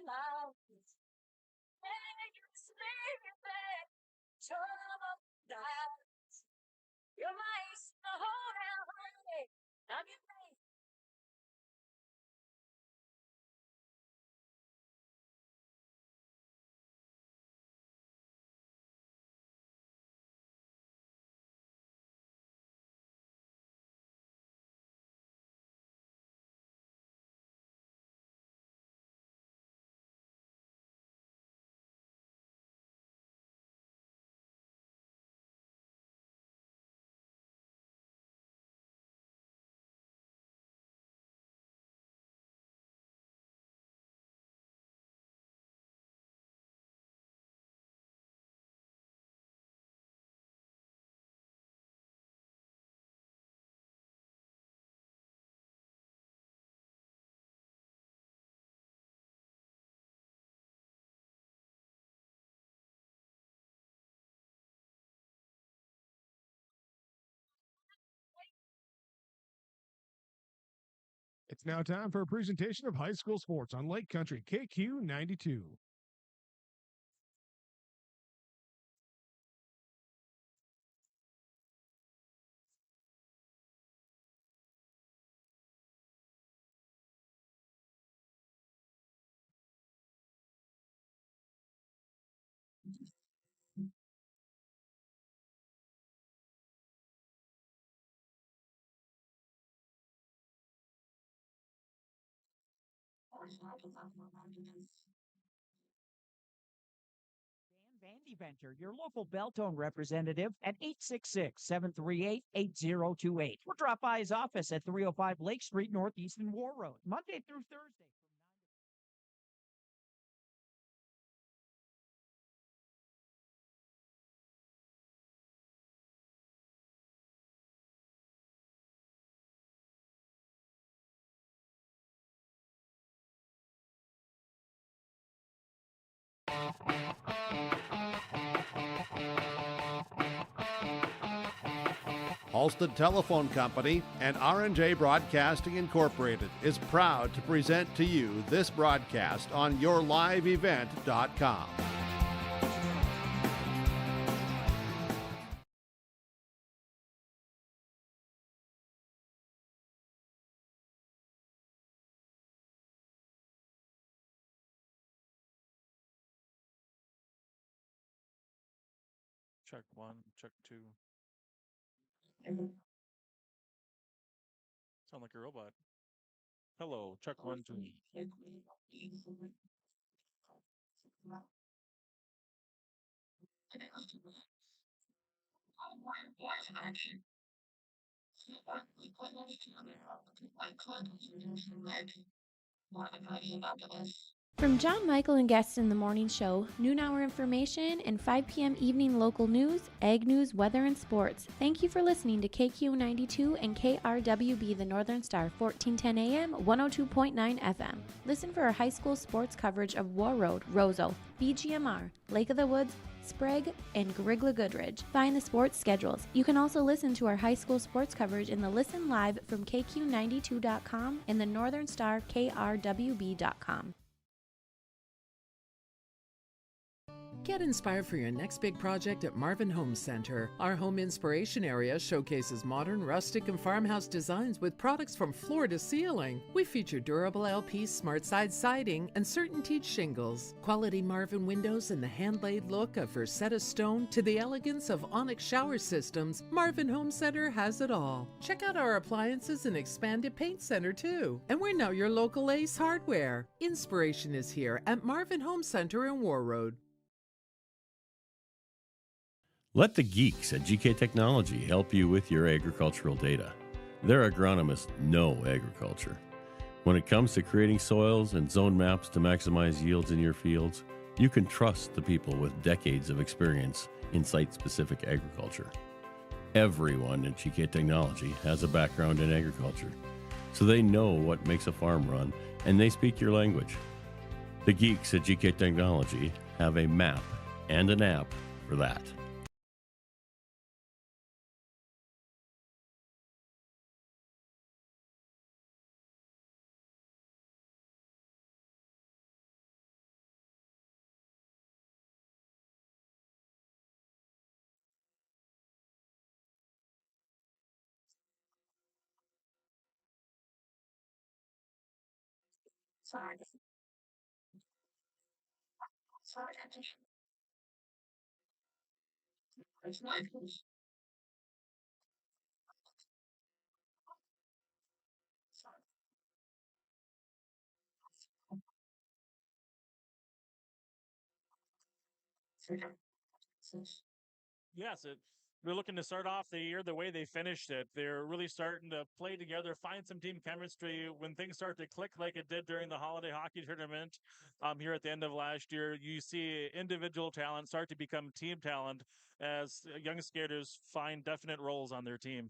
mountains. And you sleep back, trouble dies. You're my ace in the whole hell, honey. I'm your mate. It's now time for a presentation of high school sports on Lake Country KQ 92. Vandy Venter, your local Beltone representative at 866-738-8028. Or drop by his office at 305 Lake Street Northeast in Warroad, Monday through Thursday. Halstead Telephone Company and R&J Broadcasting Incorporated is proud to present to you this broadcast on yourliveevent.com. Check one, check two. Sound like a robot. Hello, check one, two. From John Michael and guests in the morning show, noon hour information, and 5 p.m. evening local news, ag news, weather, and sports. Thank you for listening to KQ92 and KRWB the Northern Star, 1410 AM, 102.9 FM. Listen for our high school sports coverage of Warroad, Roseau, BGMR, Lake of the Woods, Sprague, and Grigla Goodridge. Find the sports schedules. You can also listen to our high school sports coverage in the Listen Live from KQ92.com and the Northern Star KRWB.com. Get inspired for your next big project at Marvin Home Center. Our home inspiration area showcases modern, rustic, and farmhouse designs with products from floor to ceiling. We feature durable LP smart side siding and certain teak shingles, quality Marvin windows, and the hand-laid look of Versetta stone to the elegance of onyx shower systems. Marvin Home Center has it all. Check out our appliances and expanded paint center too. And we're now your local Ace Hardware. Inspiration is here at Marvin Home Center in Warroad. Let the geeks at GK Technology help you with your agricultural data. Their agronomists know agriculture. When it comes to creating soils and zone maps to maximize yields in your fields, you can trust the people with decades of experience in site-specific agriculture. Everyone at GK Technology has a background in agriculture, so they know what makes a farm run, and they speak your language. The geeks at GK Technology have a map and an app for that. Yes, they're looking to start off the year the way they finished it. They're really starting to play together, find some team chemistry. When things start to click like it did during the holiday hockey tournament here at the end of last year, you see individual talent start to become team talent as young skaters find definite roles on their team.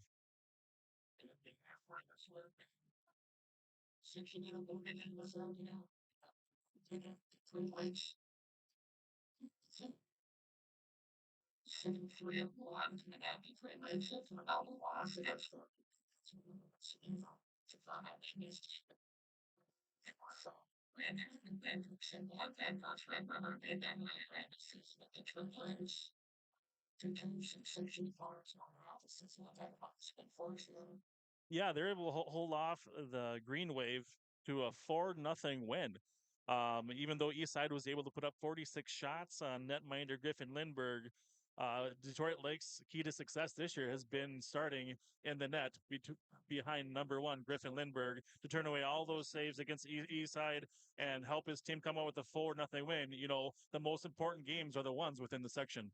Yeah, they're able to hold off the Green Wave to a 4-0 win. Even though Eastside was able to put up 46 shots on netminder Griffin Lindbergh, Detroit Lake's key to success this year has been starting in the net behind number one Griffin Lindbergh to turn away all those saves against Eastside and help his team come out with a 4-0 win. You know, the most important games are the ones within the section.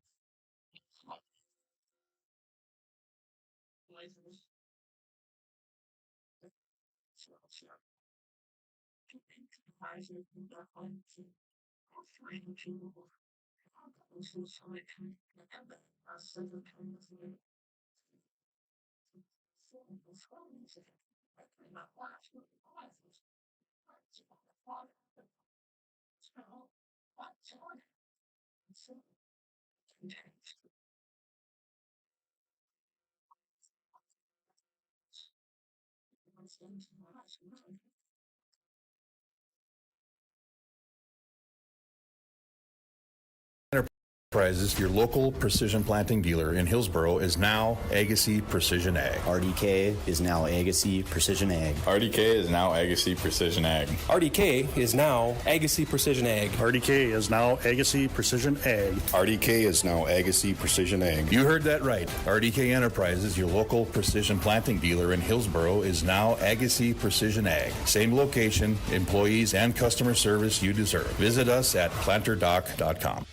Enterprises, your local precision planting dealer in Hillsboro, is now Agassi Precision Ag. RDK is now Agassi Precision Ag. RDK is now Agassi Precision Ag. RDK is now Agassi Precision Ag. RDK is now Agassi Precision Ag. RDK is now Agassi Precision Ag. You heard that right. RDK Enterprises, your local precision planting dealer in Hillsboro, is now Agassi Precision Ag. Same location, employees, and customer service you deserve. Visit us at planterdoc.com.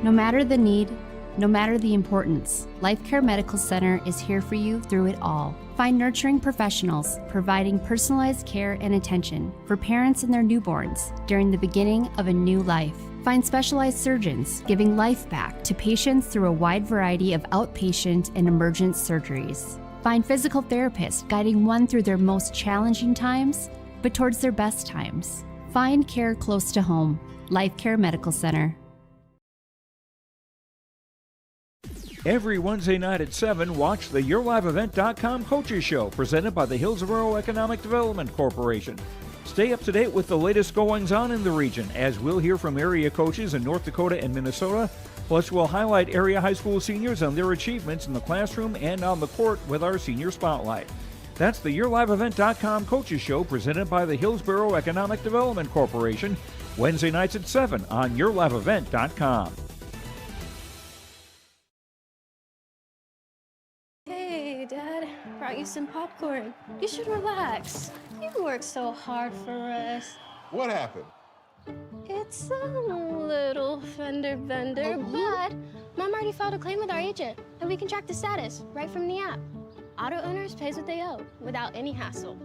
No matter the need, no matter the importance, Life Care Medical Center is here for you through it all. Find nurturing professionals providing personalized care and attention for parents and their newborns during the beginning of a new life. Find specialized surgeons giving life back to patients through a wide variety of outpatient and emergent surgeries. Find physical therapists guiding one through their most challenging times, but towards their best times. Find care close to home. Life Care Medical Center. Every Wednesday night at 7, watch the YourLiveEvent.com Coaches Show presented by the Hillsboro Economic Development Corporation. Stay up to date with the latest goings-on in the region, as we'll hear from area coaches in North Dakota and Minnesota. Plus, we'll highlight area high school seniors and their achievements in the classroom and on the court with our Senior Spotlight. That's the YourLiveEvent.com Coaches Show presented by the Hillsboro Economic Development Corporation, Wednesday nights at 7 on YourLiveEvent.com. Hey, Dad, brought you some popcorn. You should relax. You worked so hard for us. What happened? It's a little fender bender, but Mom already filed a claim with our agent, and we can track the status right from the app. Auto owners pays what they owe without any hassle.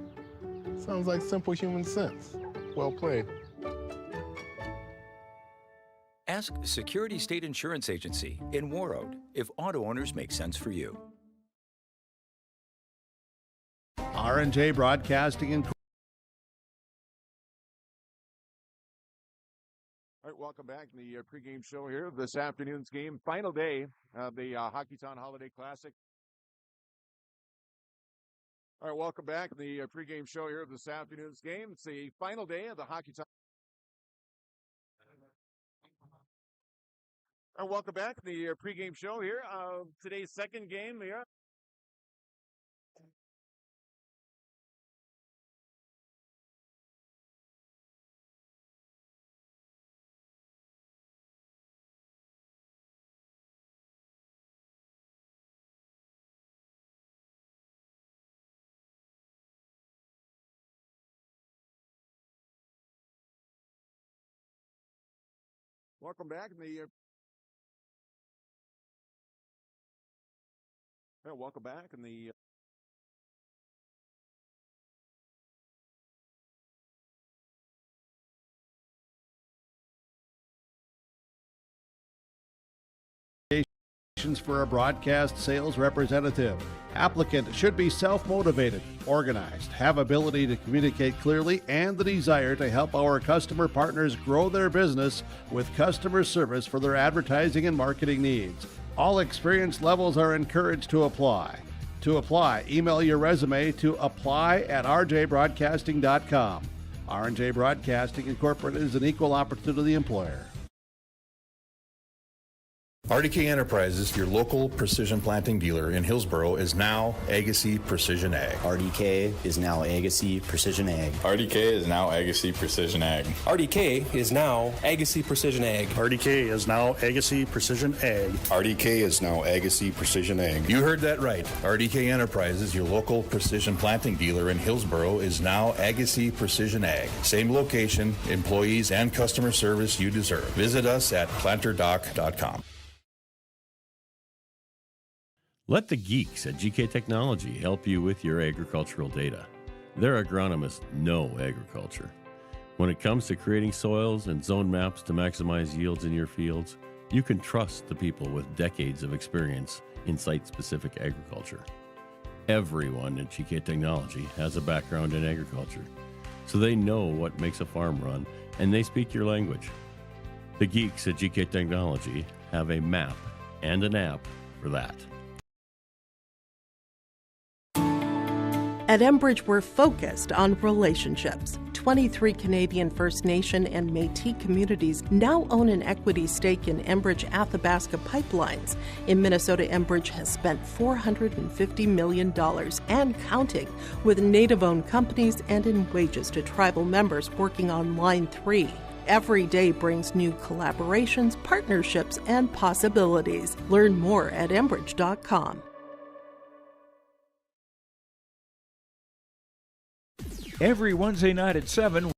Sounds like simple human sense. Well played. Ask Security State Insurance Agency in Warroad if auto owners make sense for you. R&J Broadcasting and All right, welcome back to the pregame show here. This afternoon's game, final day of the Hockeytown Holiday Classic. All right, welcome back to the pregame show here of this afternoon's game. It's the final day of the Hockeytown. All right, welcome back to the pregame show here. Today's second game here. Welcome back. Welcome back. And the for a broadcast sales representative. Applicant should be self-motivated, organized, have ability to communicate clearly, and the desire to help our customer partners grow their business with customer service for their advertising and marketing needs. All experience levels are encouraged to apply. To apply, email your resume to apply@rjbroadcasting.com. R&J Broadcasting Incorporated is an equal opportunity employer. RDK Enterprises, your local precision planting dealer in Hillsboro, is now Agassi Precision Ag. RDK is now Agassi Precision Ag. RDK is now Agassi Precision Ag. RDK is now Agassi Precision Ag. RDK is now Agassi Precision Ag. RDK is now Agassi Precision Ag. You heard that right. RDK Enterprises, your local precision planting dealer in Hillsboro, is now Agassi Precision Ag. Same location, employees, and customer service you deserve. Visit us at planterdoc.com. Let the geeks at GK Technology help you with your agricultural data. Their agronomists know agriculture. When it comes to creating soils and zone maps to maximize yields in your fields, you can trust the people with decades of experience in site-specific agriculture. Everyone at GK Technology has a background in agriculture, so they know what makes a farm run, and they speak your language. The geeks at GK Technology have a map and an app for that. At Enbridge, we're focused on relationships. 23 Canadian First Nation and Métis communities now own an equity stake in Enbridge Athabasca Pipelines. In Minnesota, Enbridge has spent $450 million and counting with Native-owned companies and in wages to tribal members working on Line 3. Every day brings new collaborations, partnerships, and possibilities. Learn more at Enbridge.com. Every Wednesday night at 7.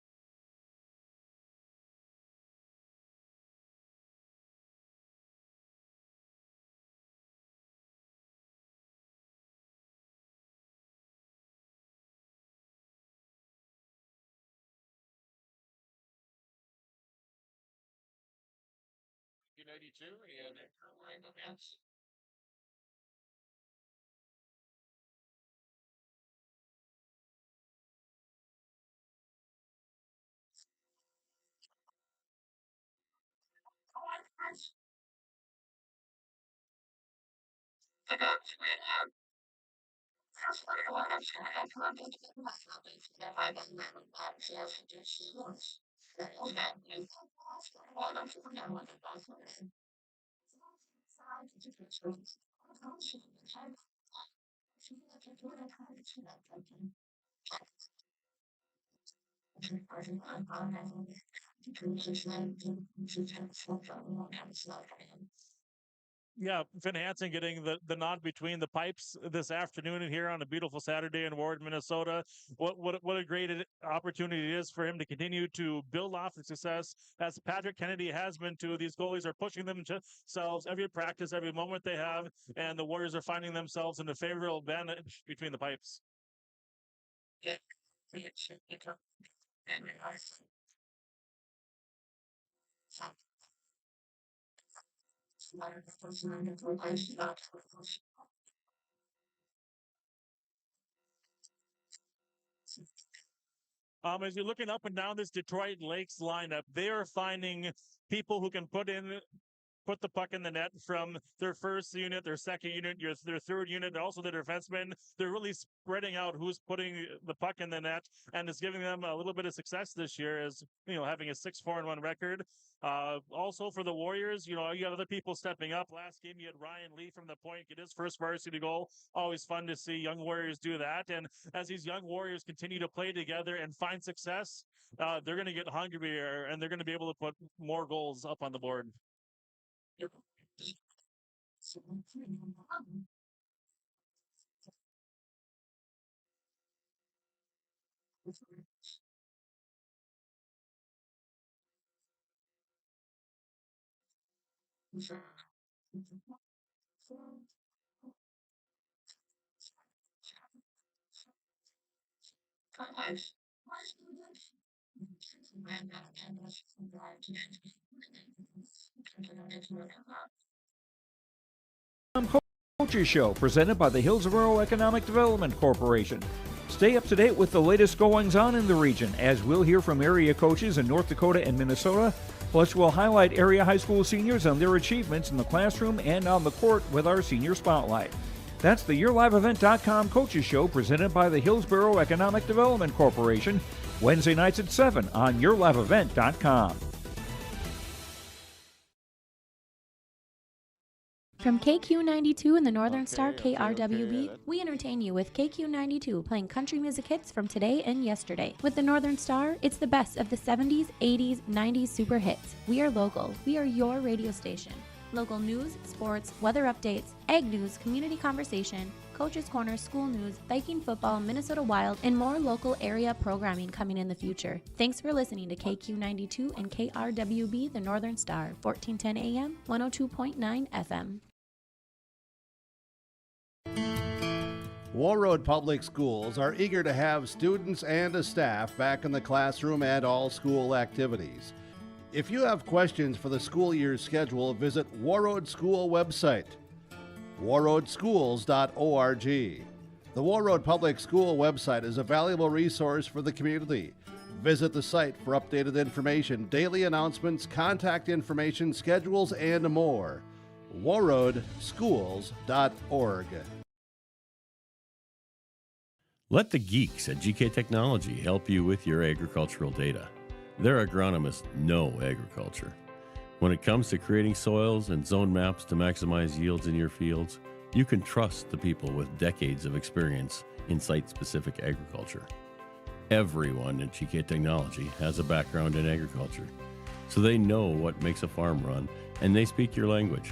Yeah, Finn Hansen getting the nod between the pipes this afternoon and here on a beautiful Saturday in Warroad, Minnesota. What a great opportunity it is for him to continue to build off the success as Patrick Kennedy has been too. These goalies are pushing themselves every practice, every moment they have, and the Warriors are finding themselves in a favorable advantage between the pipes. As you're looking up and down this Detroit Lakes lineup, they are finding people who can put the puck in the net from their first unit, their second unit, their third unit, and also the defensemen. They're really spreading out who's putting the puck in the net, and it's giving them a little bit of success this year as, having a 6-4-1 record. Also for the Warriors, you got other people stepping up. Last game, you had Ryan Lee from the point get his first varsity goal. Always fun to see young Warriors do that. And as these young Warriors continue to play together and find success, they're going to get hungrier and they're going to be able to put more goals up on the board. Coaches Show, presented by the Hillsborough Economic Development Corporation. Stay up to date with the latest goings-on in the region, as we'll hear from area coaches in North Dakota and Minnesota. Plus, we'll highlight area high school seniors and their achievements in the classroom and on the court with our Senior Spotlight. That's the YourLiveEvent.com Coaches Show, presented by the Hillsborough Economic Development Corporation, Wednesday nights at 7 on YourLiveEvent.com. From KQ92 and the Northern Star KRWB, we entertain you with KQ92 playing country music hits from today and yesterday. With the Northern Star, it's the best of the 70s, 80s, 90s super hits. We are local. We are your radio station. Local news, sports, weather updates, ag news, community conversation, Coach's Corner, school news, Viking football, Minnesota Wild, and more local area programming coming in the future. Thanks for listening to KQ92 and KRWB, the Northern Star, 1410 AM, 102.9 FM. Warroad Public Schools are eager to have students and staff back in the classroom and all school activities. If you have questions for the school year's schedule, visit Warroad School website, warroadschools.org. The Warroad Public School website is a valuable resource for the community. Visit the site for updated information, daily announcements, contact information, schedules, and more. warroadschools.org. Let the geeks at GK Technology help you with your agricultural data. Their agronomists know agriculture. When it comes to creating soils and zone maps to maximize yields in your fields, you can trust the people with decades of experience in site-specific agriculture. Everyone at GK Technology has a background in agriculture, so they know what makes a farm run, and they speak your language.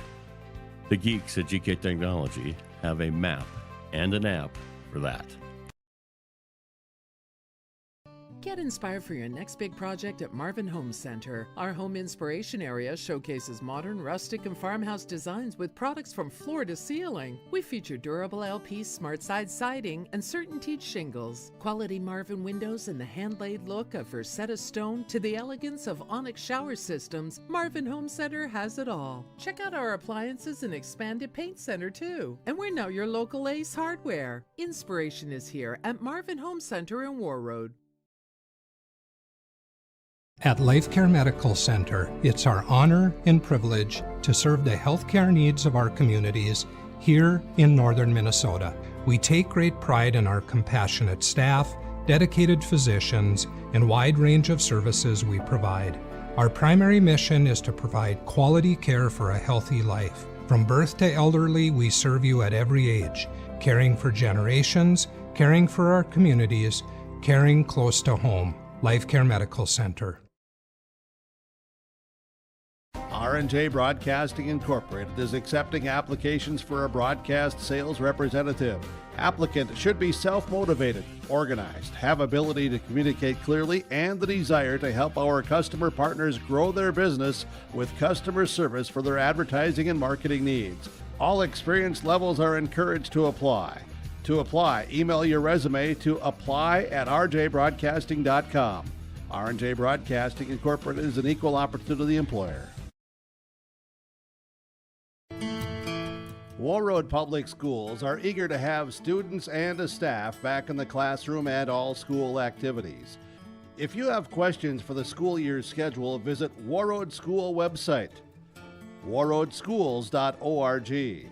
The geeks at GK Technology have a map and an app for that. Get inspired for your next big project at Marvin Home Center. Our home inspiration area showcases modern, rustic, and farmhouse designs with products from floor to ceiling. We feature durable LP smart side siding and CertainTeed shingles, quality Marvin windows, and the hand-laid look of Versetta stone to the elegance of Onyx shower systems. Marvin Home Center has it all. Check out our appliances and expanded paint center too. And we're now your local Ace Hardware. Inspiration is here at Marvin Home Center in Warroad. At LifeCare Medical Center, it's our honor and privilege to serve the healthcare needs of our communities here in northern Minnesota. We take great pride in our compassionate staff, dedicated physicians, and wide range of services we provide. Our primary mission is to provide quality care for a healthy life. From birth to elderly, we serve you at every age, caring for generations, caring for our communities, caring close to home. LifeCare Medical Center. R&J Broadcasting Incorporated is accepting applications for a broadcast sales representative. Applicant should be self-motivated, organized, have ability to communicate clearly, and the desire to help our customer partners grow their business with customer service for their advertising and marketing needs. All experience levels are encouraged to apply. To apply, email your resume to apply@rjbroadcasting.com. R&J Broadcasting Incorporated is an equal opportunity employer. Warroad Public Schools are eager to have students and staff back in the classroom and all school activities. If you have questions for the school year's schedule, visit Warroad School website, warroadschools.org.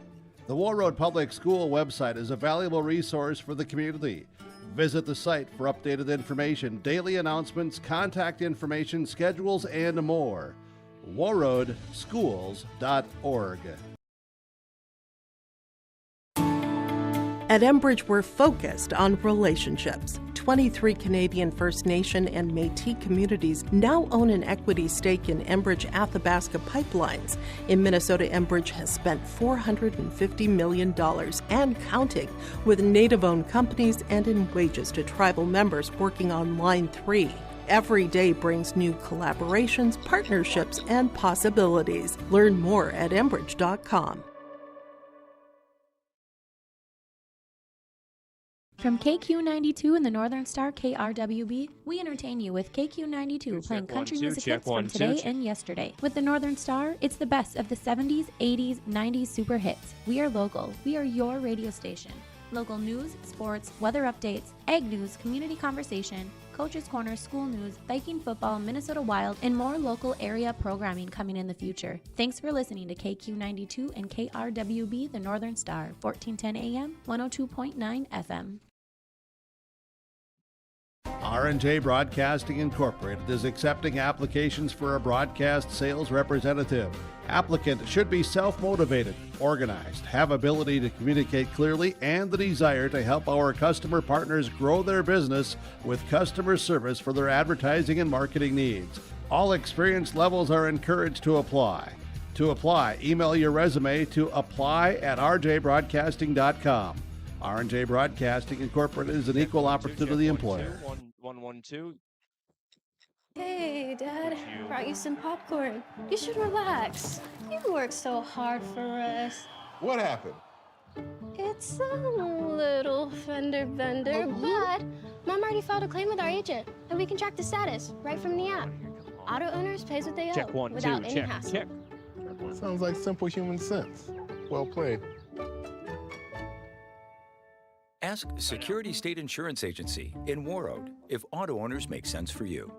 The Warroad Public School website is a valuable resource for the community. Visit the site for updated information, daily announcements, contact information, schedules, and more. warroadschools.org. At Enbridge, we're focused on relationships. 23 Canadian First Nation and Métis communities now own an equity stake in Enbridge Athabasca Pipelines. In Minnesota, Enbridge has spent $450 million and counting, with Native-owned companies and in wages to tribal members working on Line 3. Every day brings new collaborations, partnerships, and possibilities. Learn more at Enbridge.com. From KQ92 and the Northern Star KRWB, we entertain you with KQ92 playing country music hits from today and yesterday. With the Northern Star, it's the best of the 70s, 80s, 90s super hits. We are local. We are your radio station. Local news, sports, weather updates, ag news, community conversation, Coach's Corner, school news, Viking football, Minnesota Wild, and more local area programming coming in the future. Thanks for listening to KQ92 and KRWB, the Northern Star, 1410 AM, 102.9 FM. R&J Broadcasting Incorporated is accepting applications for a broadcast sales representative. Applicant should be self-motivated, organized, have ability to communicate clearly, and the desire to help our customer partners grow their business with customer service for their advertising and marketing needs. All experience levels are encouraged to apply. To apply, email your resume to apply@rjbroadcasting.com. R&J Broadcasting Incorporated is an equal opportunity employer. 112. Hey, Dad. Brought you some popcorn. You should relax. You worked so hard for us. What happened? It's a little fender bender, but Mom already filed a claim with our agent, and we can track the status right from the app. Auto owners pays what they owe without any hassle. Sounds like simple human sense. Well played. Ask Security State Insurance Agency in Warroad if auto owners make sense for you.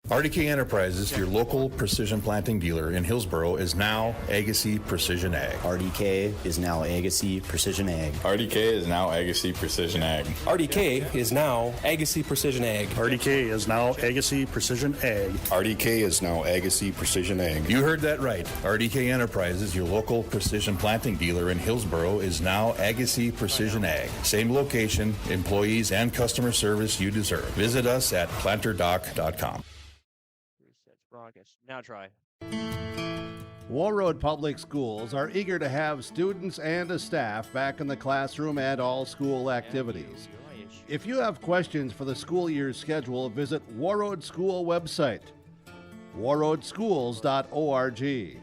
RDK Enterprises, your local precision planting dealer in Hillsboro, is now Agassi Precision Ag. RDK is now Agassi Precision Ag. RDK is now Agassi Precision Ag. RDK is now Agassi Precision Ag. RDK is now Agassi Precision Ag. RDK is now Agassi Precision Ag. You heard that right. RDK Enterprises, your local precision planting dealer in Hillsboro, is now Agassi Precision Ag. Same location, employees, and customer service you deserve. Visit us at planterdoc.com. Now try. Warroad Public Schools are eager to have students and a staff back in the classroom and all school activities. If you have questions for the school year's schedule, visit Warroad School website, warroadschools.org. The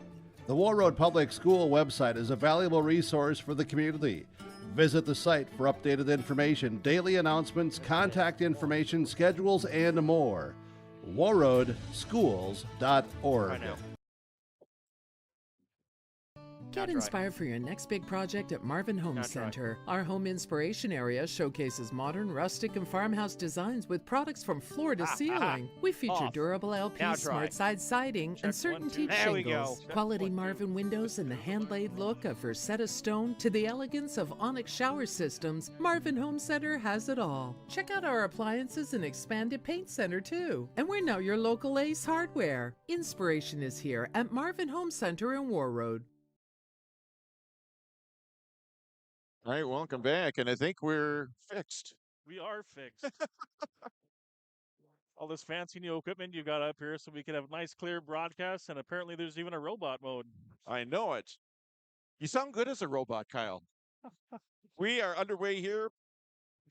Warroad Public School website is a valuable resource for the community. Visit the site for updated information, daily announcements, contact information, schedules, and more. warroadschools.org. Get inspired for your next big project at Marvin Home Center. Our home inspiration area showcases modern, rustic, and farmhouse designs with products from floor to ceiling. We feature durable LP, smart side siding, and CertainTeed shingles. Quality Marvin windows and the hand-laid look of Versetta stone to the elegance of Onyx shower systems, Marvin Home Center has it all. Check out our appliances and expanded paint center too. And we're now your local Ace Hardware. Inspiration is here at Marvin Home Center in Warroad. All right, welcome back, and I think we're fixed. We are fixed. All this fancy new equipment you got up here so we can have nice, clear broadcasts, and apparently there's even a robot mode. I know it. You sound good as a robot, Kyle. We are underway here.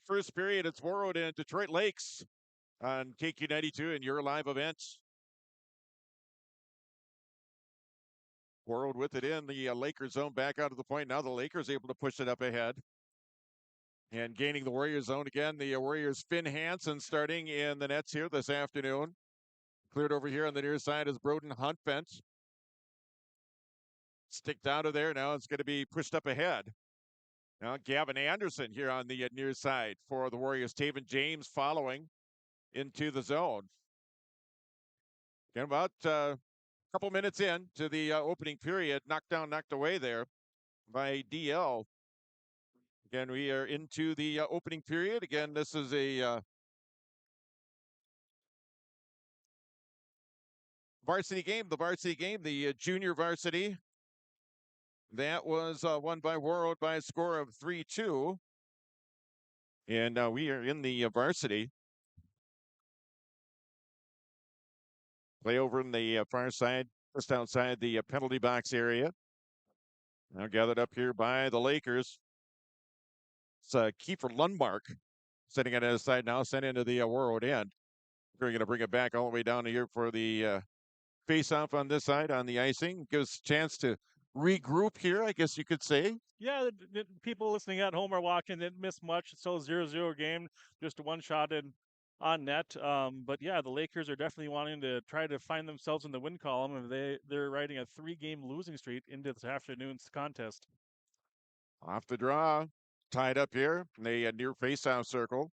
First period, it's Warroad and Detroit Lakes on KQ92 and your live event. Warroad with it in the Lakers zone, back out of the point. Now the Lakers able to push it up ahead. And gaining the Warriors zone again. The Warriors' Finn Hansen starting in the nets here this afternoon. Cleared over here on the near side is Broden Huntfent. Sticked out of there. Now it's going to be pushed up ahead. Now Gavin Anderson here on the near side for the Warriors. Taven James following into the zone. Again, about couple minutes in to the opening period, knocked away there by DL. Again, we are into the opening period. Again, this is a varsity game, the junior varsity. That was won by Warroad by a score of 3-2. And we are in the varsity. Play over in the far side, just outside the penalty box area. Now gathered up here by the Lakers. It's Kiefer Lundmark Sitting on his side now, sent into the Warroad end. We're going to bring it back all the way down here for the face-off on this side on the icing. Gives a chance to regroup here, I guess you could say. Yeah, the people listening at home are watching. Didn't miss much. It's still a 0-0 game, just a one shot on net. But yeah, the Lakers are definitely wanting to try to find themselves in the win column, and they're riding a 3-game losing streak into this afternoon's contest. Off the draw, tied up here in the near face-off circle.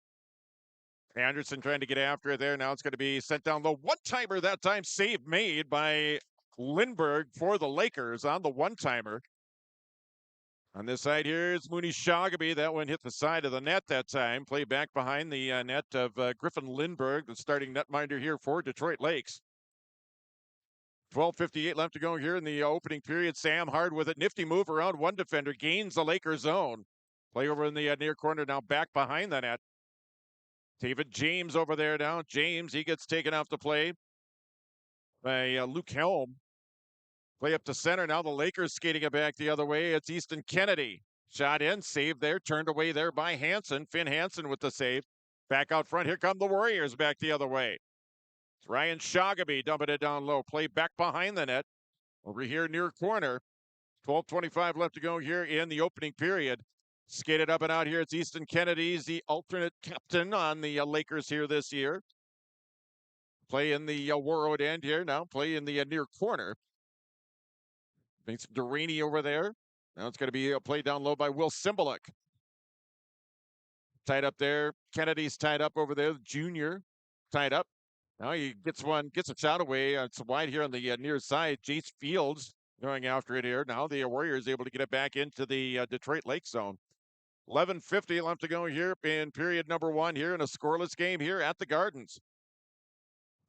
Anderson trying to get after it there. Now it's going to be sent down the one-timer that time. Save made by Lindbergh for the Lakers on the one-timer. On this side here is Mooney Shagaby. That one hit the side of the net that time. Play back behind the net of Griffin Lindbergh, the starting netminder here for Detroit Lakes. 12:58 left to go here in the opening period. Sam Hard with it. Nifty move around one defender. Gains the Lakers zone. Play over in the near corner now back behind the net. David James over there now. James, he gets taken off the play by Luke Helm. Play up to center. Now the Lakers skating it back the other way. It's Easton Kennedy. Shot in, saved there, turned away there by Hansen. Finn Hansen with the save. Back out front. Here come the Warriors back the other way. It's Ryan Shagaby dumping it down low. Play back behind the net. Over here near corner. 12:25 left to go here in the opening period. Skated up and out here. It's Easton Kennedy. He's the alternate captain on the Lakers here this year. Play in the Warroad end here now. Play in the near corner. Makes Duraney over there. Now it's going to be a play down low by Will Cymbaluk. Tied up there. Kennedy's tied up over there. Junior tied up. Now he gets a shot away. It's wide here on the near side. Jace Fields going after it here. Now the Warriors able to get it back into the Detroit Lake zone. 11:50 left to go here in period number 1 here in a scoreless game here at the Gardens.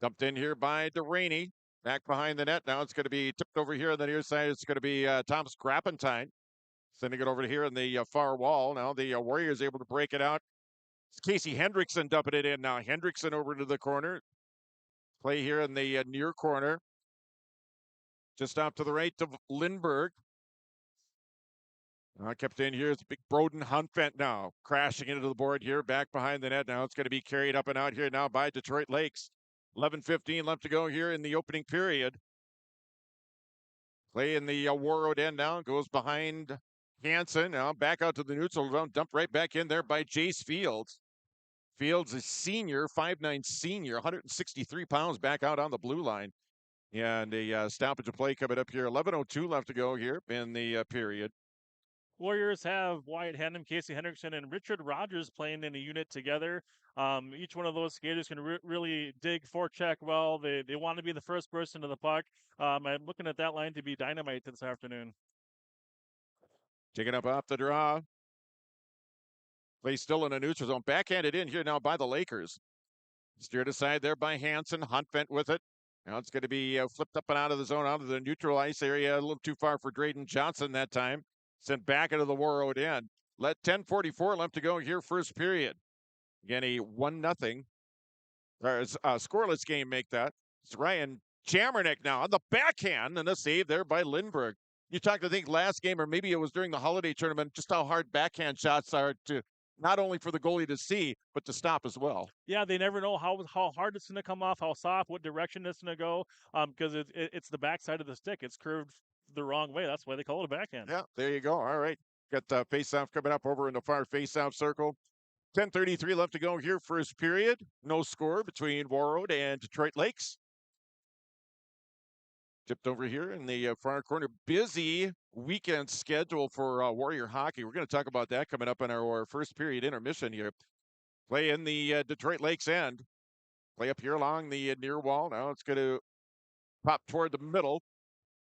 Dumped in here by Duraney. Back behind the net. Now it's going to be tipped over here on the near side. It's going to be Thomas Grappentine. Sending it over to here in the far wall. Now the Warriors able to break it out. It's Casey Hendrickson dumping it in now. Hendrickson over to the corner. Play here in the near corner. Just off to the right of Lindbergh. Kept in here. It's big Broden Hunfent now. Crashing into the board here. Back behind the net. Now it's going to be carried up and out here now by Detroit Lakes. 11:15 left to go here in the opening period. Play in the Warroad end now. Goes behind Hansen. Now back out to the neutral zone. Dumped right back in there by Jace Fields. Fields is senior, 5'9" senior, 163 pounds back out on the blue line. And a stoppage of play coming up here. 11:02 left to go here in the period. Warriors have Wyatt Hannum, Casey Hendrickson, and Richard Rogers playing in a unit together. Each one of those skaters can really dig forecheck well. They want to be the first person to the puck. I'm looking at that line to be dynamite this afternoon. Taking up off the draw. Play still in a neutral zone. Backhanded in here now by the Lakers. Steered aside there by Hansen. Hunfent with it. Now it's going to be flipped up and out of the zone, out of the neutral ice area. A little too far for Drayden Johnson that time. Sent back into the Warroad end. Let 10:44 left to go here, first period. Again, a 1-0 scoreless game make that. It's Ryan Chamernick now on the backhand and a save there by Lindbergh. You talked, I think, last game, or maybe it was during the holiday tournament, just how hard backhand shots are to not only for the goalie to see, but to stop as well. Yeah, they never know how hard it's going to come off, how soft, what direction it's going to go, because it's the backside of the stick. It's curved the wrong way. That's why they call it a backhand. Yeah, there you go. All right. Got face-off coming up over in the far face-off circle. 10:33 left to go here, first period. No score between Warroad and Detroit Lakes. Tipped over here in the far corner. Busy weekend schedule for Warrior hockey. We're going to talk about that coming up in our first period intermission here. Play in the Detroit Lakes end. Play up here along the near wall. Now it's going to pop toward the middle.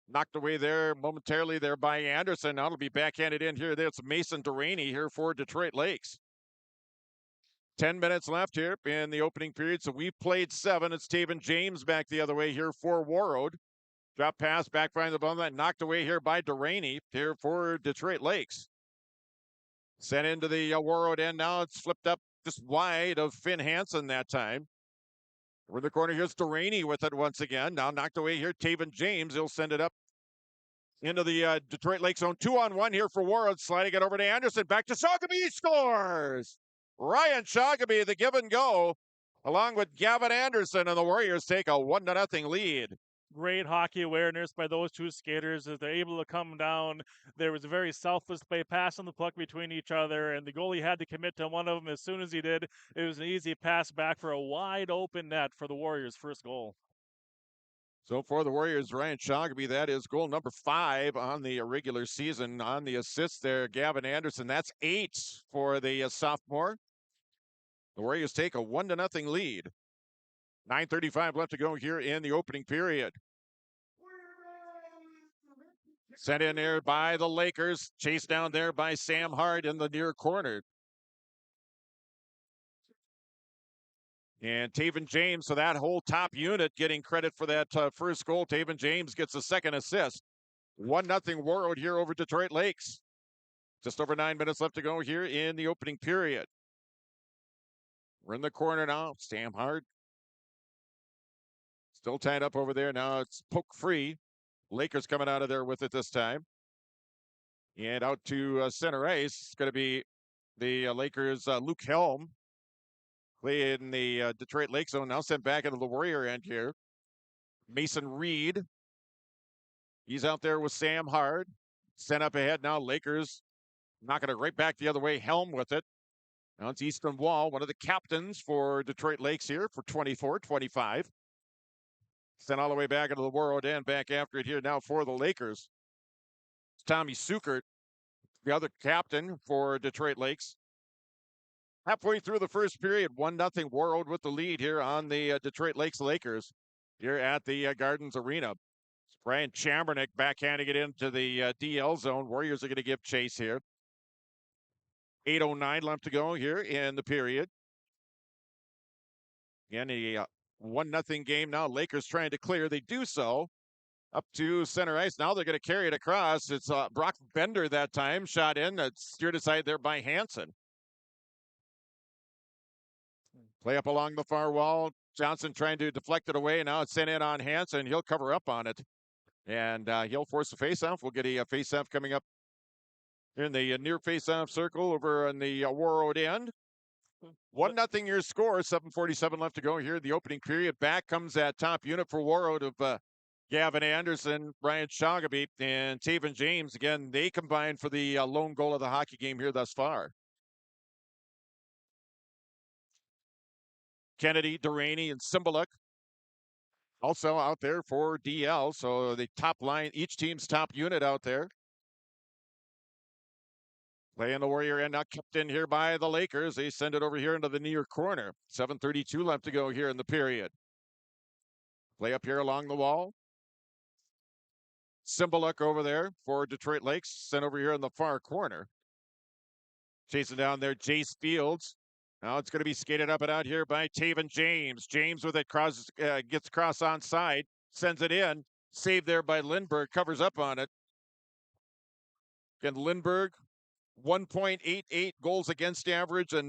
Knocked away there momentarily there by Anderson. Now it'll be backhanded in here. There's Mason Duraney here for Detroit Lakes. 10 minutes left here in the opening period. So we've played 7. It's Taven James back the other way here for Warroad. Drop pass back behind the bum. That knocked away here by Duraney here for Detroit Lakes. Sent into the Warroad end. Now it's flipped up just wide of Finn Hansen that time. Over in the corner, here's Duraney with it once again. Now knocked away here, Taven James. He'll send it up into the Detroit Lake zone. 2-on-1 here for Warroad. Sliding it over to Anderson. Back to Shagaby. He scores! Ryan Shoggaby, the give and go, along with Gavin Anderson, and the Warriors take a 1-0 lead. Great hockey awareness by those two skaters as they're able to come down. There was a very selfless play, passing the puck between each other, and the goalie had to commit to one of them. As soon as he did, it was an easy pass back for a wide open net for the Warriors' first goal. So for the Warriors, Ryan Shoggaby, that is goal number 5 on the regular season. On the assist there, Gavin Anderson, that's 8 for the sophomore. The Warriors take a 1-0 lead. 9:35 left to go here in the opening period. Sent in there by the Lakers. Chased down there by Sam Hart in the near corner. And Taven James, so that whole top unit getting credit for that first goal. Taven James gets a second assist. 1-0 Warroad here over Detroit Lakes. Just over 9 minutes left to go here in the opening period. We're in the corner now. Sam Hart. Still tied up over there. Now it's poke free. Lakers coming out of there with it this time. And out to center ice. It's going to be the Lakers' Luke Helm. Play in the Detroit Lake zone. Now sent back into the Warrior end here. Mason Reed. He's out there with Sam Hart. Sent up ahead now. Lakers knocking it right back the other way. Helm with it. Now it's Easton Wall, one of the captains for Detroit Lakes here for 24-25. Sent all the way back into the Warroad end, back after it here now for the Lakers. It's Tommy Sukert, the other captain for Detroit Lakes. Halfway through the first period, 1-0 Warroad with the lead here on the Detroit Lakes Lakers here at the Gardens Arena. Brian Chambernick backhanding it into the DL zone. Warriors are going to give chase here. 8:09 left to go here in the period. Again, a 1-0 game now. Lakers trying to clear. They do so up to center ice. Now they're going to carry it across. It's Brock Bender that time. Shot in. That's steered aside there by Hansen. Play up along the far wall. Johnson trying to deflect it away. Now it's sent in on Hansen. He'll cover up on it. And he'll force a faceoff. We'll get a faceoff coming up here in the near faceoff circle over on the Warroad end. 1-0 your score. 7:47 left to go here in the opening period. Back comes that top unit for Warroad of Gavin Anderson, Ryan Shoggaby, and Taven James. Again, they combined for the lone goal of the hockey game here thus far. Kennedy, Duraney, and Cymbaluk also out there for DL. So the top line, each team's top unit out there. Playing the Warrior end, now kept in here by the Lakers. They send it over here into the near corner. 7:32 left to go here in the period. Play up here along the wall. Cymbaluk over there for Detroit Lakes. Sent over here in the far corner. Chasing down there, Jace Fields. Now it's going to be skated up and out here by Taven James. James with it gets across onside, sends it in. Saved there by Lindbergh, covers up on it. Again, Lindbergh, 1.88 goals against average, a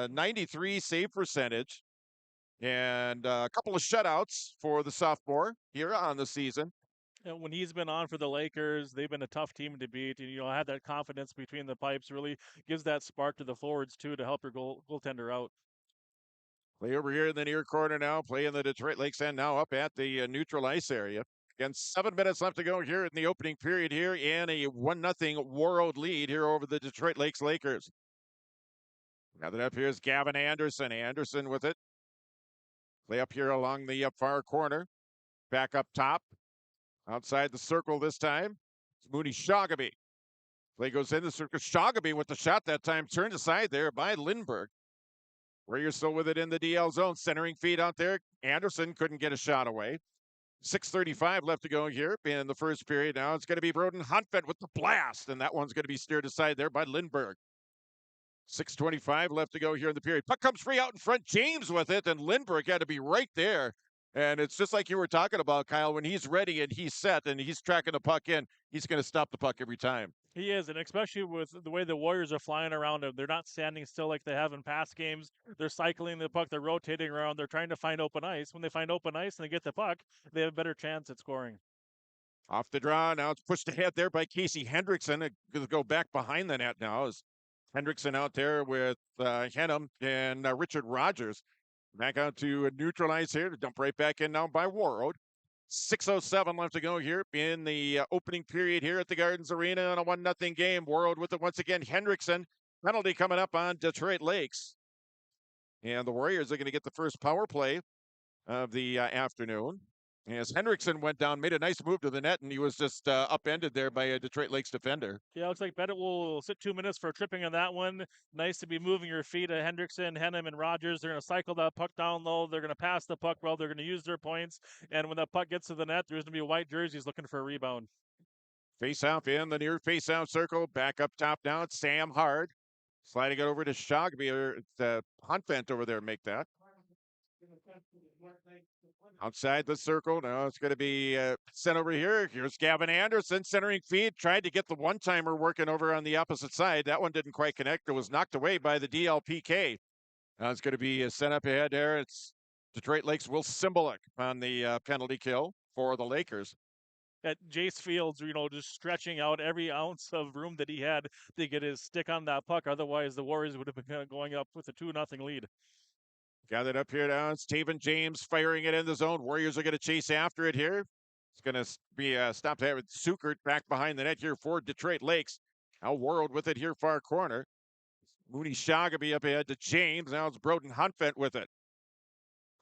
93 save percentage, and a couple of shutouts for the sophomore here on the season. And when he's been on for the Lakers, they've been a tough team to beat. And, have that confidence between the pipes really gives that spark to the forwards, too, to help your goaltender out. Play over here in the near corner now. Play in the Detroit Lakes end now up at the neutral ice area. Again, 7 minutes left to go here in the opening period here, and a 1-0 Warroad lead here over the Detroit Lakes Lakers. Gathered up here is Gavin Anderson. Anderson with it. Play up here along the far corner. Back up top. Outside the circle this time. It's Mooney Shoggaby. Play goes in the circle. Shoggaby with the shot that time. Turned aside there by Lindbergh. Warriors still with it in the DL zone. Centering feed out there. Anderson couldn't get a shot away. 6:35 left to go here in the first period. Now it's going to be Broden Huntfeld with the blast. And that one's going to be steered aside there by Lindbergh. 6:25 left to go here in the period. Puck comes free out in front. James with it. And Lindbergh had to be right there. And it's just like you were talking about, Kyle, when he's ready and he's set and he's tracking the puck in, he's going to stop the puck every time. He is, and especially with the way the Warriors are flying around him. They're not standing still like they have in past games. They're cycling the puck. They're rotating around. They're trying to find open ice. When they find open ice and they get the puck, they have a better chance at scoring. Off the draw. Now it's pushed ahead there by Casey Hendrickson. It going to go back behind the net now as Hendrickson out there with Henham and Richard Rogers. Back out to neutralize here to dump right back in now by Warroad. 6:07 left to go here in the opening period here at the Gardens Arena on a 1-0 game. Warroad with it once again. Hendrickson, penalty coming up on Detroit Lakes. And the Warriors are going to get the first power play of the afternoon. As Hendrickson went down, made a nice move to the net, and he was just upended there by a Detroit Lakes defender. Yeah, looks like Bennett will sit 2 minutes for tripping on that one. Nice to be moving your feet. Hendrickson, Henham, and Rogers. They're going to cycle that puck down low. They're going to pass the puck well. They're going to use their points. And when that puck gets to the net, there's going to be white jerseys looking for a rebound. Face-off in the near face-off circle. Back up top now. It's Sam Hard. Sliding it over to Shogby, or Huntvent over there make that. Outside the circle. Now it's going to be sent over here. Here's Gavin Anderson centering feed. Tried to get the one-timer working over on the opposite side. That one didn't quite connect. It was knocked away by the DLPK. Now it's going to be sent up ahead there. It's Detroit Lakes Will Symbolic on the penalty kill for the Lakers. At Jace Fields, just stretching out every ounce of room that he had to get his stick on that puck. Otherwise, the Warriors would have been going up with a 2-0 lead. Gathered up here now. It's Taven James firing it in the zone. Warriors are going to chase after it here. It's going to be stopped there with Sukert back behind the net here for Detroit Lakes. Now Warroad with it here far corner. Mooney Shoggaby up ahead to James. Now it's Broden Huntvent with it.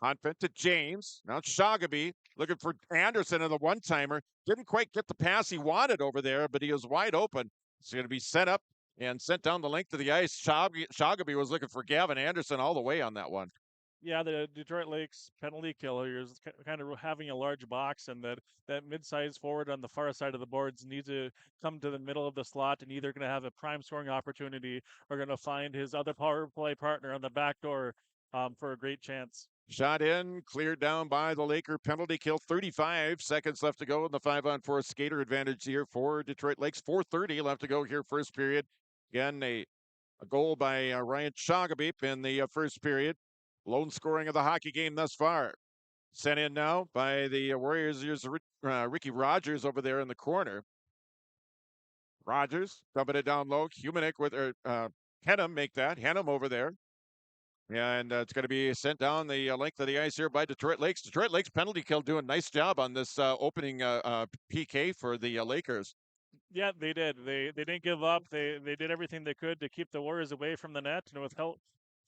Huntvent to James. Now it's Shoggaby looking for Anderson on the one-timer. Didn't quite get the pass he wanted over there, but he was wide open. It's going to be sent up and sent down the length of the ice. Shoggaby was looking for Gavin Anderson all the way on that one. Yeah, the Detroit Lakes penalty killer is kind of having a large box, and that mid-sized forward on the far side of the boards needs to come to the middle of the slot and either going to have a prime scoring opportunity or going to find his other power play partner on the back door for a great chance. Shot in, cleared down by the Laker penalty kill. 35 seconds left to go in the 5-on-4 skater advantage here for Detroit Lakes. 4:30 left to go here first period. Again, a goal by Ryan Shoggaby in the first period. Lone scoring of the hockey game thus far. Sent in now by the Warriors. Here's Ricky Rogers over there in the corner. Rogers dumping it down low. Humanik with Henham make that. Henham over there. And it's going to be sent down the length of the ice here by Detroit Lakes. Detroit Lakes penalty kill doing a nice job on this opening PK for the Lakers. Yeah, they did. They didn't give up. They did everything they could to keep the Warriors away from the net, and with help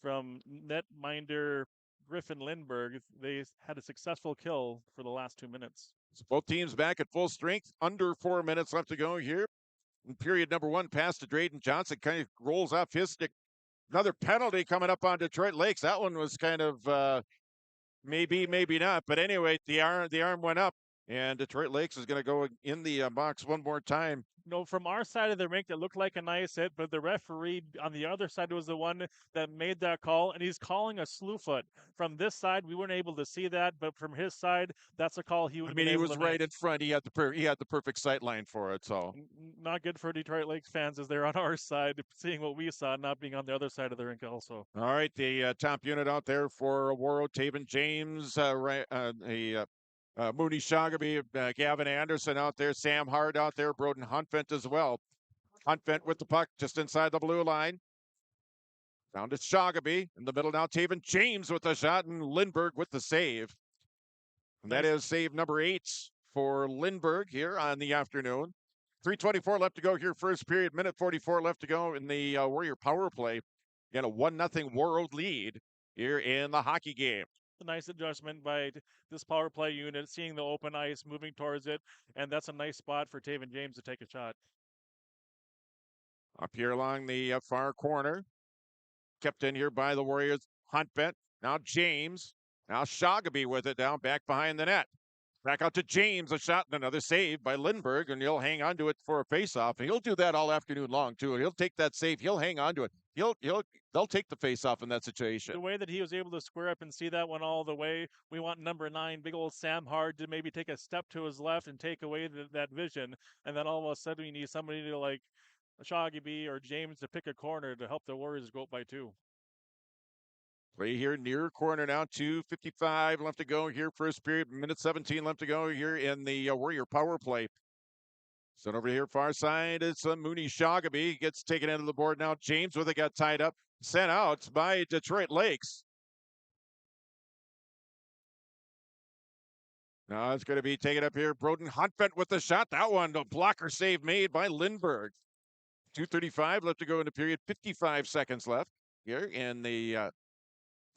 from netminder Griffin Lindbergh, they had a successful kill for the last 2 minutes. So both teams back at full strength. Under 4 minutes left to go here. In period number one, pass to Drayden Johnson. Kind of rolls off his stick. Another penalty coming up on Detroit Lakes. That one was kind of maybe, maybe not. But anyway, the arm went up, and Detroit Lakes is going to go in the box one more time. From our side of the rink, that looked like a nice hit, but the referee on the other side was the one that made that call, and he's calling a slew foot. From this side, we weren't able to see that, but from his side, that's a call he would. He was right in front. He had the perfect sight line for it. So not good for Detroit Lakes fans as they're on our side, seeing what we saw, not being on the other side of the rink. Also, all right, the top unit out there for Warroad, Taven James, Mooney Shoggaby, Gavin Anderson out there, Sam Hard out there, Broden Huntvent as well. Huntvent with the puck just inside the blue line. Down to Shoggaby in the middle now. Taven James with the shot and Lindbergh with the save. And that is save number 8 for Lindbergh here on the afternoon. 3:24 left to go here first period. Minute 44 left to go in the Warrior power play. Again, a 1-0 Warroad lead here in the hockey game. A nice adjustment by this power play unit, seeing the open ice, moving towards it, and that's a nice spot for Taven James to take a shot. Up here along the far corner. Kept in here by the Warriors. Huntvent. Now James. Now Shoggaby with it down back behind the net. Back out to James. A shot and another save by Lindbergh, and he'll hang on to it for a faceoff. And he'll do that all afternoon long, too. He'll take that save. He'll hang on to it. They'll take the faceoff in that situation. The way that he was able to square up and see that one all the way, we want number 9, big old Sam Hard, to maybe take a step to his left and take away that vision. And then all of a sudden we need somebody to, like Shoggaby or James, to pick a corner to help the Warriors go up by 2. Play here near corner now. 2:55 left to go here first period. Minute 17 left to go here in the Warrior power play. So over here, far side, it's Mooney Shoggaby. Gets taken into the board now. James with it got tied up. Sent out by Detroit Lakes. Now it's going to be taken up here. Broden Huntvent with the shot. That one, a blocker save made by Lindbergh. 2:35 left to go in the period. 55 seconds left here in the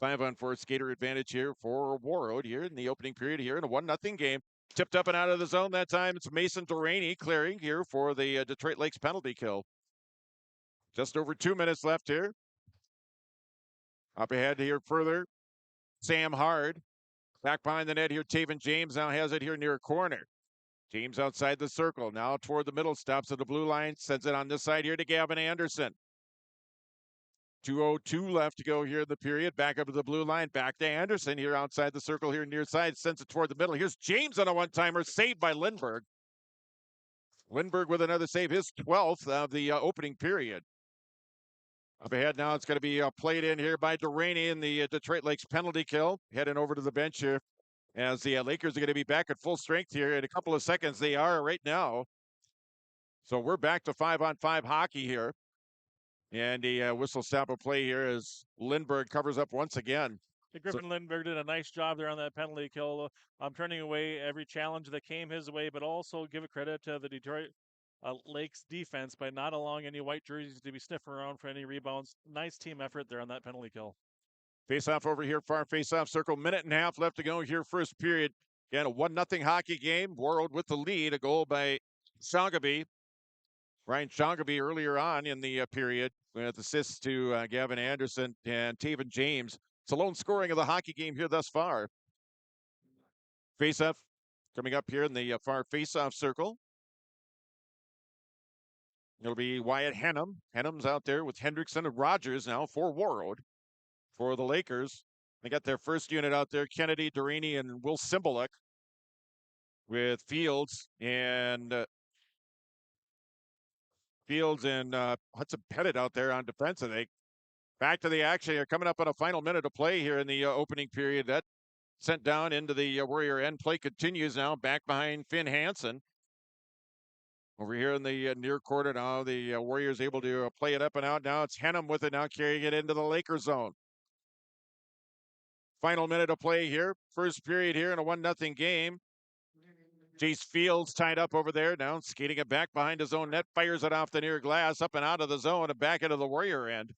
5-on-4 skater advantage here for Warroad here in the opening period here in a 1-0 game. Tipped up and out of the zone that time. It's Mason Delaney clearing here for the Detroit Lakes penalty kill. Just over 2 minutes left here. Up ahead here further, Sam Hard. Back behind the net here, Taven James now has it here near a corner. James outside the circle, now toward the middle, stops at the blue line, sends it on this side here to Gavin Anderson. 2:02 left to go here in the period. Back up to the blue line, back to Anderson here outside the circle here near side, sends it toward the middle. Here's James on a one-timer, saved by Lindbergh. Lindbergh with another save, his 12th of the opening period. Up ahead now, it's going to be played in here by Delaney in the Detroit Lakes penalty kill. Heading over to the bench here as the Lakers are going to be back at full strength here in a couple of seconds. They are right now. So we're back to 5-on-5 hockey here. And the whistle stop of play here as Lindbergh covers up once again. Griffin Lindbergh did a nice job there on that penalty kill. I'm turning away every challenge that came his way, but also give a credit to the Detroit Lakes defense by not allowing any white jerseys to be sniffing around for any rebounds. Nice team effort there on that penalty kill. Face-off over here, far face-off circle. 1.5 minutes left to go here, first period. Again, a 1-0 hockey game. Warroad with the lead. A goal by Shoggaby. Ryan Shoggaby earlier on in the period with assists to Gavin Anderson and Taven James. It's a lone scoring of the hockey game here thus far. Face-off coming up here in the far face-off circle. It'll be Wyatt Henham. Henham's out there with Hendrickson and Rogers now for Warroad. For the Lakers, they got their first unit out there, Kennedy, Durini, and Will Cymbaluk, with Fields and Hudson Pettit out there on defensive. They back to the action here, coming up on a final minute of play here in the opening period. That sent down into the Warrior end. Play continues now, back behind Finn Hansen. Over here in the near quarter now, the Warriors able to play it up and out. Now it's Henham with it now, carrying it into the Lakers zone. Final minute of play here. First period here in a 1-0 game. Jace Fields tied up over there now, skating it back behind his own net, fires it off the near glass, up and out of the zone and back into the Warrior end.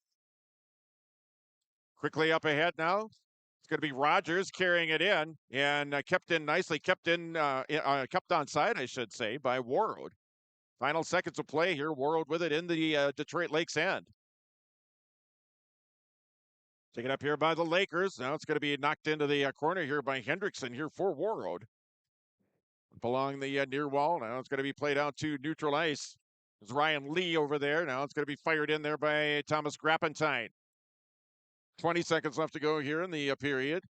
Quickly up ahead now. It's going to be Rogers carrying it in and kept in nicely, kept onside, I should say, by Warroad. Final seconds of play here. Warroad with it in the Detroit Lakes end. Taken up here by the Lakers. Now it's going to be knocked into the corner here by Hendrickson here for Warroad. Along the near wall. Now it's going to be played out to neutral ice. There's Ryan Lee over there. Now it's going to be fired in there by Thomas Grappentine. 20 seconds left to go here in the period.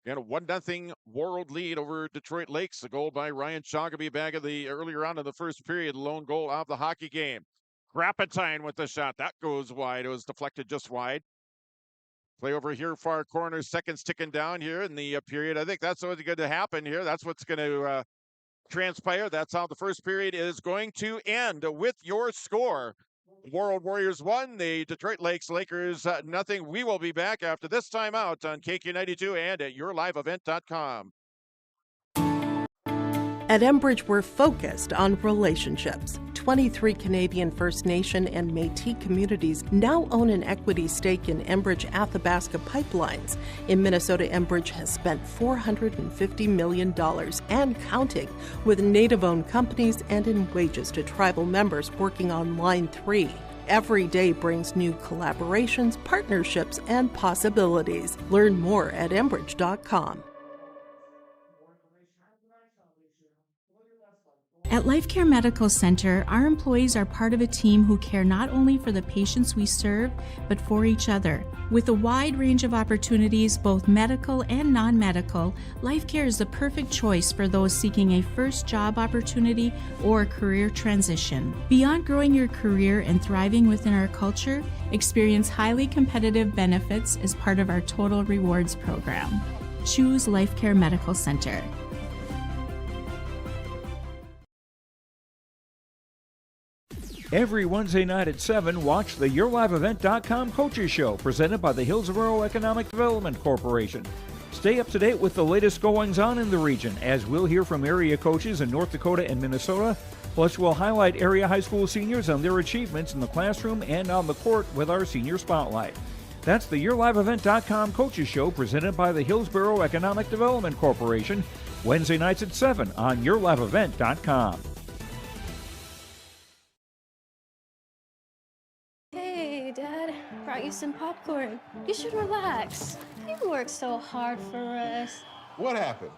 And a 1-0 Warroad lead over Detroit Lakes. A goal by Ryan Shoggaby back of the earlier on in the first period. Lone goal of the hockey game. Grappentine with the shot. That goes wide. It was deflected just wide. Play over here, far corner. Seconds ticking down here in the period. I think that's what's going to happen here. That's what's going to transpire. That's how the first period is going to end with your score. Warroad Warriors 1, the Detroit Lakes Lakers nothing. We will be back after this timeout on KQ92 and at yourliveevent.com. At Enbridge, we're focused on relationships. 23 Canadian First Nation and Métis communities now own an equity stake in Enbridge Athabasca Pipelines. In Minnesota, Enbridge has spent $450 million and counting, with Native-owned companies and in wages to tribal members working on Line 3. Every day brings new collaborations, partnerships, and possibilities. Learn more at Enbridge.com. At Life Care Medical Center, our employees are part of a team who care not only for the patients we serve, but for each other. With a wide range of opportunities, both medical and non-medical, Life Care is the perfect choice for those seeking a first job opportunity or career transition. Beyond growing your career and thriving within our culture, experience highly competitive benefits as part of our Total Rewards program. Choose Life Care Medical Center. Every Wednesday night at 7, watch the YourLiveEvent.com Coaches Show, presented by the Hillsborough Economic Development Corporation. Stay up to date with the latest goings-on in the region, as we'll hear from area coaches in North Dakota and Minnesota. Plus, we'll highlight area high school seniors on their achievements in the classroom and on the court with our Senior Spotlight. That's the YourLiveEvent.com Coaches Show, presented by the Hillsborough Economic Development Corporation, Wednesday nights at 7 on YourLiveEvent.com. Hey, Dad, brought you some popcorn. You should relax. You worked so hard for us. What happened?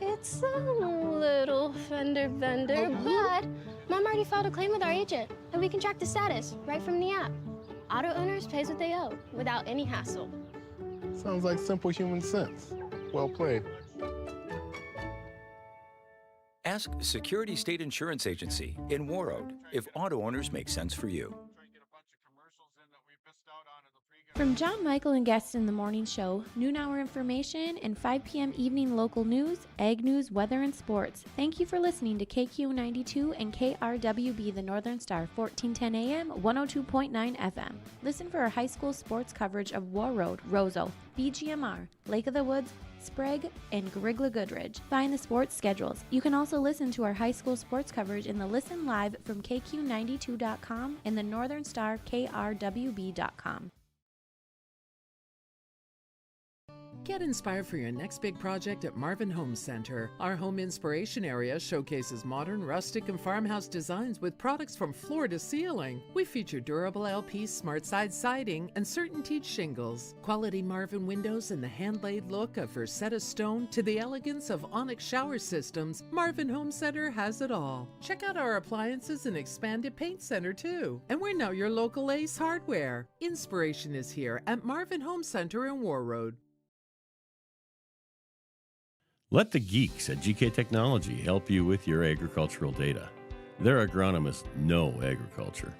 It's a little fender bender, but Mom already filed a claim with our agent, and we can track the status right from the app. Auto owners pays what they owe without any hassle. Sounds like simple human sense. Well played. Ask Security State Insurance Agency in Warroad if auto owners make sense for you. From John Michael and guests in the morning show, noon hour information, and 5 p.m. evening local news, ag news, weather, and sports. Thank you for listening to KQ92 and KRWB The Northern Star, 1410 AM, 102.9 FM. Listen for our high school sports coverage of Warroad, Roseau, BGMR, Lake of the Woods, Sprague, and Grigla Goodridge. Find the sports schedules. You can also listen to our high school sports coverage in the Listen Live from KQ92.com and the Northern Star KRWB.com. Get inspired for your next big project at Marvin Home Center. Our home inspiration area showcases modern, rustic, and farmhouse designs with products from floor to ceiling. We feature durable LP smart side siding and CertainTeed shingles, quality Marvin windows, and the hand-laid look of Versetta stone to the elegance of Onyx shower systems. Marvin Home Center has it all. Check out our appliances and expanded paint center too. And we're now your local Ace Hardware. Inspiration is here at Marvin Home Center in Warroad. Let the geeks at GK Technology help you with your agricultural data. Their agronomists know agriculture.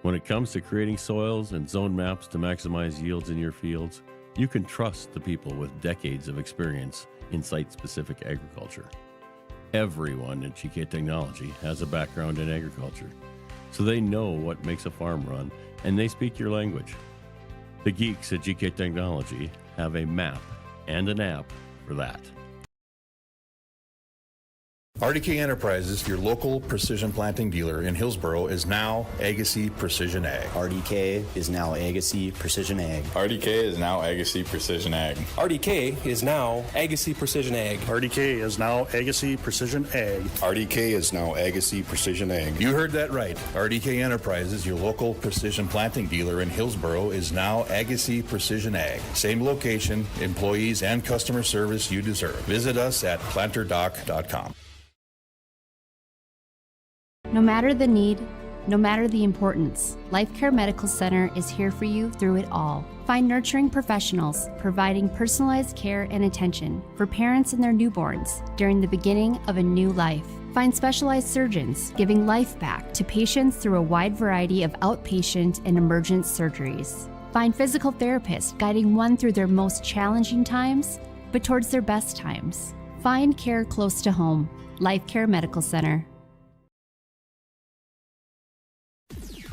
When it comes to creating soils and zone maps to maximize yields in your fields, you can trust the people with decades of experience in site-specific agriculture. Everyone at GK Technology has a background in agriculture, so they know what makes a farm run, and they speak your language. The geeks at GK Technology have a map and an app for that. RDK Enterprises, your local precision planting dealer in Hillsborough, is now Agassiz Precision Ag. RDK is now Agassiz Precision Ag. RDK is now Agassiz Precision Ag. RDK is now Agassiz Precision Ag. RDK is now Agassiz Precision Ag. RDK is now Agassiz Precision Ag. You heard that right. RDK Enterprises, your local precision planting dealer in Hillsborough, is now Agassiz Precision Ag. Same location, employees, and customer service you deserve. Visit us at planterdoc.com. No matter the need, no matter the importance, Life Care Medical Center is here for you through it all. Find nurturing professionals providing personalized care and attention for parents and their newborns during the beginning of a new life. Find specialized surgeons giving life back to patients through a wide variety of outpatient and emergent surgeries. Find physical therapists guiding one through their most challenging times, but towards their best times. Find care close to home. Life Care Medical Center.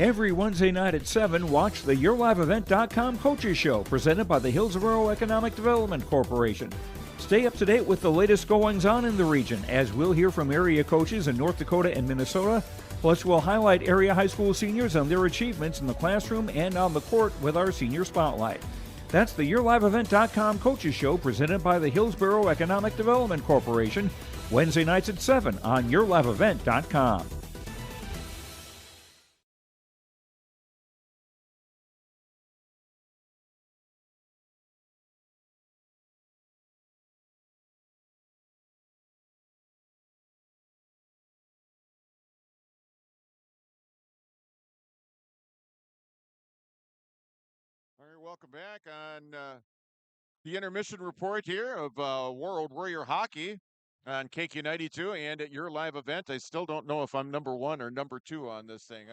Every Wednesday night at 7, watch the YourLiveEvent.com Coaches Show, presented by the Hillsborough Economic Development Corporation. Stay up to date with the latest goings-on in the region, as we'll hear from area coaches in North Dakota and Minnesota. Plus, we'll highlight area high school seniors on their achievements in the classroom and on the court with our Senior Spotlight. That's the YourLiveEvent.com Coaches Show, presented by the Hillsborough Economic Development Corporation, Wednesday nights at 7 on YourLiveEvent.com. All right, welcome back on the intermission report here of Warroad Warrior Hockey on KQ92 and at your live event. I still don't know if I'm number 1 or number 2 on this thing.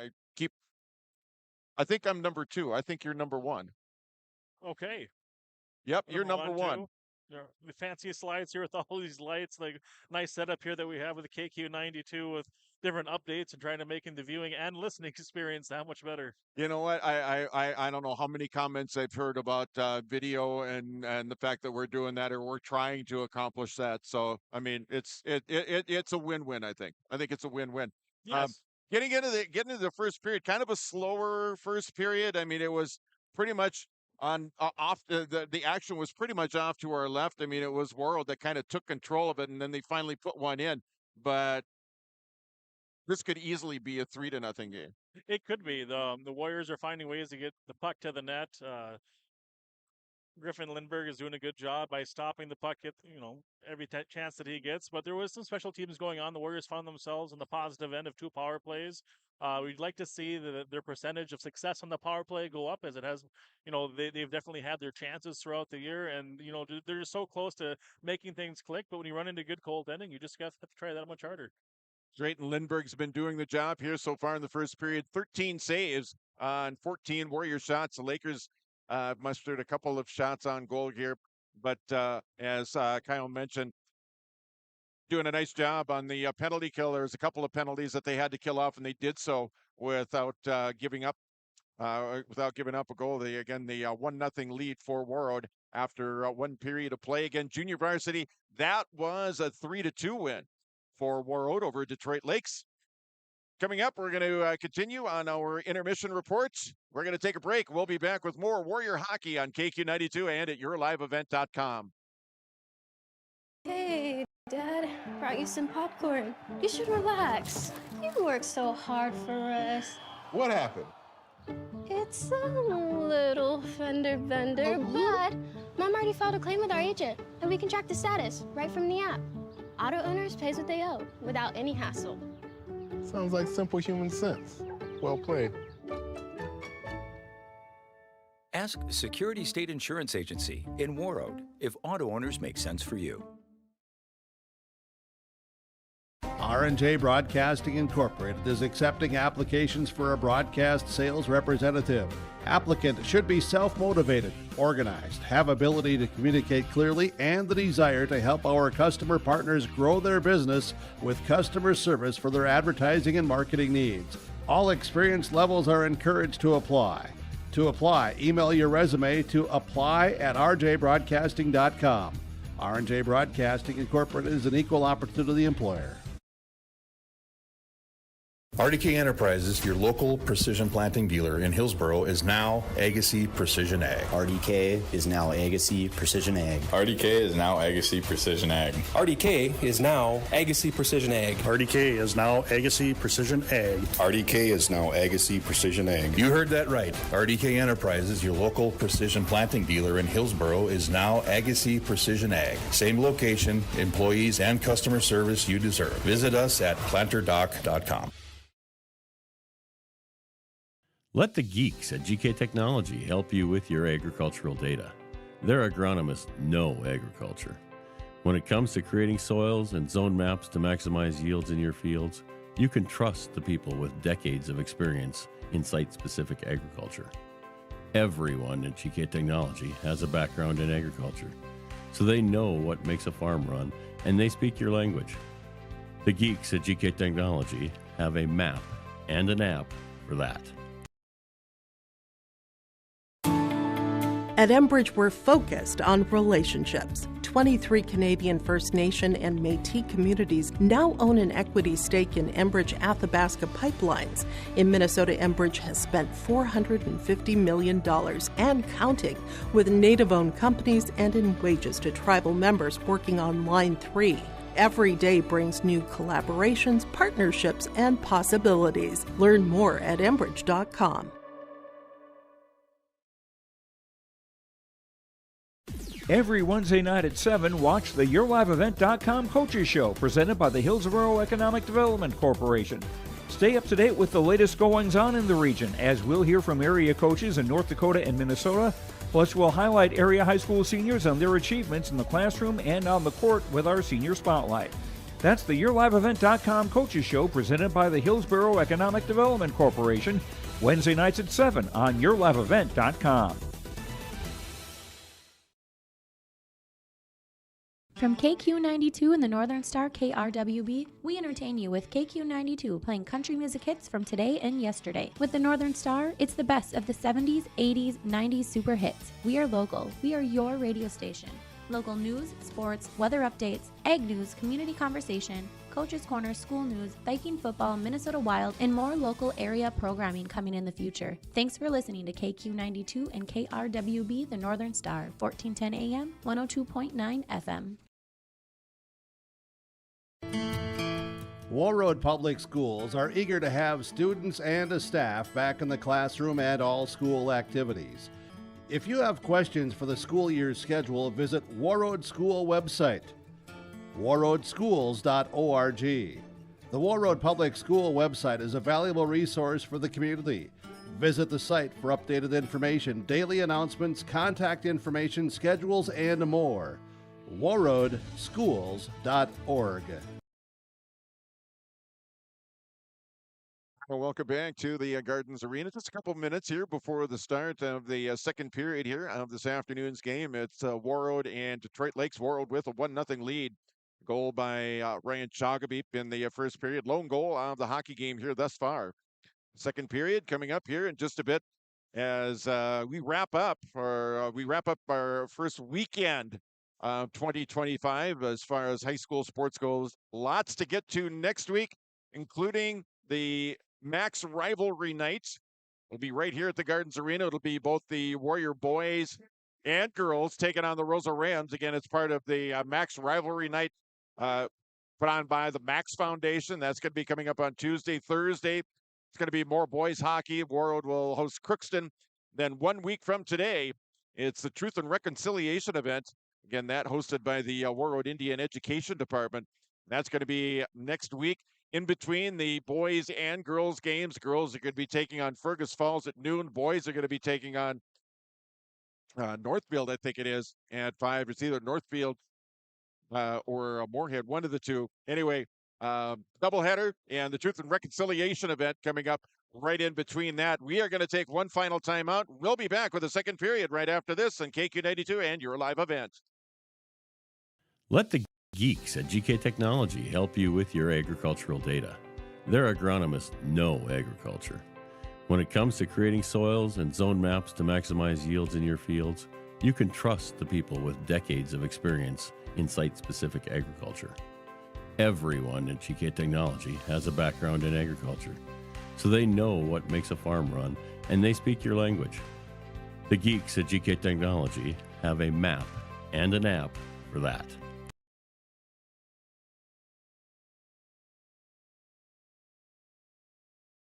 I think I'm number 2. I think you're number 1. Okay. Yep, you're number 1. the fanciest slides here with all these lights, like nice setup here that we have with the KQ92 with different updates and trying to making the viewing and listening experience that much better. You know what? I don't know how many comments I've heard about video and the fact that we're doing that or we're trying to accomplish that. So I mean, it's a win-win. I think it's a win-win. Yes. Getting into the first period, kind of a slower first period. I mean, it was pretty much on off the action was pretty much off to our left. I mean, it was Warroad that kind of took control of it, and then they finally put one in. But this could easily be a 3-0 game. It could be. The Warriors are finding ways to get the puck to the net. Griffin Lindbergh is doing a good job by stopping the puck at, every chance that he gets. But there was some special teams going on. The Warriors found themselves on the positive end of 2 power plays. We'd like to see their percentage of success on the power play go up, as it has. They've definitely had their chances throughout the year, and they're just so close to making things click. But when you run into good goaltending, you just have to try that much harder. Drayton Lindbergh's been doing the job here so far in the first period. 13 saves on 14 Warrior shots. The Lakers mustered a couple of shots on goal here, but as Kyle mentioned, doing a nice job on the penalty kill. There's a couple of penalties that they had to kill off, and they did so without giving up a goal. The 1-0 lead for Warroad after one period of play. Again, junior varsity, that was a 3-2 win for Warroad over Detroit Lakes. Coming up, we're going to continue on our intermission reports. We're going to take a break. We'll be back with more Warrior hockey on KQ92 and at yourliveevent.com. Hey, Dad, brought you some popcorn. You should relax. You worked so hard for us. What happened? It's a little fender bender, but Mom already filed a claim with our agent, and we can track the status right from the app. Auto owners pays what they owe without any hassle. Sounds like simple human sense. Well played. Ask Security State Insurance Agency in Warroad if auto owners make sense for you. R&J Broadcasting Incorporated is accepting applications for a broadcast sales representative. Applicant should be self-motivated, organized, have ability to communicate clearly, and the desire to help our customer partners grow their business with customer service for their advertising and marketing needs. All experience levels are encouraged to apply. To apply, email your resume to apply@rjbroadcasting.com. R&J Broadcasting Incorporated is an equal opportunity employer. RDK Enterprises, your local precision planting dealer in Hillsboro, is now Agassi Precision Ag. RDK is now Agassi Precision Ag. RDK is now Agassi Precision Ag. RDK is now Agassi Precision Ag. RDK is now Agassi Precision Ag. RDK is now Agassi Precision Ag. You heard that right. RDK Enterprises, your local precision planting dealer in Hillsboro, is now Agassi Precision Ag. Same location, employees, and customer service you deserve. Visit us at planterdoc.com. Let the geeks at GK Technology help you with your agricultural data. Their agronomists know agriculture. When it comes to creating soils and zone maps to maximize yields in your fields, you can trust the people with decades of experience in site-specific agriculture. Everyone at GK Technology has a background in agriculture, so they know what makes a farm run, and they speak your language. The geeks at GK Technology have a map and an app for that. At Enbridge, we're focused on relationships. 23 Canadian First Nation and Métis communities now own an equity stake in Enbridge Athabasca Pipelines. In Minnesota, Enbridge has spent $450 million and counting with Native-owned companies and in wages to tribal members working on Line 3. Every day brings new collaborations, partnerships, and possibilities. Learn more at Enbridge.com. Every Wednesday night at 7, watch the YourLiveEvent.com Coaches Show presented by the Hillsboro Economic Development Corporation. Stay up to date with the latest goings-on in the region, as we'll hear from area coaches in North Dakota and Minnesota. Plus, we'll highlight area high school seniors and their achievements in the classroom and on the court with our Senior Spotlight. That's the YourLiveEvent.com Coaches Show presented by the Hillsboro Economic Development Corporation, Wednesday nights at 7 on YourLiveEvent.com. From KQ92 and the Northern Star KRWB, we entertain you with KQ92 playing country music hits from today and yesterday. With the Northern Star, it's the best of the 70s, 80s, 90s super hits. We are local. We are your radio station. Local news, sports, weather updates, ag news, community conversation, Coach's Corner, school news, Viking football, Minnesota Wild, and more local area programming coming in the future. Thanks for listening to KQ92 and KRWB, the Northern Star, 1410 AM, 102.9 FM. Warroad Public Schools are eager to have students and a staff back in the classroom and all school activities. If you have questions for the school year's schedule, visit Warroad School website, warroadschools.org. The Warroad Public School website is a valuable resource for the community. Visit the site for updated information, daily announcements, contact information, schedules, and more. warroadschools.org. Well, welcome back to the Gardens Arena. Just a couple minutes here before the start of the second period here of this afternoon's game. It's Warroad and Detroit Lakes. Warroad with a 1-0 lead. Goal by Ryan Chagabeep in the first period. Lone goal of the hockey game here thus far. Second period coming up here in just a bit as we wrap up our first weekend of 2025 as far as high school sports goes. Lots to get to next week, including the Max Rivalry Night. Will be right here at the Gardens Arena. It'll be both the Warrior boys and girls taking on the Rosa Rams. Again, it's part of the Max Rivalry Night put on by the Max Foundation. That's going to be coming up on Tuesday, Thursday. It's going to be more boys hockey. Warroad will host Crookston. Then 1 week from today, it's the Truth and Reconciliation event. Again, that hosted by the Warroad Indian Education Department. That's going to be next week. In between the boys and girls games, girls are going to be taking on Fergus Falls at noon. Boys are going to be taking on Northfield, I think it is, at 5. It's either Northfield or Moorhead, one of the two. Anyway, doubleheader and the Truth and Reconciliation event coming up right in between that. We are going to take one final timeout. We'll be back with the second period right after this on KQ92 and your live event. Let the geeks at GK Technology help you with your agricultural data. Their agronomists know agriculture. When it comes to creating soils and zone maps to maximize yields in your fields, you can trust the people with decades of experience in site-specific agriculture. Everyone at GK Technology has a background in agriculture, so they know what makes a farm run, and they speak your language. The geeks at GK Technology have a map and an app for that.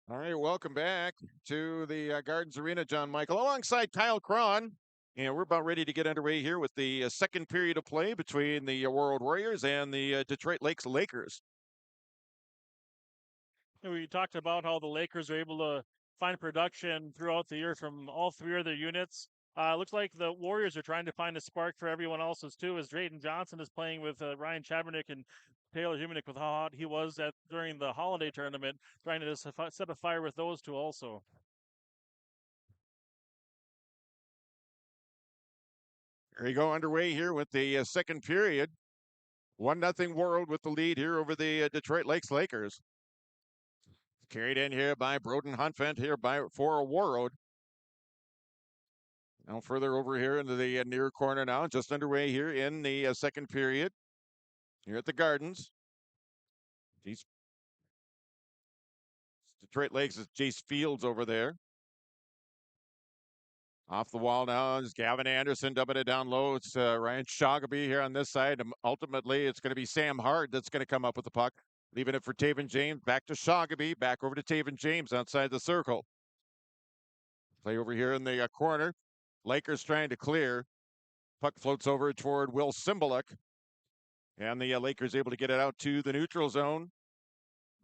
All right, welcome back to the Gardens Arena, John Michael, alongside Kyle Cron. And we're about ready to get underway here with the second period of play between the Warroad Warriors and the Detroit Lakes Lakers. We talked about how the Lakers are able to find production throughout the year from all three of their units. Looks like the Warriors are trying to find a spark for everyone else's too, as Drayton Johnson is playing with Ryan Chabernick and Taylor Humanik with how hot he was during the holiday tournament, trying to set a fire with those two also. There you go, underway here with the second period. 1-0 Warroad with the lead here over the Detroit Lakes Lakers. Carried in here by Broden Huntvent here for Warroad. Now further over here into the near corner now, just underway here in the second period. Here at the Gardens. Detroit Lakes is Jace Fields over there. Off the wall now is Gavin Anderson dumping it down low. It's Ryan Shoggaby here on this side. And ultimately, it's going to be Sam Hard that's going to come up with the puck. Leaving it for Taven James. Back to Shoggaby. Back over to Taven James outside the circle. Play over here in the corner. Lakers trying to clear. Puck floats over toward Will Cymbaluk. And the Lakers able to get it out to the neutral zone.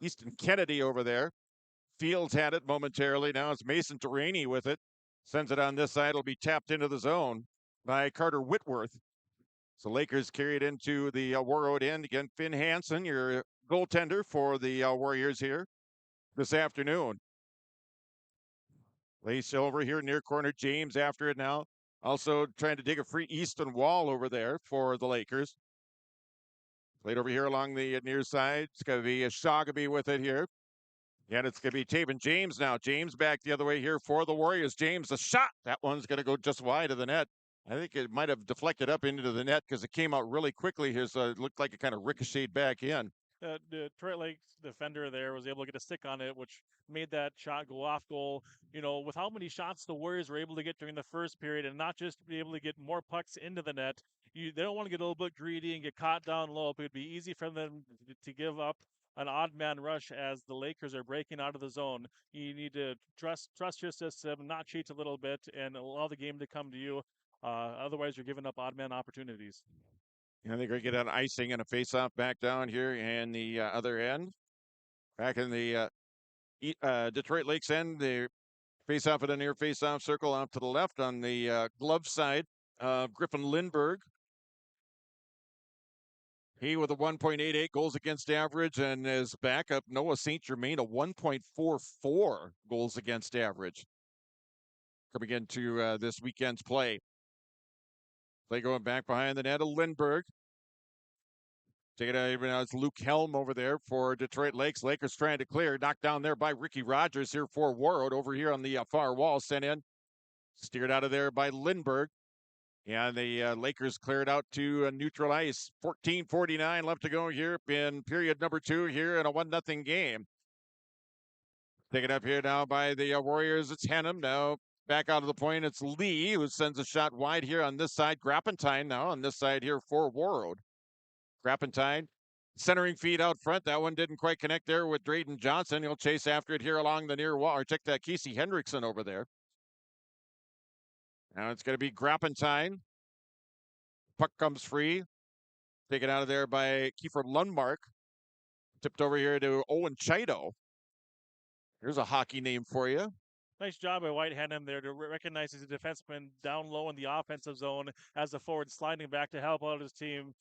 Easton Kennedy over there. Fields had it momentarily. Now it's Mason Duraney with it. Sends it on this side. It'll be tapped into the zone by Carter Whitworth. So Lakers carry it into the Warroad end. Again, Finn Hansen, your goaltender for the Warriors here this afternoon. Lace over here near corner. James after it now. Also trying to dig a free Easton Wall over there for the Lakers. Played over here along the near side. It's going to be a Shagaby with it here. And it's going to be Taven James now. James back the other way here for the Warriors. James, a shot. That one's going to go just wide of the net. I think it might have deflected up into the net because it came out really quickly here, so it looked like it kind of ricocheted back in. The Detroit Lakes defender there was able to get a stick on it, which made that shot go off goal. You know, with how many shots the Warriors were able to get during the first period, and not just be able to get more pucks into the net, they don't want to get a little bit greedy and get caught down low. But it'd be easy for them to give up an odd man rush as the Lakers are breaking out of the zone. You need to trust your system, not cheat a little bit, and allow the game to come to you. Otherwise, you're giving up odd man opportunities. I think we get an icing and a face-off back down here, and the other end, back in the Detroit Lakes end, the face-off at a near face-off circle off to the left on the glove side. Griffin Lindbergh. He with a 1.88 goals against average, and his backup, Noah St. Germain, a 1.44 goals against average. Coming into this weekend's play. Play going back behind the net of Lindbergh. Take it out, even now it's Luke Helm over there for Detroit Lakes. Lakers trying to clear. Knocked down there by Ricky Rogers here for Warroad. Over here on the far wall, sent in. Steered out of there by Lindbergh. And the Lakers cleared out to neutral ice. 14:49 left to go here in period number 2 here in a 1-0 game. Taken up here now by the Warriors. It's Henham now. Back out of the point, it's Lee who sends a shot wide here on this side. Grappentine now on this side here for Warroad. Grappentine centering feed out front. That one didn't quite connect there with Drayden Johnson. He'll chase after it here along the near wall. Or check that Casey Hendrickson over there. Now it's going to be Grappentine. Puck comes free. Taken out of there by Kiefer Lundmark. Tipped over here to Owen Chido. Here's a hockey name for you. Nice job by Whitehead there to recognize his defenseman down low in the offensive zone as the forward sliding back to help out his team.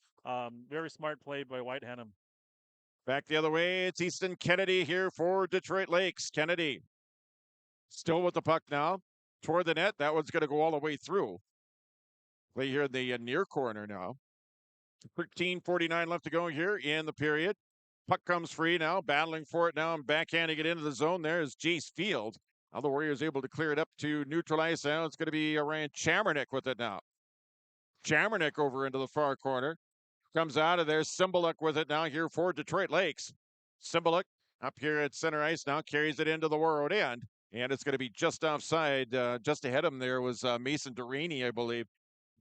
Very smart play by Whitehead. Back the other way, it's Easton Kennedy here for Detroit Lakes. Kennedy still with the puck now. Toward the net. That one's going to go all the way through. Play here in the near corner now. 13:49 left to go here in the period. Puck comes free now. Battling for it now and backhanding it into the zone. There is Jace Field. Now the Warriors able to clear it up to neutral ice. Now it's going to be Ryan Chamernick with it now. Chamernick over into the far corner. Comes out of there. Cymbaluk with it now here for Detroit Lakes. Cymbaluk up here at center ice now. Carries it into the Warroad end. And it's going to be just offside. Just ahead of him there was Mason Duraney, I believe.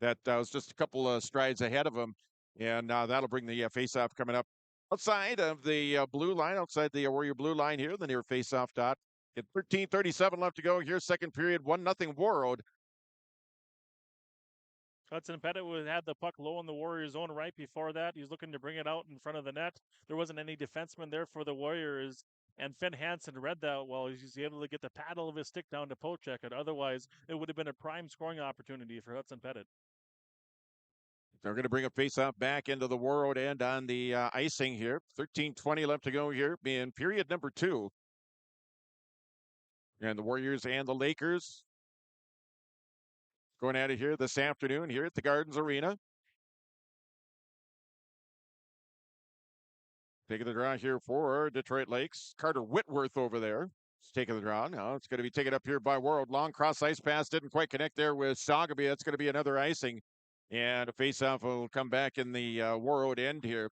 That was just a couple of strides ahead of him. And that'll bring the face-off coming up outside of the blue line. Outside the Warrior blue line here. The near face-off dot. At 13:37 left to go here, second period, 1-0 Warroad. Hudson Pettit had the puck low in the Warriors zone right before that. He's looking to bring it out in front of the net. There wasn't any defenseman there for the Warriors, and Finn Hansen read that well. He's able to get the paddle of his stick down to poke check it. Otherwise, it would have been a prime scoring opportunity for Hudson Pettit. They're going to bring a face-off back into the Warroad end on the icing here. 13:20 left to go here in period number 2. And the Warriors and the Lakers going at it here this afternoon here at the Gardens Arena. Taking the draw here for Detroit Lakes. Carter Whitworth over there. It's taking the draw. Now it's going to be taken up here by Warroad. Long cross ice pass. Didn't quite connect there with Shagaby. That's going to be another icing. And a face-off will come back in the Warroad end here.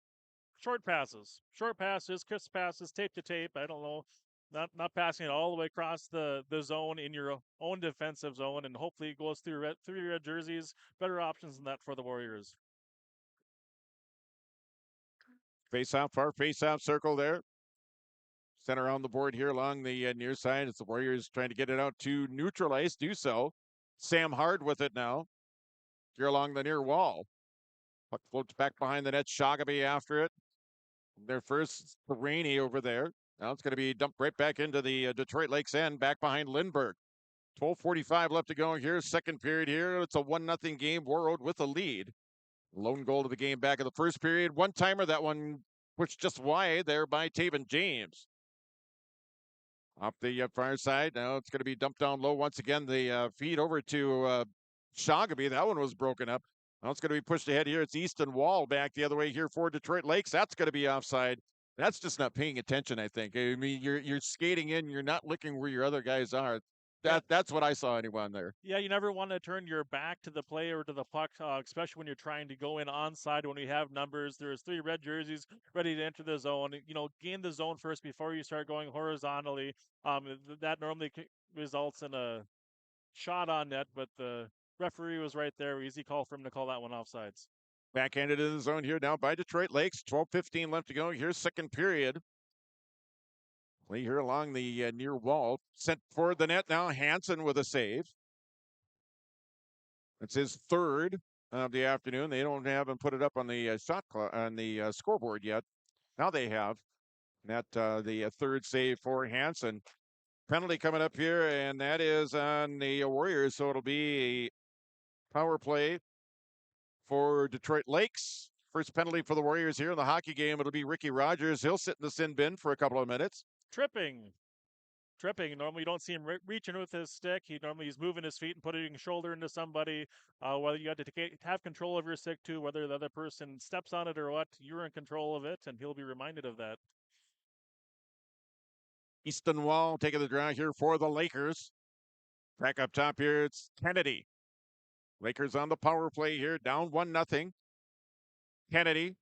Short passes, crisp passes, tape to tape. I don't know. Not passing it all the way across the zone in your own defensive zone, and hopefully it goes through your red jerseys. Better options than that for the Warriors. Face-off, far face-off circle there. Center on the board here along the near side. It's the Warriors trying to get it out to neutral ice. Do so. Sam Hard with it now. Here along the near wall. Puck floats back behind the net. Shagaby after it. Their first, Rainey over there. Now it's going to be dumped right back into the Detroit Lakes end, back behind Lindbergh. 12:45 left to go here. Second period here. It's a 1-0 game. Warroad with a lead. Lone goal of the game back in the first period. One-timer. That one pushed just wide there by Taven James. Off the far side. Now it's going to be dumped down low once again. The feed over to Shagaby. That one was broken up. Now it's going to be pushed ahead here. It's Easton Wall back the other way here for Detroit Lakes. That's going to be offside. That's just not paying attention, I think. I mean, you're skating in, you're not looking where your other guys are. That's what I saw anyone there. Yeah, you never want to turn your back to the play or to the puck, especially when you're trying to go in onside when we have numbers. There's 3 red jerseys ready to enter the zone. Gain the zone first before you start going horizontally. That normally results in a shot on net, but the referee was right there. Easy call for him to call that one offsides. Backhanded in the zone here now by Detroit Lakes. 12:15 left to go. Here's second period. Play here along the near wall. Sent for the net now. Hansen with a save. It's his third of the afternoon. They don't have him put it up on the scoreboard yet. Now they have. That the third save for Hansen. Penalty coming up here, and that is on the Warriors. So it'll be a power play for Detroit Lakes. First penalty for the Warriors here in the hockey game. It'll be Ricky Rogers. He'll sit in the sin bin for a couple of minutes. Tripping. Normally you don't see him reaching with his stick. He's moving his feet and putting his shoulder into somebody. Whether you have to have control of your stick too, whether the other person steps on it or what, you're in control of it, and he'll be reminded of that. Easton Wall taking the draw here for the Lakers. Back up top here, it's Kennedy. Lakers on the power play here, down 1-0. Kennedy.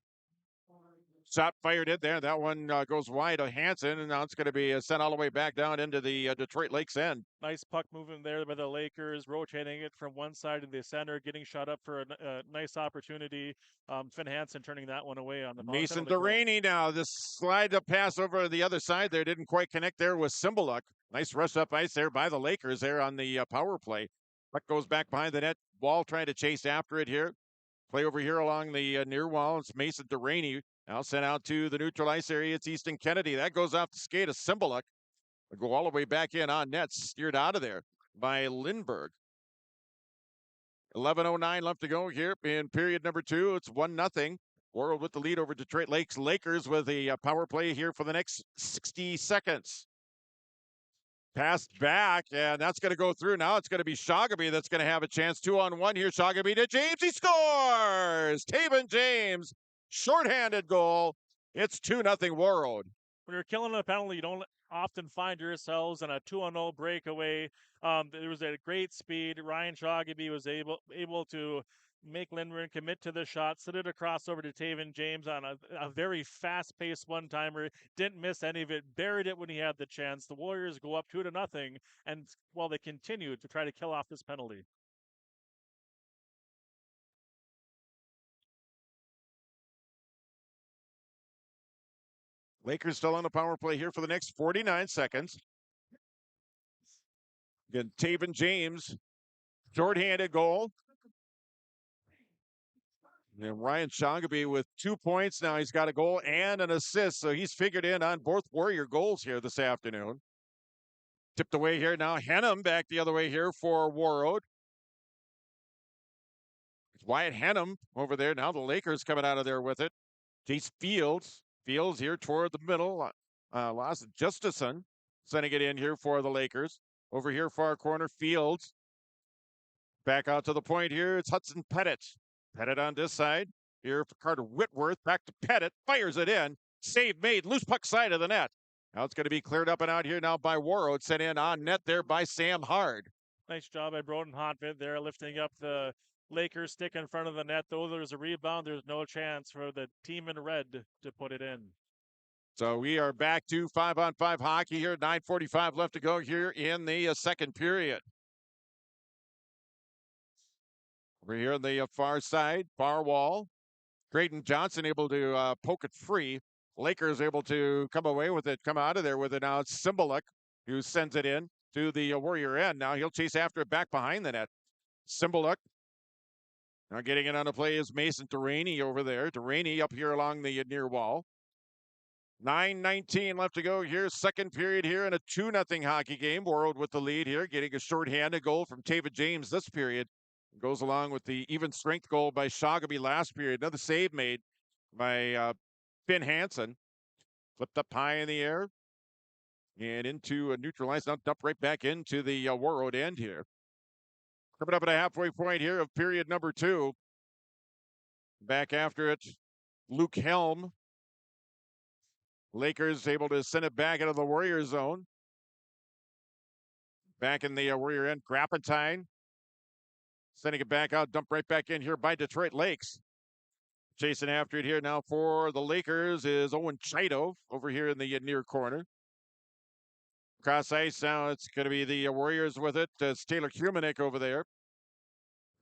Shot fired in there. That one goes wide of Hansen, and now it's going to be sent all the way back down into the Detroit Lakes end. Nice puck movement there by the Lakers, rotating it from one side to the center, getting shot up for a nice opportunity. Finn Hansen turning that one away on the Mason Delaney now. This slide up pass over the other side there didn't quite connect there with Cymbaluk. Nice rush up ice there by the Lakers there on the power play. Puck goes back behind the net. Wall trying to chase after it here. Play over here along the near wall. It's Mason Delaney. Now sent out to the neutral ice area. It's Easton Kennedy. That goes off the skate of Cymbaluk. Go all the way back in on net. Steered out of there by Lindbergh. 11:09 left to go here in period number 2. It's 1-0. Warroad with the lead over Detroit Lakes. Lakers with a power play here for the next 60 seconds. Passed back, and that's going to go through. Now it's going to be Shogamy that's going to have a chance. 2-on-1 here. Shogamy to James. He scores! Taven James. Shorthanded goal. It's 2-0 Warroad. When you're killing a penalty, you don't often find yourselves in a 2-0 breakaway. There was a great speed. Ryan Shogamy was able to make Lindgren commit to the shot, sit it across over to Taven James on a very fast-paced one-timer. Didn't miss any of it. Buried it when he had the chance. The Warriors go up 2-0, and they continue to try to kill off this penalty. Lakers still on the power play here for the next 49 seconds. Again, Taven James, shorthanded goal. And Ryan Shogamy with 2 points now. He's got a goal and an assist, so he's figured in on both Warrior goals here this afternoon. Tipped away here now. Henham back the other way here for Warroad. It's Wyatt Henham over there. Now the Lakers coming out of there with it. Jace Fields. Fields here toward the middle. Lost Justison sending it in here for the Lakers. Over here, far corner, Fields. Back out to the point here. It's Hudson Pettit. Pettit on this side. Here for Carter Whitworth. Back to Pettit. Fires it in. Save made. Loose puck side of the net. Now it's going to be cleared up and out here now by Warroad. Sent in on net there by Sam Hard. Nice job by Broden Hotvid there, lifting up the Lakers stick in front of the net. Though there's a rebound, there's no chance for the team in red to put it in. So we are back to 5-on-5 hockey here. 9:45 left to go here in the second period. Over here on the far side, far wall. Drayton Johnson able to poke it free. Lakers able to come away with it, come out of there with it. Now it's Cymbaluk who sends it in to the Warrior end. Now he'll chase after it back behind the net. Cymbaluk. Now getting it on the play is Mason Delaney over there. Delaney up here along the near wall. 9:19 left to go here. Second period here in a 2-0 hockey game. Warroad with the lead here, getting a shorthanded goal from Taven James this period. Goes along with the even strength goal by Shogamy last period. Another save made by Finn Hansen. Flipped up high in the air and into a neutral ice. Now dumped right back into the Warroad end here. Coming up at a halfway point here of period number 2. Back after it, Luke Helm. Lakers able to send it back into the Warrior zone. Back in the Warrior end, Grappentine. Sending it back out, dumped right back in here by Detroit Lakes. Chasing after it here now for the Lakers is Owen Chaito over here in the near corner. Cross ice now, it's going to be the Warriors with it. It's Taylor Humanek over there.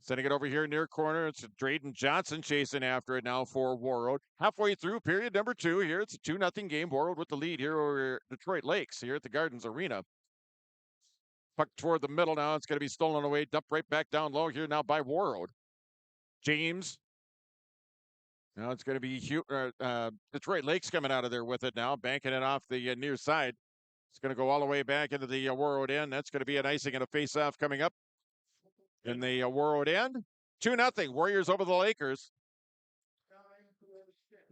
Sending it over here near corner. It's Drayden Johnson chasing after it now for Warroad. Halfway through period number 2 here. It's a 2-0 game. Warroad with the lead here over Detroit Lakes here at the Gardens Arena. Puck toward the middle now. It's going to be stolen away. Dumped right back down low here now by Warroad. James. Now it's going to be Detroit Lakes coming out of there with it now. Banking it off the near side. It's going to go all the way back into the Warroad end. That's going to be an icing and a face-off coming up in the Warroad end. 2-0. Warriors over the Lakers.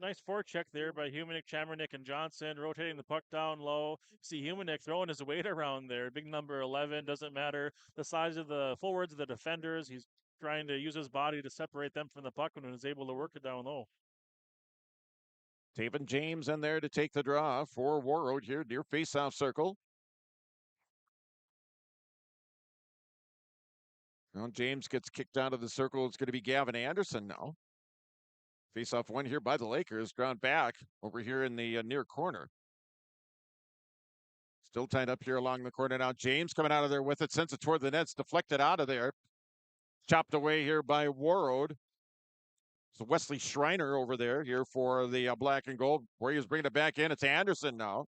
Nice forecheck there by Humanek, Chamernick, and Johnson, rotating the puck down low. See Humanek throwing his weight around there. Big number 11, doesn't matter the size of the forwards of the defenders. He's trying to use his body to separate them from the puck when he's able to work it down low. Taven James in there to take the draw for Warroad here near face-off circle. Now James gets kicked out of the circle. It's going to be Gavin Anderson now. Face-off one here by the Lakers. Ground back over here in the near corner. Still tied up here along the corner now. James coming out of there with it. Sends it toward the nets. Deflected out of there. Chopped away here by Warroad. So Wesley Schreiner over there here for the black and gold. Warriors bringing it back in. It's Anderson now.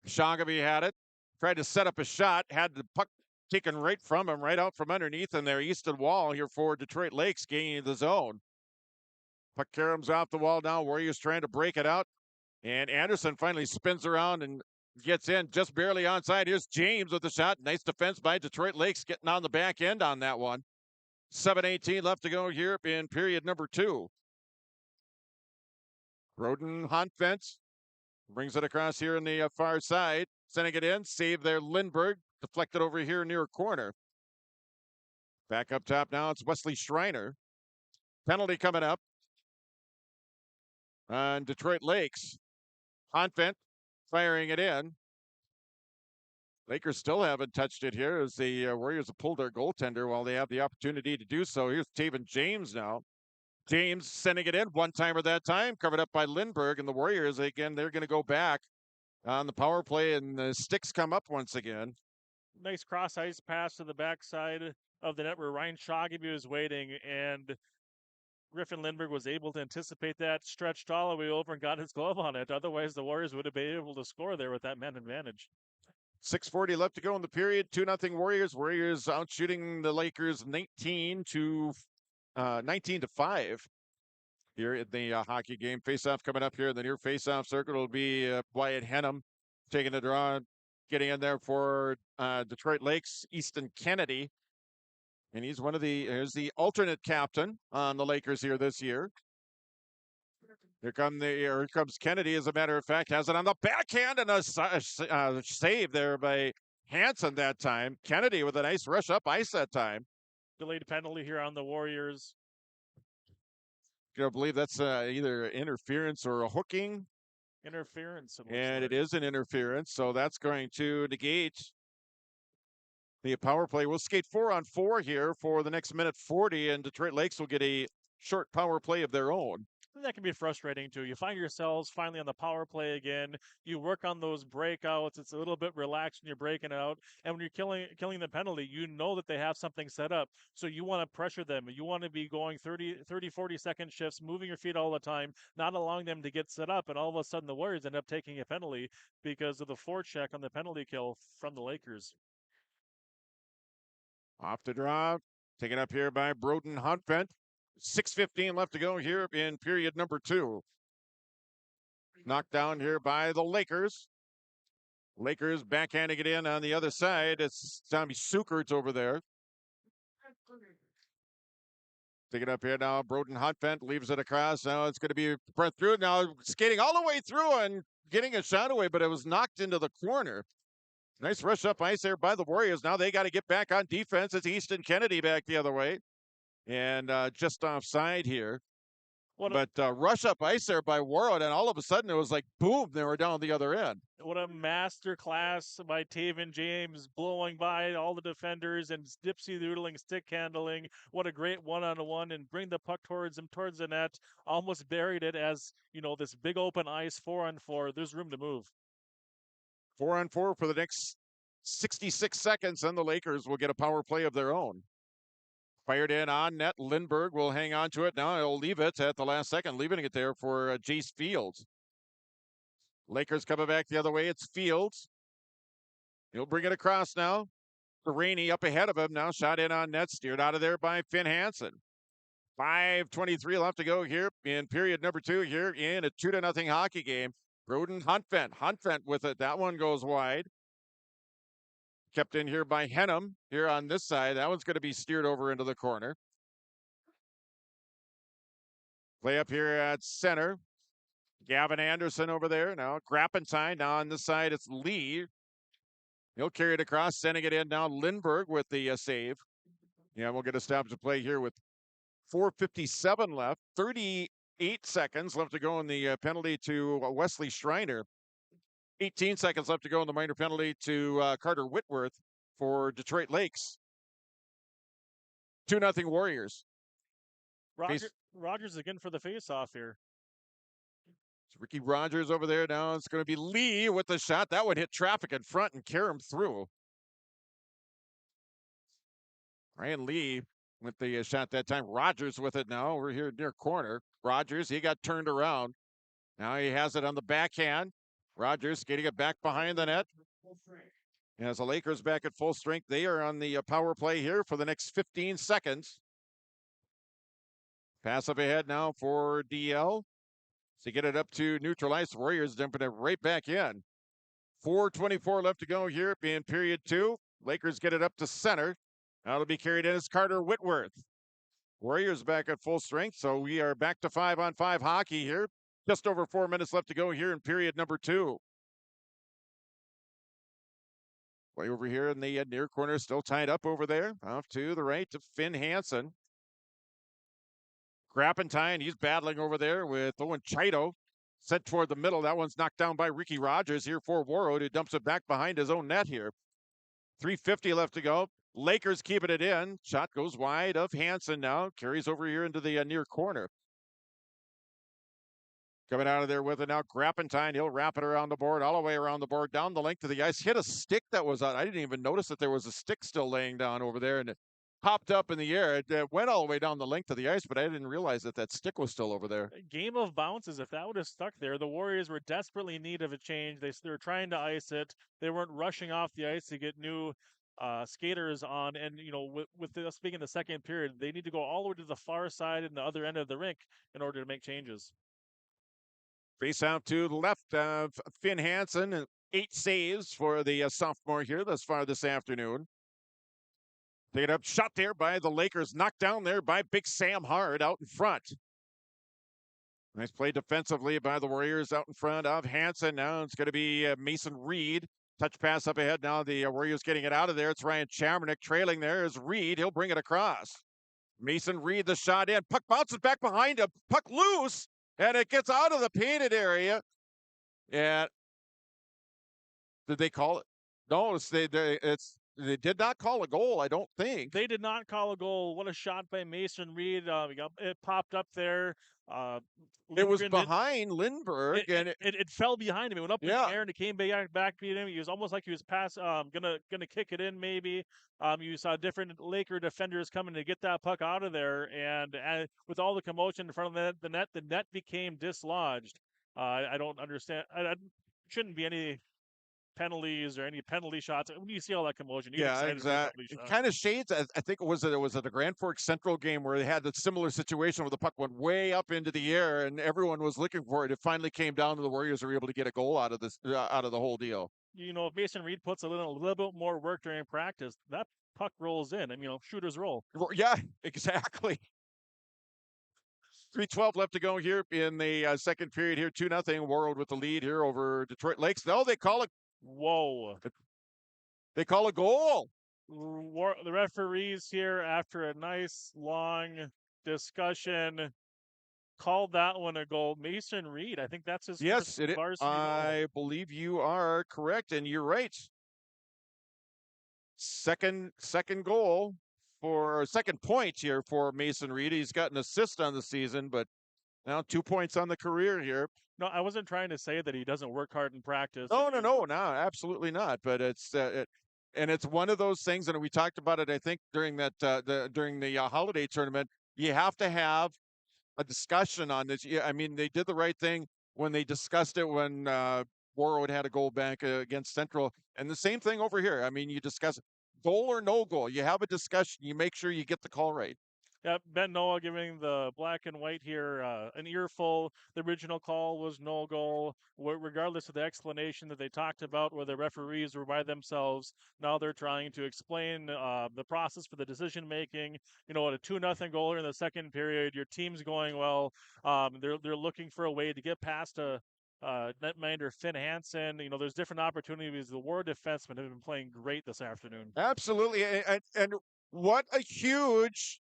Shogamy had it. Tried to set up a shot. Had the puck taken right from him, right out from underneath in their eastern wall here for Detroit Lakes, gaining the zone. Puck caroms off the wall now. Warriors trying to break it out. And Anderson finally spins around and gets in just barely onside. Here's James with the shot. Nice defense by Detroit Lakes, getting on the back end on that one. 7:18 left to go here in period number 2. Roden Honfence brings it across here on the far side. Sending it in. Save there, Lindbergh. Deflected over here near corner. Back up top now, it's Wesley Schreiner. Penalty coming up on Detroit Lakes. Honfent firing it in. Lakers still haven't touched it here as the Warriors have pulled their goaltender while they have the opportunity to do so. Here's Taven James now. James sending it in. One-timer that time. Covered up by Lindbergh. And the Warriors, again, they're going to go back on the power play. And the sticks come up once again. Nice cross-ice pass to the backside of the net where Ryan Shogamy was waiting. And Griffin Lindbergh was able to anticipate that, stretched all the way over and got his glove on it. Otherwise, the Warriors would have been able to score there with that man advantage. 6:40 left to go in the period. 2-0 Warriors. Warriors out shooting the Lakers 19 to 5 here in the hockey game. Face-off coming up here in the near face-off circle. It'll be Wyatt Henham taking the draw, getting in there for Detroit Lakes, Easton Kennedy. And he's here's the alternate captain on the Lakers here this year. Here comes Kennedy, as a matter of fact, has it on the backhand and a save there by Hansen that time. Kennedy with a nice rush up ice that time. Delayed penalty here on the Warriors. I believe that's either interference or a hooking. Interference. And it is an interference, so that's going to negate the power play. We'll skate 4-on-4 here for the next minute 40, and Detroit Lakes will get a short power play of their own. That can be frustrating too. You find yourselves finally on the power play again. You work on those breakouts. It's a little bit relaxed when you're breaking out. And when you're killing the penalty, you know that they have something set up. So you want to pressure them. You want to be going 30, 40-second shifts, moving your feet all the time, not allowing them to get set up. And all of a sudden the Warriors end up taking a penalty because of the forecheck on the penalty kill from the Lakers. Off the draw, taken up here by Broden Honfent. 6:15 left to go here in period number 2. Knocked down here by the Lakers. Lakers backhanding it in on the other side. It's Tommy Sukerts over there. Taking up here now, Broden Honfent leaves it across. Now it's going to be Brent through. Now skating all the way through and getting a shot away, but it was knocked into the corner. Nice rush up ice there by the Warriors. Now they got to get back on defense. It's Easton Kennedy back the other way. And just offside here. But rush up ice there by Warroad, and all of a sudden it was like, boom, they were down the other end. What a master class by Taven James, blowing by all the defenders and dipsy doodling, stick handling. What a great one-on-one, and bring the puck towards him, towards the net. Almost buried it as, this big open ice, 4-on-4. There's room to move. 4-on-4 for the next 66 seconds, and the Lakers will get a power play of their own. Fired in on net. Lindbergh will hang on to it. Now he'll leave it at the last second, leaving it there for Jace Fields. Lakers coming back the other way. It's Fields. He'll bring it across now. Rainey up ahead of him now. Shot in on net. Steered out of there by Finn Hansen. 5:23 left to go here in period number 2 here in a 2-0 hockey game. Broden Huntvent with it. That one goes wide. Kept in here by Henham here on this side. That one's going to be steered over into the corner. Play up here at center. Gavin Anderson over there. Now Grappentine. Now on this side, it's Lee. He'll carry it across, sending it in now. Lindbergh with the save. Yeah, we'll get a stoppage of play here with 4:57 left. 38 seconds left to go in the penalty to Wesley Schreiner. 18 seconds left to go in the minor penalty to Carter Whitworth for Detroit Lakes. 2-0 Warriors. Rogers again for the face-off here. It's Ricky Rogers over there. Now it's going to be Lee with the shot. That would hit traffic in front and carry him through. Ryan Lee with the shot that time. Rogers with it now over here near corner. Rogers, he got turned around. Now he has it on the backhand. Rogers getting it back behind the net. As the Lakers back at full strength, they are on the power play here for the next 15 seconds. Pass up ahead now for DL. To get it up to neutralize. Warriors dumping it right back in. 4:24 left to go here in period 2. Lakers get it up to center. Now it'll be carried in as Carter Whitworth. Warriors back at full strength, so we are back to 5-on-5 hockey here. Just over 4 minutes left to go here in period number 2. Way over here in the near corner, still tied up over there. Off to the right to Finn Hansen. Grappentine, he's battling over there with Owen Chito. Sent toward the middle. That one's knocked down by Ricky Rogers here for Warroad, who dumps it back behind his own net here. 3:50 left to go. Lakers keeping it in. Shot goes wide of Hansen now. Carries over here into the near corner. Coming out of there with it now, Grappentine. He'll wrap it around the board, all the way around the board, down the length of the ice. Hit a stick that was out. I didn't even notice that there was a stick still laying down over there, and it popped up in the air. It went all the way down the length of the ice, but I didn't realize that that stick was still over there. Game of bounces. If that would have stuck there, the Warriors were desperately in need of a change. They were trying to ice it. They weren't rushing off the ice to get new skaters on. And, with this being in the second period, they need to go all the way to the far side and the other end of the rink in order to make changes. Face out to the left of Finn Hansen. 8 saves for the sophomore here thus far this afternoon. Take it up, shot there by the Lakers, knocked down there by Big Sam Hard out in front. Nice play defensively by the Warriors out in front of Hansen. Now it's going to be Mason Reed. Touch pass up ahead now. The Warriors getting it out of there. It's Ryan Chamernick trailing there is Reed. He'll bring it across. Mason Reed, the shot in. Puck bounces back behind him. Puck loose. And it gets out of the painted area. And did they call it? No, they did not call a goal, I don't think. They did not call a goal. What a shot by Mason Reed. It popped up there. It was behind Lindbergh. It fell behind him. It went up in the air and it came back beat him. He was almost like he was gonna kick it in maybe. You saw different Laker defenders coming to get that puck out of there. And with all the commotion in front of the net became dislodged. I don't understand. Shouldn't be any penalties or any penalty shots. When you see all that commotion, you get excited. Exactly. It kind of shades. I think it was at the Grand Forks Central game where they had a similar situation where the puck went way up into the air and everyone was looking for it. It finally came down to the Warriors were able to get a goal out of the whole deal. If Mason Reed puts a little bit more work during practice, that puck rolls in, and shooters roll. Yeah, exactly. 3:12 left to go here in the second period here. 2-0 Warroad with the lead here over Detroit Lakes. No, they call it. Whoa. They call a goal. The referees here, after a nice long discussion, called that one a goal. Mason Reed, I think that's his Yes, first varsity goal. I believe you are correct, and you're right. Second goal for second point here for Mason Reed. He's got an assist on the season, but now 2 points on the career here. No, I wasn't trying to say that he doesn't work hard in practice. No, absolutely not. But it's and it's one of those things, and we talked about it, I think, during that during the holiday tournament. You have to have a discussion on this. Yeah, I mean, they did the right thing when they discussed it when Warroad had a goal back against Central, and the same thing over here. I mean, you discuss goal or no goal. You have a discussion. You make sure you get the call right. Yeah, Ben Noah giving the black and white here an earful. The original call was no goal. Regardless of the explanation that they talked about where the referees were by themselves, now they're trying to explain the process for the decision making. You know, at a 2-0 goal in the second period, your team's going well. They're looking for a way to get past a netminder Finn Hansen. You know, there's different opportunities. The Warroad defensemen have been playing great this afternoon. Absolutely, and what a huge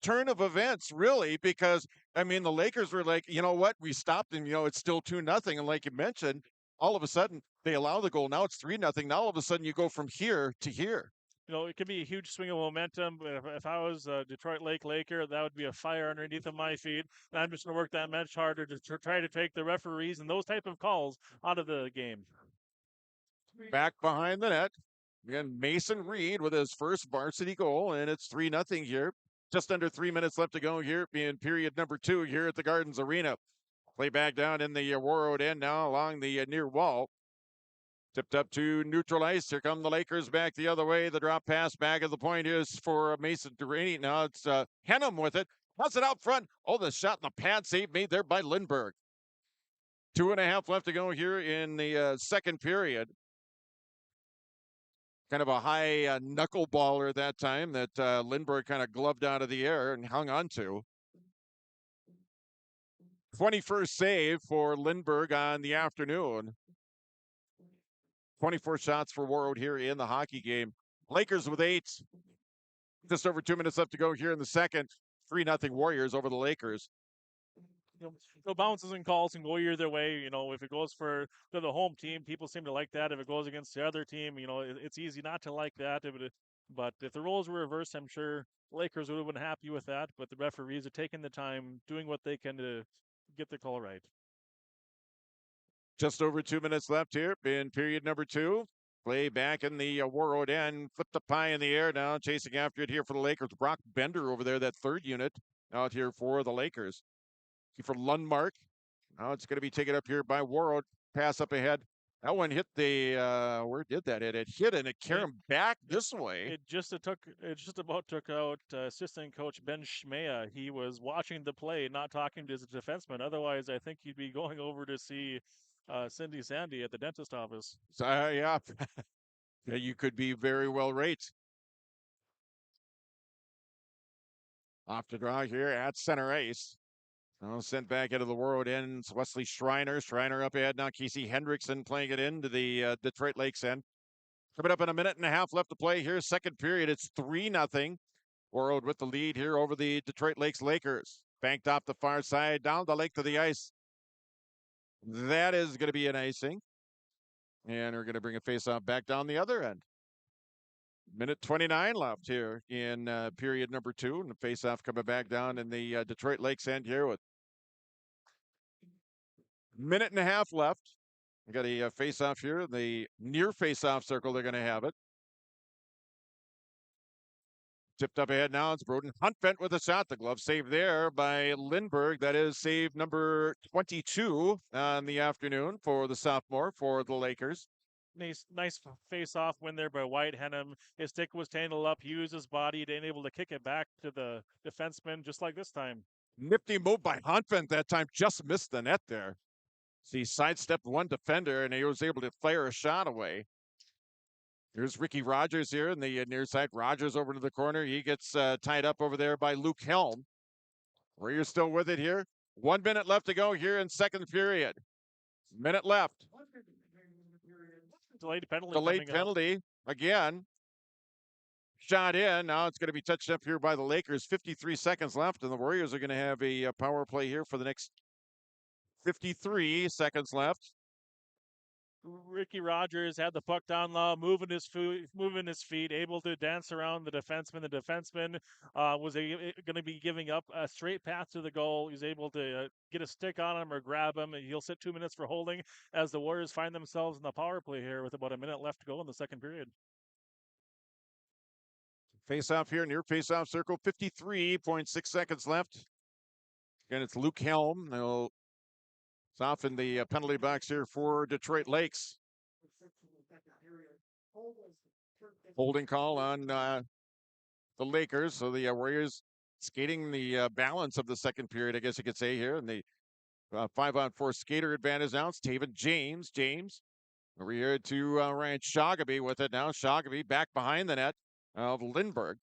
turn of events, really, because I mean the Lakers were like, you know what, we stopped and it's still 2-0, and like you mentioned, all of a sudden they allow the goal. Now it's 3-0. Now all of a sudden you go from here to here. You know, it could be a huge swing of momentum. But if I was a Detroit Laker, that would be a fire underneath of my feet. And I'm just going to work that much harder to try to take the referees and those type of calls out of the game. Back behind the net, again, Mason Reed with his first varsity goal, and it's 3-0 here. Just under 3 minutes left to go here in period number 2 here at the Gardens Arena. Play back down in the Warroad end now along the near wall. Tipped up to neutral ice. Here come the Lakers back the other way. The drop pass back at the point is for Mason Durrani. Now it's Henham with it. Has it out front. Oh, the shot in the pad save made there by Lindbergh. 2.5 left to go here in the second period. Kind of a high knuckleballer that time that Lindbergh kind of gloved out of the air and hung on to. 21st save for Lindbergh on the afternoon. 24 shots for Warroad here in the hockey game. Lakers with 8. Just over 2 minutes left to go here in the second. 3-0 Warriors over the Lakers. No bounces and calls can go either way. You know, if it goes for the home team, people seem to like that. If it goes against the other team, you know, it's easy not to like that. But if the roles were reversed, I'm sure Lakers would have been happy with that. But the referees are taking the time, doing what they can to get the call right. Just over 2 minutes left here in period number 2. Play back in the Warroad end. Flipped up high in the air now, chasing after it here for the Lakers. Brock Bender over there, that third unit out here for the Lakers. For Lundmark. Now it's going to be taken up here by Warroad. Pass up ahead. That one hit the, where did that hit? It hit and it carried him back this way. It just about took out assistant coach Ben Schmea. He was watching the play, not talking to his defenseman. Otherwise, I think he'd be going over to see Cindy Sandy at the dentist office. So, yeah, you could be very well right. Off to draw here at center ice. Now sent back into the Warroad ends. Wesley Schreiner. Schreiner up ahead now. Casey Hendrickson playing it into the Detroit Lakes end. Coming up in a minute and a half left to play here. Second period. It's 3-0. Warroad with the lead here over the Detroit Lakes Lakers. Banked off the far side. Down the length of the ice. That is going to be an icing. And we're going to bring a faceoff back down the other end. Minute 29 left here in period number 2. And the faceoff coming back down in the Detroit Lakes end here with minute and a half left. We got a face-off here. The near face-off circle, they're going to have it. Tipped up ahead now. It's Broden Huntvent with a shot. The glove save there by Lindbergh. That is save number 22 on the afternoon for the sophomore for the Lakers. Nice face-off win there by White. Henham. His stick was tangled up. He used his body to enable to kick it back to the defenseman, just like this time. Nifty move by Huntvent that time. Just missed the net there. So he sidestepped one defender, and he was able to fire a shot away. Here's Ricky Rogers here in the near side. Rogers over to the corner. He gets tied up over there by Luke Helm. Warriors still with it here. 1 minute left to go here in second period. Minute left. Delayed penalty. Delayed penalty again. shot in. Now it's going to be touched up here by the Lakers. 53 seconds left, and the Warriors are going to have a power play here for the next 53 seconds left. Ricky Rogers had the puck down low, moving his feet, able to dance around the defenseman. The defenseman was going to be giving up a straight path to the goal. He's able to get a stick on him or grab him. He'll sit 2 minutes for holding as the Warriors find themselves in the power play here with about a minute left to go in the second period. Face-off here, near face-off circle, 53.6 seconds left. Again, it's Luke Helm. He'll soften the penalty box here for Detroit Lakes. Holding call on the Lakers. So the Warriors skating the balance of the second period, I guess you could say here. And the 5-on-4 skater advantage now. It's Taven James. Over here to Ryan Shoggaby with it now. Shoggaby back behind the net of Lindbergh.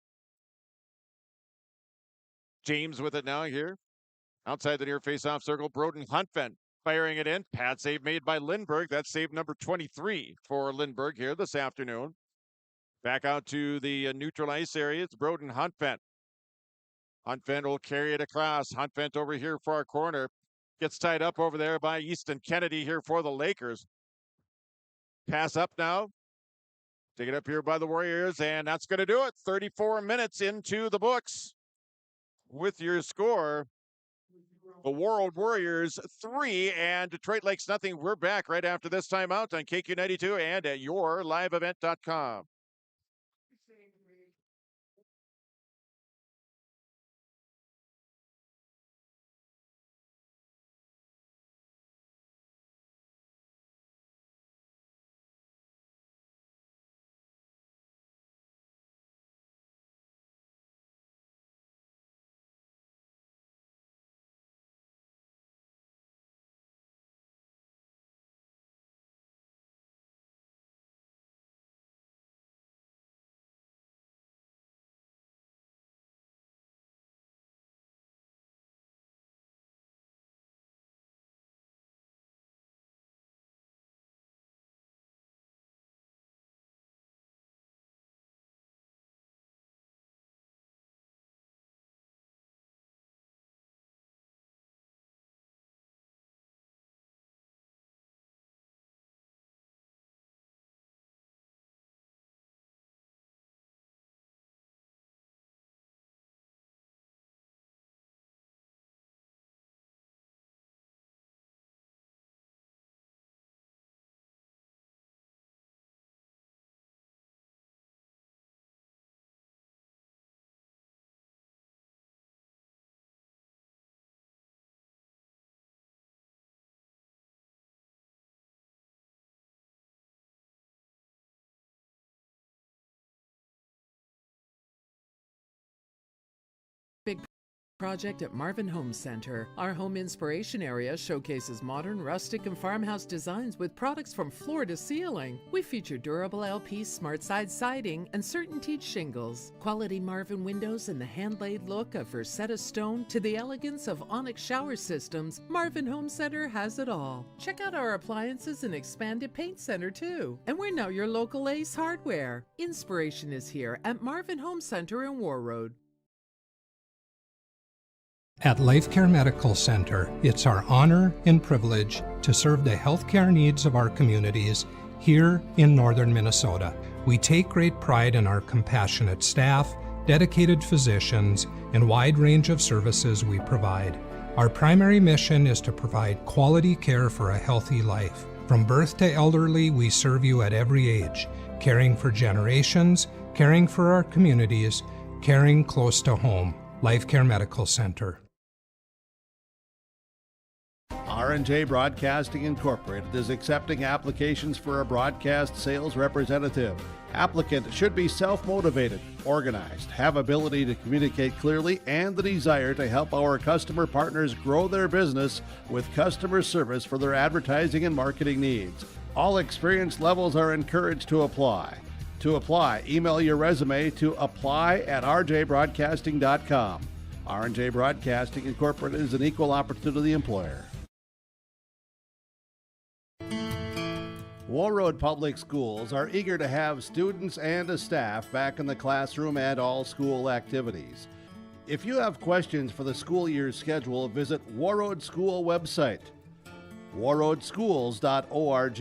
James with it now here. Outside the near face-off circle, Broden Huntven firing it in. Pad save made by Lindbergh. That's save number 23 for Lindbergh here this afternoon. Back out to the neutral ice area. It's Broden Huntven. Huntven will carry it across. Huntven over here for our corner. Gets tied up over there by Easton Kennedy here for the Lakers. Pass up now. Take it up here by the Warriors, and that's going to do it. 34 minutes into the books with your score. The Warroad Warriors 3 and Detroit Lakes nothing. We're back right after this timeout on KQ92 and at yourliveevent.com. Big project at Marvin Home Center. Our home inspiration area showcases modern, rustic, and farmhouse designs with products from floor to ceiling. We feature durable LP smart side siding and CertainTeed shingles, quality Marvin windows, and the hand-laid look of Versetta stone to the elegance of Onyx shower systems. Marvin Home Center has it all. Check out our appliances and expanded paint center too. And we're now your local Ace Hardware. Inspiration is here at Marvin Home Center in Warroad. At Life Care Medical Center, it's our honor and privilege to serve the healthcare needs of our communities here in northern Minnesota. We take great pride in our compassionate staff, dedicated physicians, and wide range of services we provide. Our primary mission is to provide quality care for a healthy life. From birth to elderly, we serve you at every age, caring for generations, caring for our communities, caring close to home. Life Care Medical Center. R&J Broadcasting Incorporated is accepting applications for a broadcast sales representative. Applicant should be self-motivated, organized, have ability to communicate clearly, and the desire to help our customer partners grow their business with customer service for their advertising and marketing needs. All experience levels are encouraged to apply. To apply, email your resume to apply@rjbroadcasting.com. R&J Broadcasting Incorporated is an equal opportunity employer. Warroad Public Schools are eager to have students and staff back in the classroom and all school activities. If you have questions for the school year schedule, visit Warroad School website, warroadschools.org.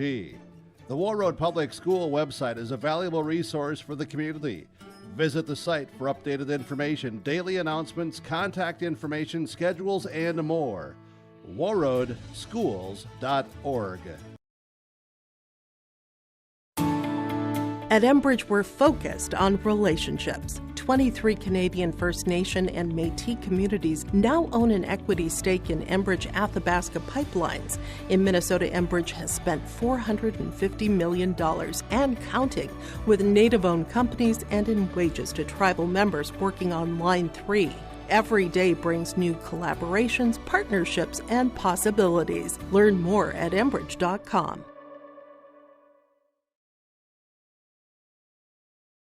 The Warroad Public School website is a valuable resource for the community. Visit the site for updated information, daily announcements, contact information, schedules, and more. warroadschools.org. At Enbridge, we're focused on relationships. 23 Canadian First Nation and Métis communities now own an equity stake in Enbridge Athabasca Pipelines. In Minnesota, Enbridge has spent $450 million and counting, with Native-owned companies and in wages to tribal members working on Line 3. Every day brings new collaborations, partnerships, and possibilities. Learn more at Enbridge.com.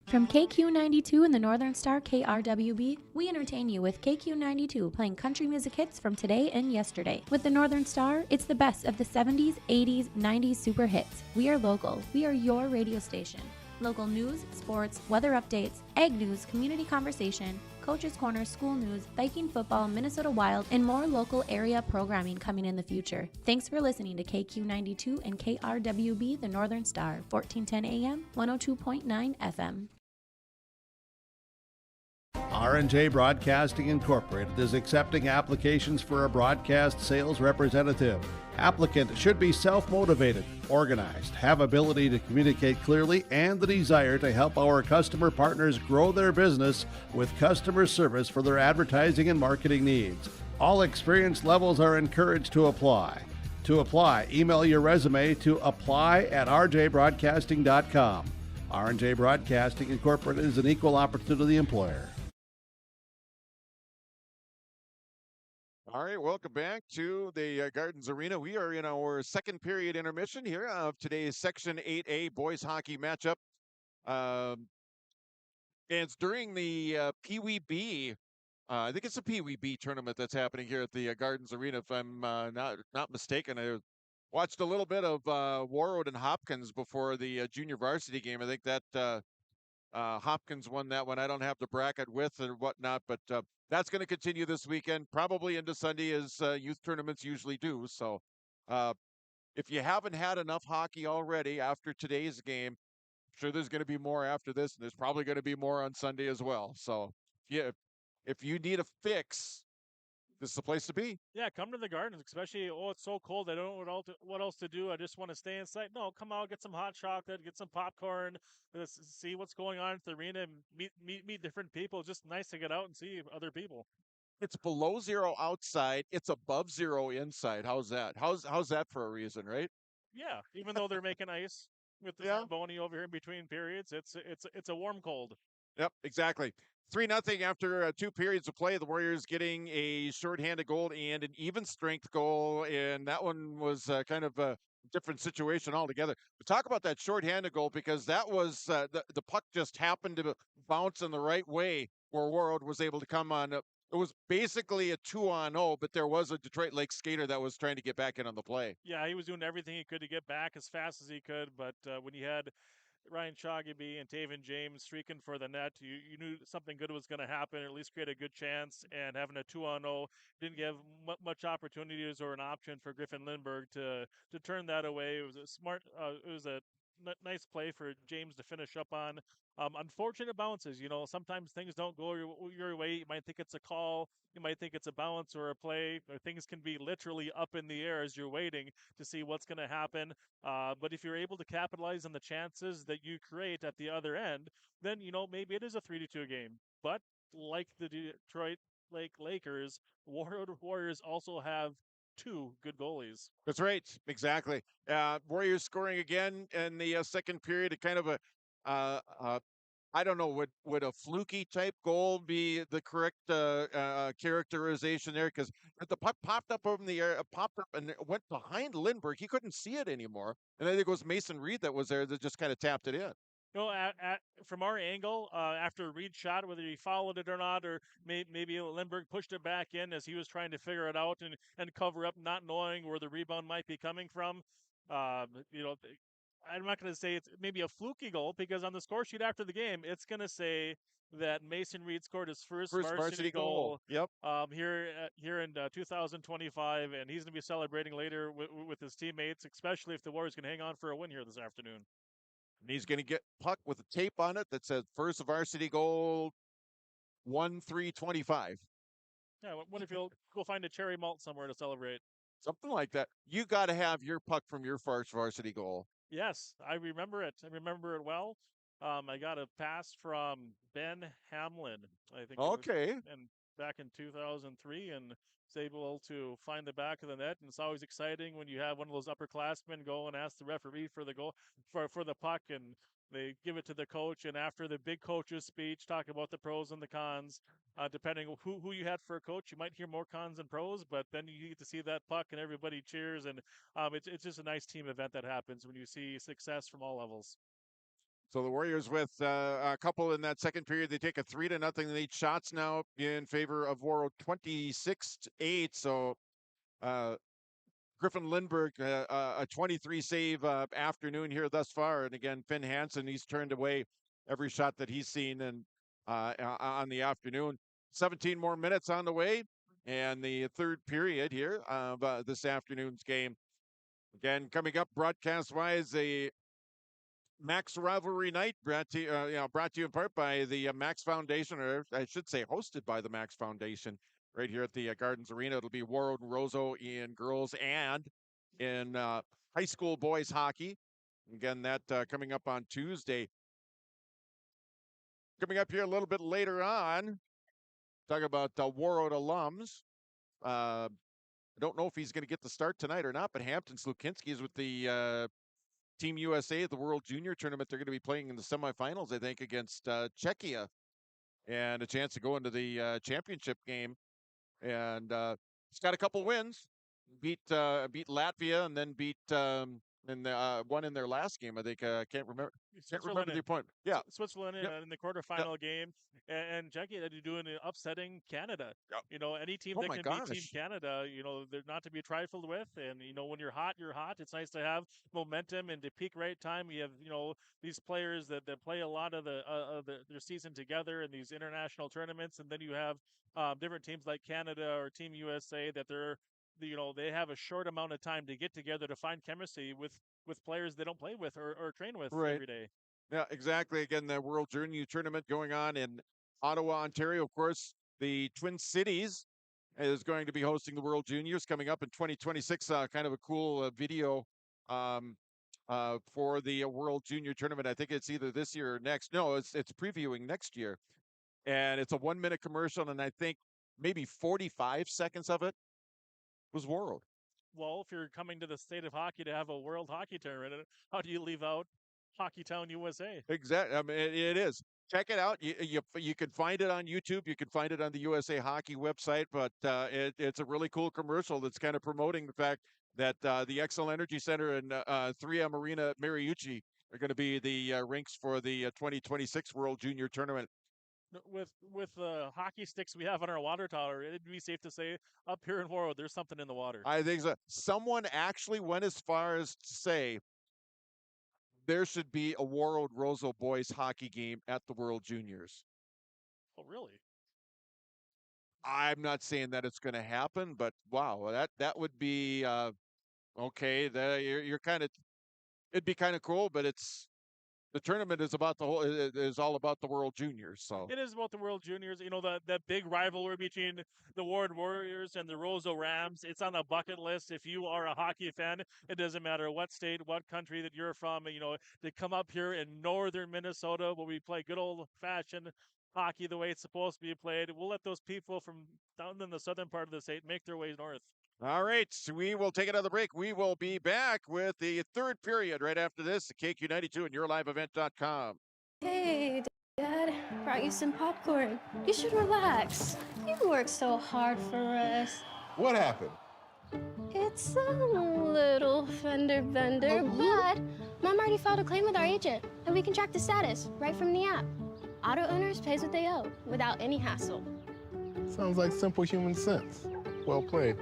From KQ92 and the Northern Star KRWB, we entertain you with KQ92 playing country music hits from today and yesterday. With the Northern Star, it's the best of the 70s, 80s, 90s super hits. We are local. We are your radio station. Local news, sports, weather updates, ag news, community conversation, Coach's Corner, school news, Viking football, Minnesota Wild, and more local area programming coming in the future. Thanks for listening to KQ92 and KRWB, the Northern Star, 1410 AM, 102.9 FM. R&J Broadcasting Incorporated is accepting applications for a broadcast sales representative. Applicant should be self-motivated, organized, have ability to communicate clearly, and the desire to help our customer partners grow their business with customer service for their advertising and marketing needs. All experience levels are encouraged to apply. To apply, email your resume to apply@rjbroadcasting.com. R&J Broadcasting Incorporated is an equal opportunity employer. All right, welcome back to the Gardens Arena. We are in our second period intermission here of today's Section 8A boys hockey matchup. And it's during the Pee Wee B. I think it's a Pee Wee B tournament that's happening here at the Gardens Arena, if I'm not mistaken. I watched a little bit of Warroad and Hopkins before the junior varsity game. I think that Hopkins won that one. I don't have the bracket with and whatnot, but that's going to continue this weekend, probably into Sunday, as youth tournaments usually do. So if you haven't had enough hockey already after today's game, I'm sure there's going to be more after this, and there's probably going to be more on Sunday as well. So if you need a fix, this is the place to be. Yeah, come to the Gardens, especially, it's so cold. I don't know what else to do. I just want to stay inside. No, come out, get some hot chocolate, get some popcorn, see what's going on at the arena, and meet different people. It's just nice to get out and see other people. It's below zero outside. It's above zero inside. How's that? How's that for a reason, right? Yeah, even though they're making ice with the Zamboni over here in between periods, it's a warm cold. Yep, exactly. 3-0 after 2 periods of play. The Warriors getting a shorthanded goal and an even strength goal, and that one was kind of a different situation altogether. But talk about that shorthanded goal, because that was the puck just happened to bounce in the right way where Warroad was able to come on. It was basically a 2-on-0, but there was a Detroit Lake skater that was trying to get back in on the play. Yeah, he was doing everything he could to get back as fast as he could, but when he had Ryan Shoggy and Taven James streaking for the net, you knew something good was going to happen, or at least create a good chance. And having a 2-on-0 didn't give much opportunities or an option for Griffin Lindbergh to turn that away. It was a smart, it was a nice play for James to finish up on. Unfortunate bounces, sometimes things don't go your way. You might think it's a call, you might think it's a bounce or a play, or things can be literally up in the air as you're waiting to see what's going to happen. But if you're able to capitalize on the chances that you create at the other end, then, maybe it is a 3-2 game. But like the Detroit Lakers, Warriors also have 2 good goalies. That's right. Exactly. Warriors scoring again in the second period. Kind of a, I don't know, would a fluky type goal be the correct characterization there? Because the puck popped up over in the air, popped up and went behind Lindbergh. He couldn't see it anymore. And then it was Mason Reed that was there that just kind of tapped it in. From our angle, after Reed shot, whether he followed it or not, or maybe Lindbergh pushed it back in as he was trying to figure it out and cover up, not knowing where the rebound might be coming from. I'm not going to say it's maybe a fluky goal because on the score sheet after the game, it's going to say that Mason Reed scored his first varsity goal. Yep. Here in 2025, and he's going to be celebrating later with his teammates, especially if the Warriors can hang on for a win here this afternoon. And he's going to get puck with a tape on it that says first varsity goal 1-3-25. Yeah, what if you'll go find a cherry malt somewhere to celebrate? Something like that. You got to have your puck from your first varsity goal. Yes, I remember it. I remember it well. I got a pass from Ben Hamlin, I think. Okay. And back in 2003, and was able to find the back of the net. And it's always exciting when you have one of those upperclassmen go and ask the referee for the goal for the puck, and they give it to the coach. And after the big coach's speech, talk about the pros and the cons. Depending on who you had for a coach, you might hear more cons than pros, but then you get to see that puck and everybody cheers, and it's just a nice team event that happens when you see success from all levels. So the Warriors with a couple in that second period, they take a 3-0 lead. Shots now in favor of Warroad, 26-8. So Griffin Lindbergh, a 23 save afternoon here thus far, and again Finn Hansen, he's turned away every shot that he's seen and on the afternoon. 17 more minutes on the way, and the third period here of this afternoon's game. Again, coming up broadcast-wise, a Max Rivalry Night brought to you in part by the Max Foundation, or I should say hosted by the Max Foundation, right here at the Gardens Arena. It'll be Warroad and Roseau in girls and in high school boys hockey. Again, that coming up on Tuesday. Coming up here a little bit later on, talk about Warroad alums. I don't know if he's going to get the start tonight or not, but Hampton Slukinski is with the Team USA at the World Junior Tournament. They're going to be playing in the semifinals, I think, against Czechia, and a chance to go into the championship game. And he's got a couple wins. Beat Latvia, and then beat one in their last game. I think can't remember the opponent. Yeah, Switzerland in the quarterfinal game, and Jackie doing upsetting Canada. Yep. You know, any team that can beat Team Canada, you know, they're not to be trifled with. And you know, when you're hot, you're hot. It's nice to have momentum and to peak right time. You have these players that play a lot of their season together in these international tournaments, and then you have different teams like Canada or Team USA that they have a short amount of time to get together to find chemistry with players they don't play with or train with every day. Yeah, exactly. Again, the World Junior Tournament going on in Ottawa, Ontario. Of course, the Twin Cities is going to be hosting the World Juniors coming up in 2026. Kind of a cool video for the World Junior Tournament. I think it's either this year or next. No, it's previewing next year. And it's a 1-minute commercial, and I think maybe 45 seconds of it was Warroad. Well, if you're coming to the state of hockey to have a World Hockey Tournament, how do you leave out Hockey Town USA? Exactly. I mean, it is. Check it out. You can find it on YouTube. You can find it on the USA Hockey website. But it's a really cool commercial that's kind of promoting the fact that the Xcel Energy Center and 3M Arena Mariucci are going to be the rinks for the 2026 World Junior Tournament. With the hockey sticks we have on our water tower, it'd be safe to say up here in Warroad, there's something in the water. I think so. Someone actually went as far as to say there should be a Warroad Roseau boys hockey game at the World Juniors. Oh, really? I'm not saying that it's going to happen, but wow, that would be okay. You're kind of, it'd be kind of cool, but the tournament is all about the World Juniors. So it is about the World Juniors. You know, that big rivalry between the Warroad Warriors and the Roseau Rams. It's on the bucket list. If you are a hockey fan, it doesn't matter what state, what country that you're from. You know, to come up here in northern Minnesota where we play good old-fashioned hockey the way it's supposed to be played. We'll let those people from down in the southern part of the state make their way north. All right, so we will take another break. We will be back with the third period right after this at KQ92 and YourLiveEvent.com. Hey, Dad, brought you some popcorn. You should relax. You worked so hard for us. What happened? It's a little fender bender, but Mom already filed a claim with our agent, and we can track the status right from the app. Auto owners pays what they owe without any hassle. Sounds like simple human sense. Well played.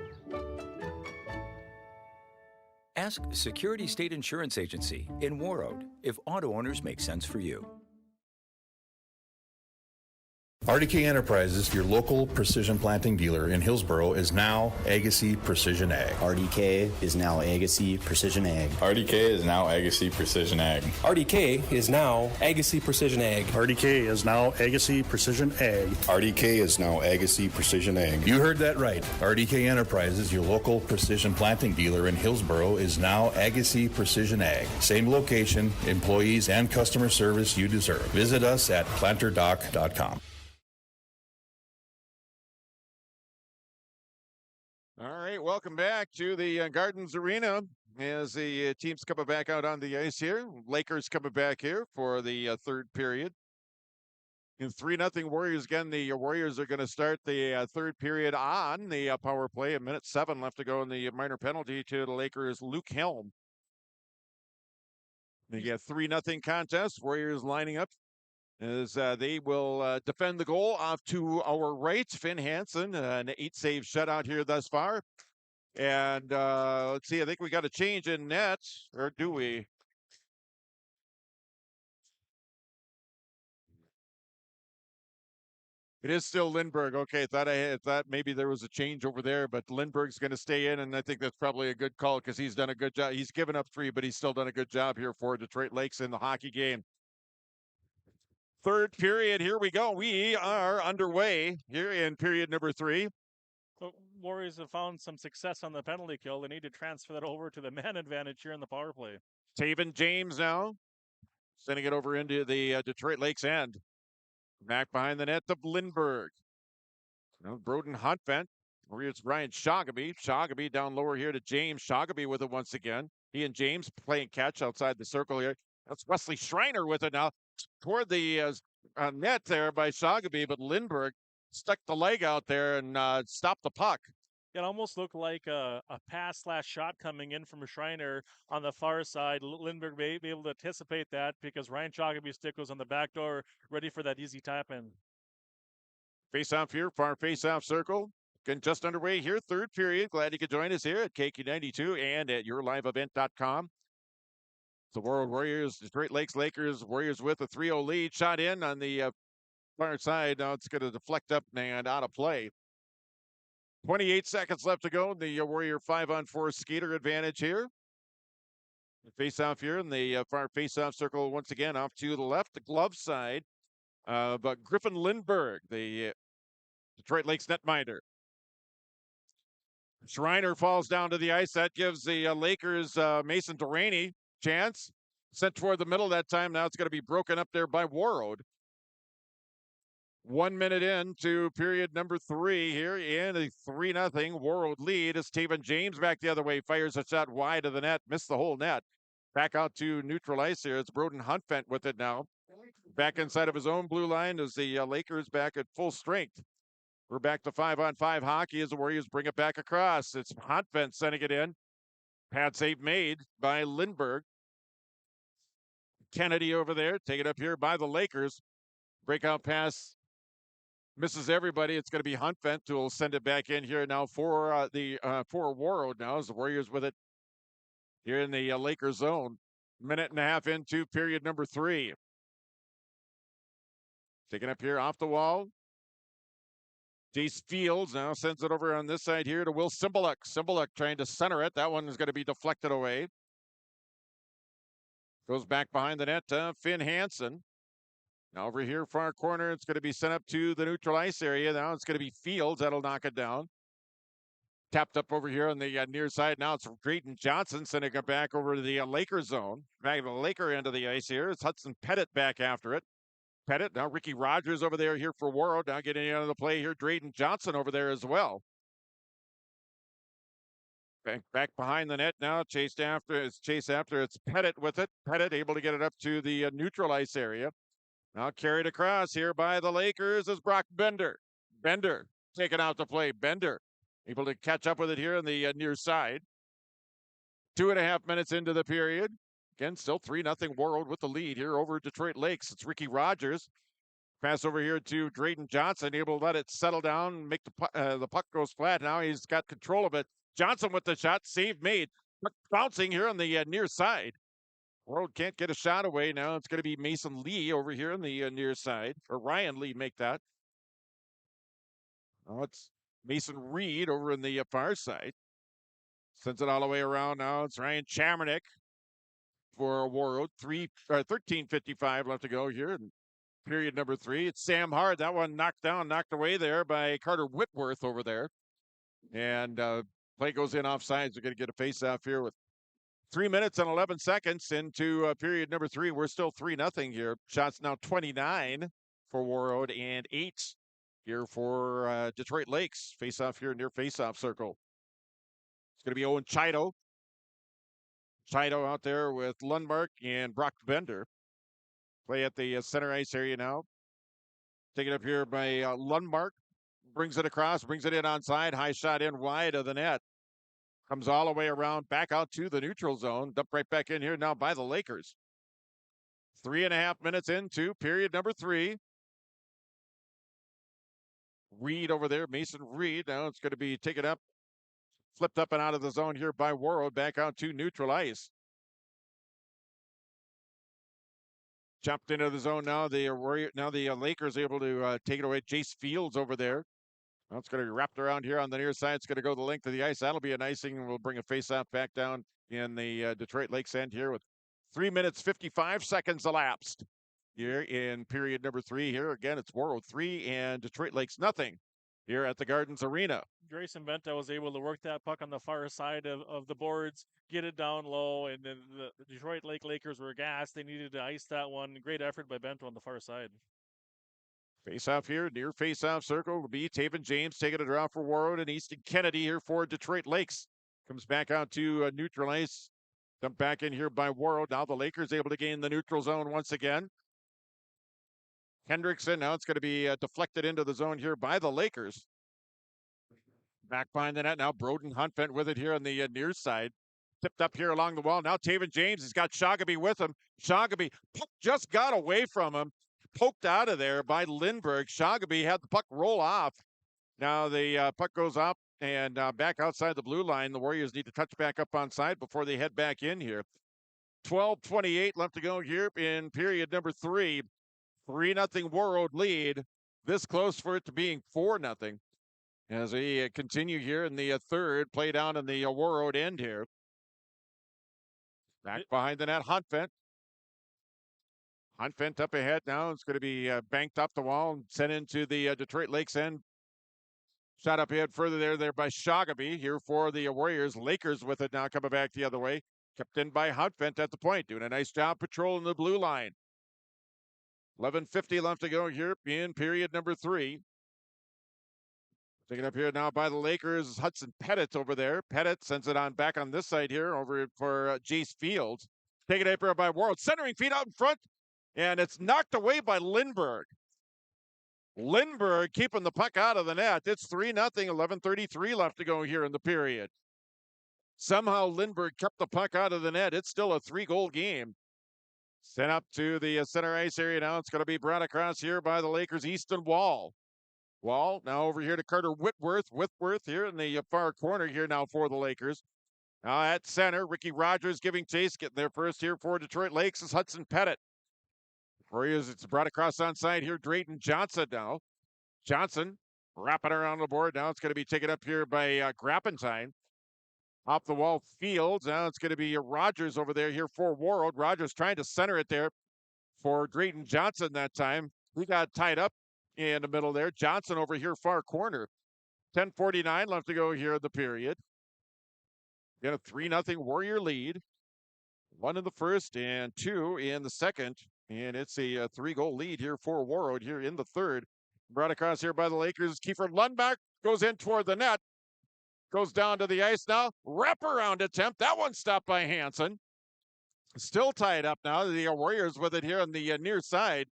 Ask Security State Insurance Agency in Warroad if auto owners make sense for you. RDK Enterprises, your local precision planting dealer in Hillsboro, is now Agassi Precision Ag. RDK is now Agassi Precision Ag. RDK is now Agassi Precision Ag. RDK is now Agassi Precision Ag. RDK is now Agassi Precision Ag. RDK is now Agassi Precision Ag. You heard that right. RDK Enterprises, your local precision planting dealer in Hillsboro, is now Agassi Precision Ag. Same location, employees, and customer service you deserve. Visit us at planterdoc.com. All right, welcome back to the Gardens Arena as the teams coming back out on the ice here. Lakers coming back here for the third period. In 3-0 Warriors again, the Warriors are going to start the third period on the power play. 1:07 left to go in the minor penalty to the Lakers' Luke Helm. They get 3-0 contest. Warriors lining up as they will defend the goal off to our right. Finn Hansen, an 8-save shutout here thus far. And let's see, I think we got a change in net, or do we? It is still Lindbergh. Okay, I thought maybe there was a change over there, but Lindbergh's going to stay in, and I think that's probably a good call because he's done a good job. He's given up 3, but he's still done a good job here for Detroit Lakes in the hockey game. Third period, here we go. We are underway here in period number 3. So Warriors have found some success on the penalty kill. They need to transfer that over to the man advantage here in the power play. Taven James now sending it over into the Detroit Lakes end. Back behind the net to Lindbergh. Now Broden Huntvent. Here's Ryan Shoggaby. Shoggaby down lower here to James. Shoggaby with it once again. He and James playing catch outside the circle here. That's Wesley Schreiner with it now. Toward the net there by Shoggaby, but Lindbergh stuck the leg out there and stopped the puck. It almost looked like a pass/shot coming in from Schreiner on the far side. Lindbergh may be able to anticipate that because Ryan Shoggaby's stick was on the back door, ready for that easy tap in. Face off here, far face off circle. Getting just underway here, third period. Glad you could join us here at KQ92 and at yourliveevent.com. The World Warriors, Detroit Lakes Lakers, Warriors with a 3-0 lead. Shot in on the far side. Now it's going to deflect up and out of play. 28 seconds left to go. The Warrior 5-on-4 skater advantage here. Face off here in the far face off circle once again off to the left, the glove side. But Griffin Lindbergh, the Detroit Lakes netminder. Schreiner falls down to the ice. That gives the Lakers Mason Delaney chance. Sent toward the middle that time. Now it's going to be broken up there by Warroad. 1 minute into period number 3 here in a 3-0 Warroad lead. As Taven James back the other way, fires a shot wide of the net, missed the whole net. Back out to neutral ice here. It's Broden Huntvent with it now. Back inside of his own blue line as the Lakers back at full strength. We're back to 5-on-5 hockey as the Warriors bring it back across. It's Huntvent sending it in. Pad save made by Lindbergh. Kennedy over there, taken up here by the Lakers. Breakout pass misses everybody. It's going to be Huntvent who will send it back in here now for for Warroad now as the Warriors with it here in the Lakers zone. Minute and a half into period number 3. Taken up here off the wall. Jace Fields now sends it over on this side here to Will Cymbaluk. Cymbaluk trying to center it. That one is going to be deflected away. Goes back behind the net to Finn Hansen. Now over here, far corner, it's going to be sent up to the neutral ice area. Now it's going to be Fields. That'll knock it down. Tapped up over here on the near side. Now it's Drayton Johnson sending it back over to the Laker zone. Back to the Laker end of the ice here. It's Hudson Pettit back after it. Pettit, now Ricky Rogers over there here for Warroad. Now getting out of the play here, Drayton Johnson over there as well. Back behind the net now, chase after. It's Pettit with it. Pettit able to get it up to the neutral ice area. Now carried across here by the Lakers is Brock Bender. Bender taken out to play. Bender able to catch up with it here on the near side. 2.5 minutes into the period. Again, still 3-0 Warroad with the lead here over Detroit Lakes. It's Ricky Rogers. Pass over here to Drayton Johnson, able to let it settle down, make the puck goes flat. Now he's got control of it. Johnson with the shot, save made. Bouncing here on the near side. Warroad can't get a shot away now. It's going to be Mason Lee over here on the near side, or Ryan Lee make that. Oh, it's Mason Reed over in the far side. Sends it all the way around now. It's Ryan Chamernick for Warroad. 13:55 left to go here in period number 3. It's Sam Hard. That one knocked away there by Carter Whitworth over there. And play goes in offsides. We're going to get a face-off here with 3 minutes and 11 seconds into period number 3. We're still 3-0 here. Shots now 29 for Warroad and 8 here for Detroit Lakes. Face-off here near face-off circle. It's going to be Owen Chido. Chido out there with Lundmark and Brock Bender. Play at the center ice area now. Taken up here by Lundmark. Brings it across, brings it in onside. High shot in wide of the net. Comes all the way around, back out to the neutral zone. Dumped right back in here now by the Lakers. 3.5 minutes into period number 3. Reed over there, Mason Reed. Now it's going to be taken up, flipped up and out of the zone here by Warroad, back out to neutral ice. Jumped into the zone now. The Lakers able to take it away. Jace Fields over there. Well, it's going to be wrapped around here on the near side. It's going to go the length of the ice. That'll be an icing, and we'll bring a face-off back down in the Detroit Lakes end here with 3 minutes, 55 seconds elapsed here in period number 3. Here again, it's Warroad 3 and Detroit Lakes nothing here at the Gardens Arena. Grayson Benta was able to work that puck on the far side of the boards, get it down low, and then the Detroit Lakers were gassed. They needed to ice that one. Great effort by Benta on the far side. Face-off here, near face-off circle will be Taven James taking a draw for Warroad, and Easton Kennedy here for Detroit Lakes. Comes back out to neutral ice. Dumped back in here by Warroad. Now the Lakers able to gain the neutral zone once again. Hendrickson, now it's going to be deflected into the zone here by the Lakers. Back behind the net now, Broden Huntvent with it here on the near side. Tipped up here along the wall. Now Taven James has got Shoggaby with him. Shoggaby just got away from him. Poked out of there by Lindbergh. Shoggaby had the puck roll off. Now the puck goes up and back outside the blue line. The Warriors need to touch back up on side before they head back in here. 12:28 left to go here in period number 3. 3-0 Warroad lead. This close for it to being 4-0. As we continue here in the third, play down in the Warroad end here. Back behind the net, Huntvent. Huntvent up ahead now. It's going to be banked up the wall and sent into the Detroit Lakes end. Shot up ahead further there by Shoggaby here for the Warriors. Lakers with it now coming back the other way. Kept in by Huntvent at the point, doing a nice job patrolling the blue line. 11:50 left to go here in period number 3. Taken up here now by the Lakers, Hudson Pettit over there. Pettit sends it on back on this side here over for Jace Fields. Taken up here by Warroad, centering feet out in front, and it's knocked away by Lindbergh. Lindbergh keeping the puck out of the net. It's 3-0, 11:33 left to go here in the period. Somehow Lindbergh kept the puck out of the net. It's still a 3-goal game. Sent up to the center ice area now. It's going to be brought across here by the Lakers' Easton Wall. Wall now over here to Carter Whitworth. Whitworth here in the far corner here now for the Lakers. Now at center, Ricky Rogers giving chase. Getting there first here for Detroit Lakes is Hudson Pettit. Warriors, it's brought across on side here. Drayton Johnson now. Johnson wrapping around the board. Now it's going to be taken up here by Grappentine. Off the wall, Fields. Now it's going to be Rogers over there here for Warroad. Rogers trying to center it there for Drayton Johnson that time. He got tied up in the middle there. Johnson over here, far corner. 10:49 left to go here in the period. Got a 3-0 Warrior lead. 1 in the first and 2 in the second. And it's a 3-goal lead here for Warroad here in the third. Brought across here by the Lakers. Kiefer Lundmark goes in toward the net. Goes down to the ice now. Wraparound attempt. That one stopped by Hansen. Still tied up now. The Warriors with it here on the near side.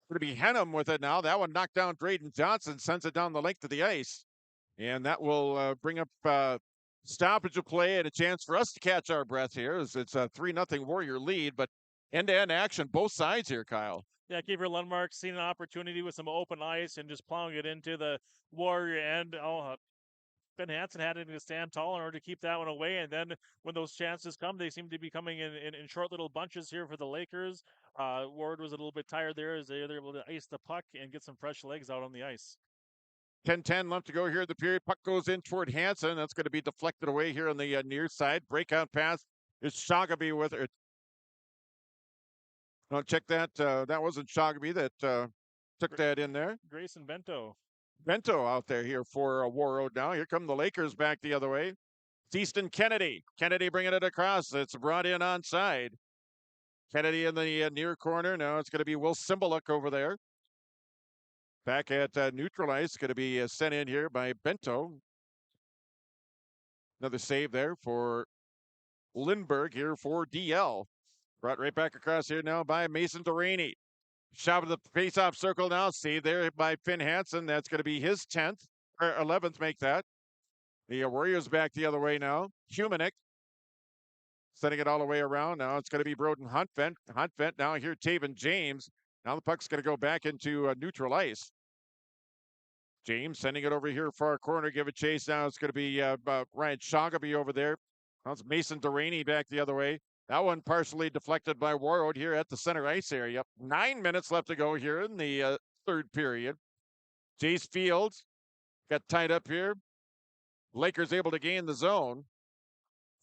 Going to be Henham with it now. That one knocked down Drayton Johnson. Sends it down the length of the ice. And that will bring up stoppage of play and a chance for us to catch our breath here. As it's a 3-0 Warrior lead. But end-to-end action both sides here, Kyle. Yeah, Kiefer Lundmark seen an opportunity with some open ice and just plowing it into the Warrior end. Ben Hansen had to stand tall in order to keep that one away. And then when those chances come, they seem to be coming in short little bunches here for the Lakers. Ward was a little bit tired there as they're able to ice the puck and get some fresh legs out on the ice. 10-10 left to go here in the period. Puck goes in toward Hansen. That's going to be deflected away here on the near side. Breakout pass is Shagaby with it. No, check that. That wasn't Shagaby that took that in there. Grayson Bento. Bento out there here for Warroad now. Here come the Lakers back the other way. It's Easton Kennedy. Kennedy bringing it across. It's brought in onside. Kennedy in the near corner. Now it's going to be Will Cymbaluk over there. Back at neutral ice. Going to be sent in here by Bento. Another save there for Lindbergh here for DL. Brought right back across here now by Mason Delaney. Shot of the face-off circle now. Saved there by Finn Hansen. That's going to be his 10th or 11th. Make that. The Warriors back the other way now. Humanick sending it all the way around. Now it's going to be Broden Huntvent. Huntvent now here. Taven James. Now the puck's going to go back into neutral ice. James sending it over here far corner. Give a chase now. It's going to be Ryan Shagaby over there. Now it's Mason Delaney back the other way. That one partially deflected by Warroad here at the center ice area. 9 minutes left to go here in the third period. Jace Fields got tied up here. Lakers able to gain the zone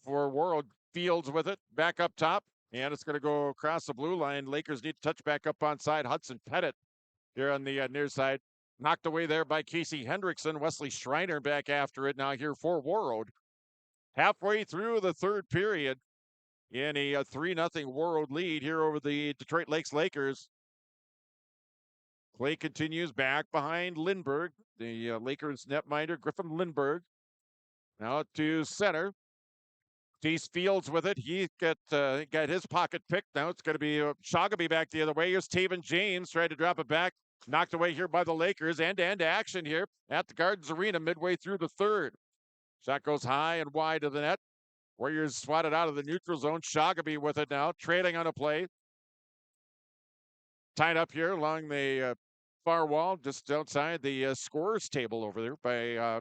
for Warroad. Fields with it, back up top, and it's going to go across the blue line. Lakers need to touch back up on side. Hudson Pettit here on the near side. Knocked away there by Casey Hendrickson. Wesley Schreiner back after it now here for Warroad. Halfway through the third period, in a 3-0 Warroad lead here over the Detroit Lakes Lakers. Play continues back behind Lindbergh, the Lakers netminder, Griffin Lindbergh. Now to center. Jace Fields with it. He got his pocket picked. Now it's going to be Shagaby back the other way. Here's Taven James trying to drop it back. Knocked away here by the Lakers. End-to-end action here at the Gardens Arena midway through the third. Shot goes high and wide of the net. Warriors swatted out of the neutral zone. Shagaby with it now, trailing on a play. Tied up here along the far wall, just outside the scorers table over there by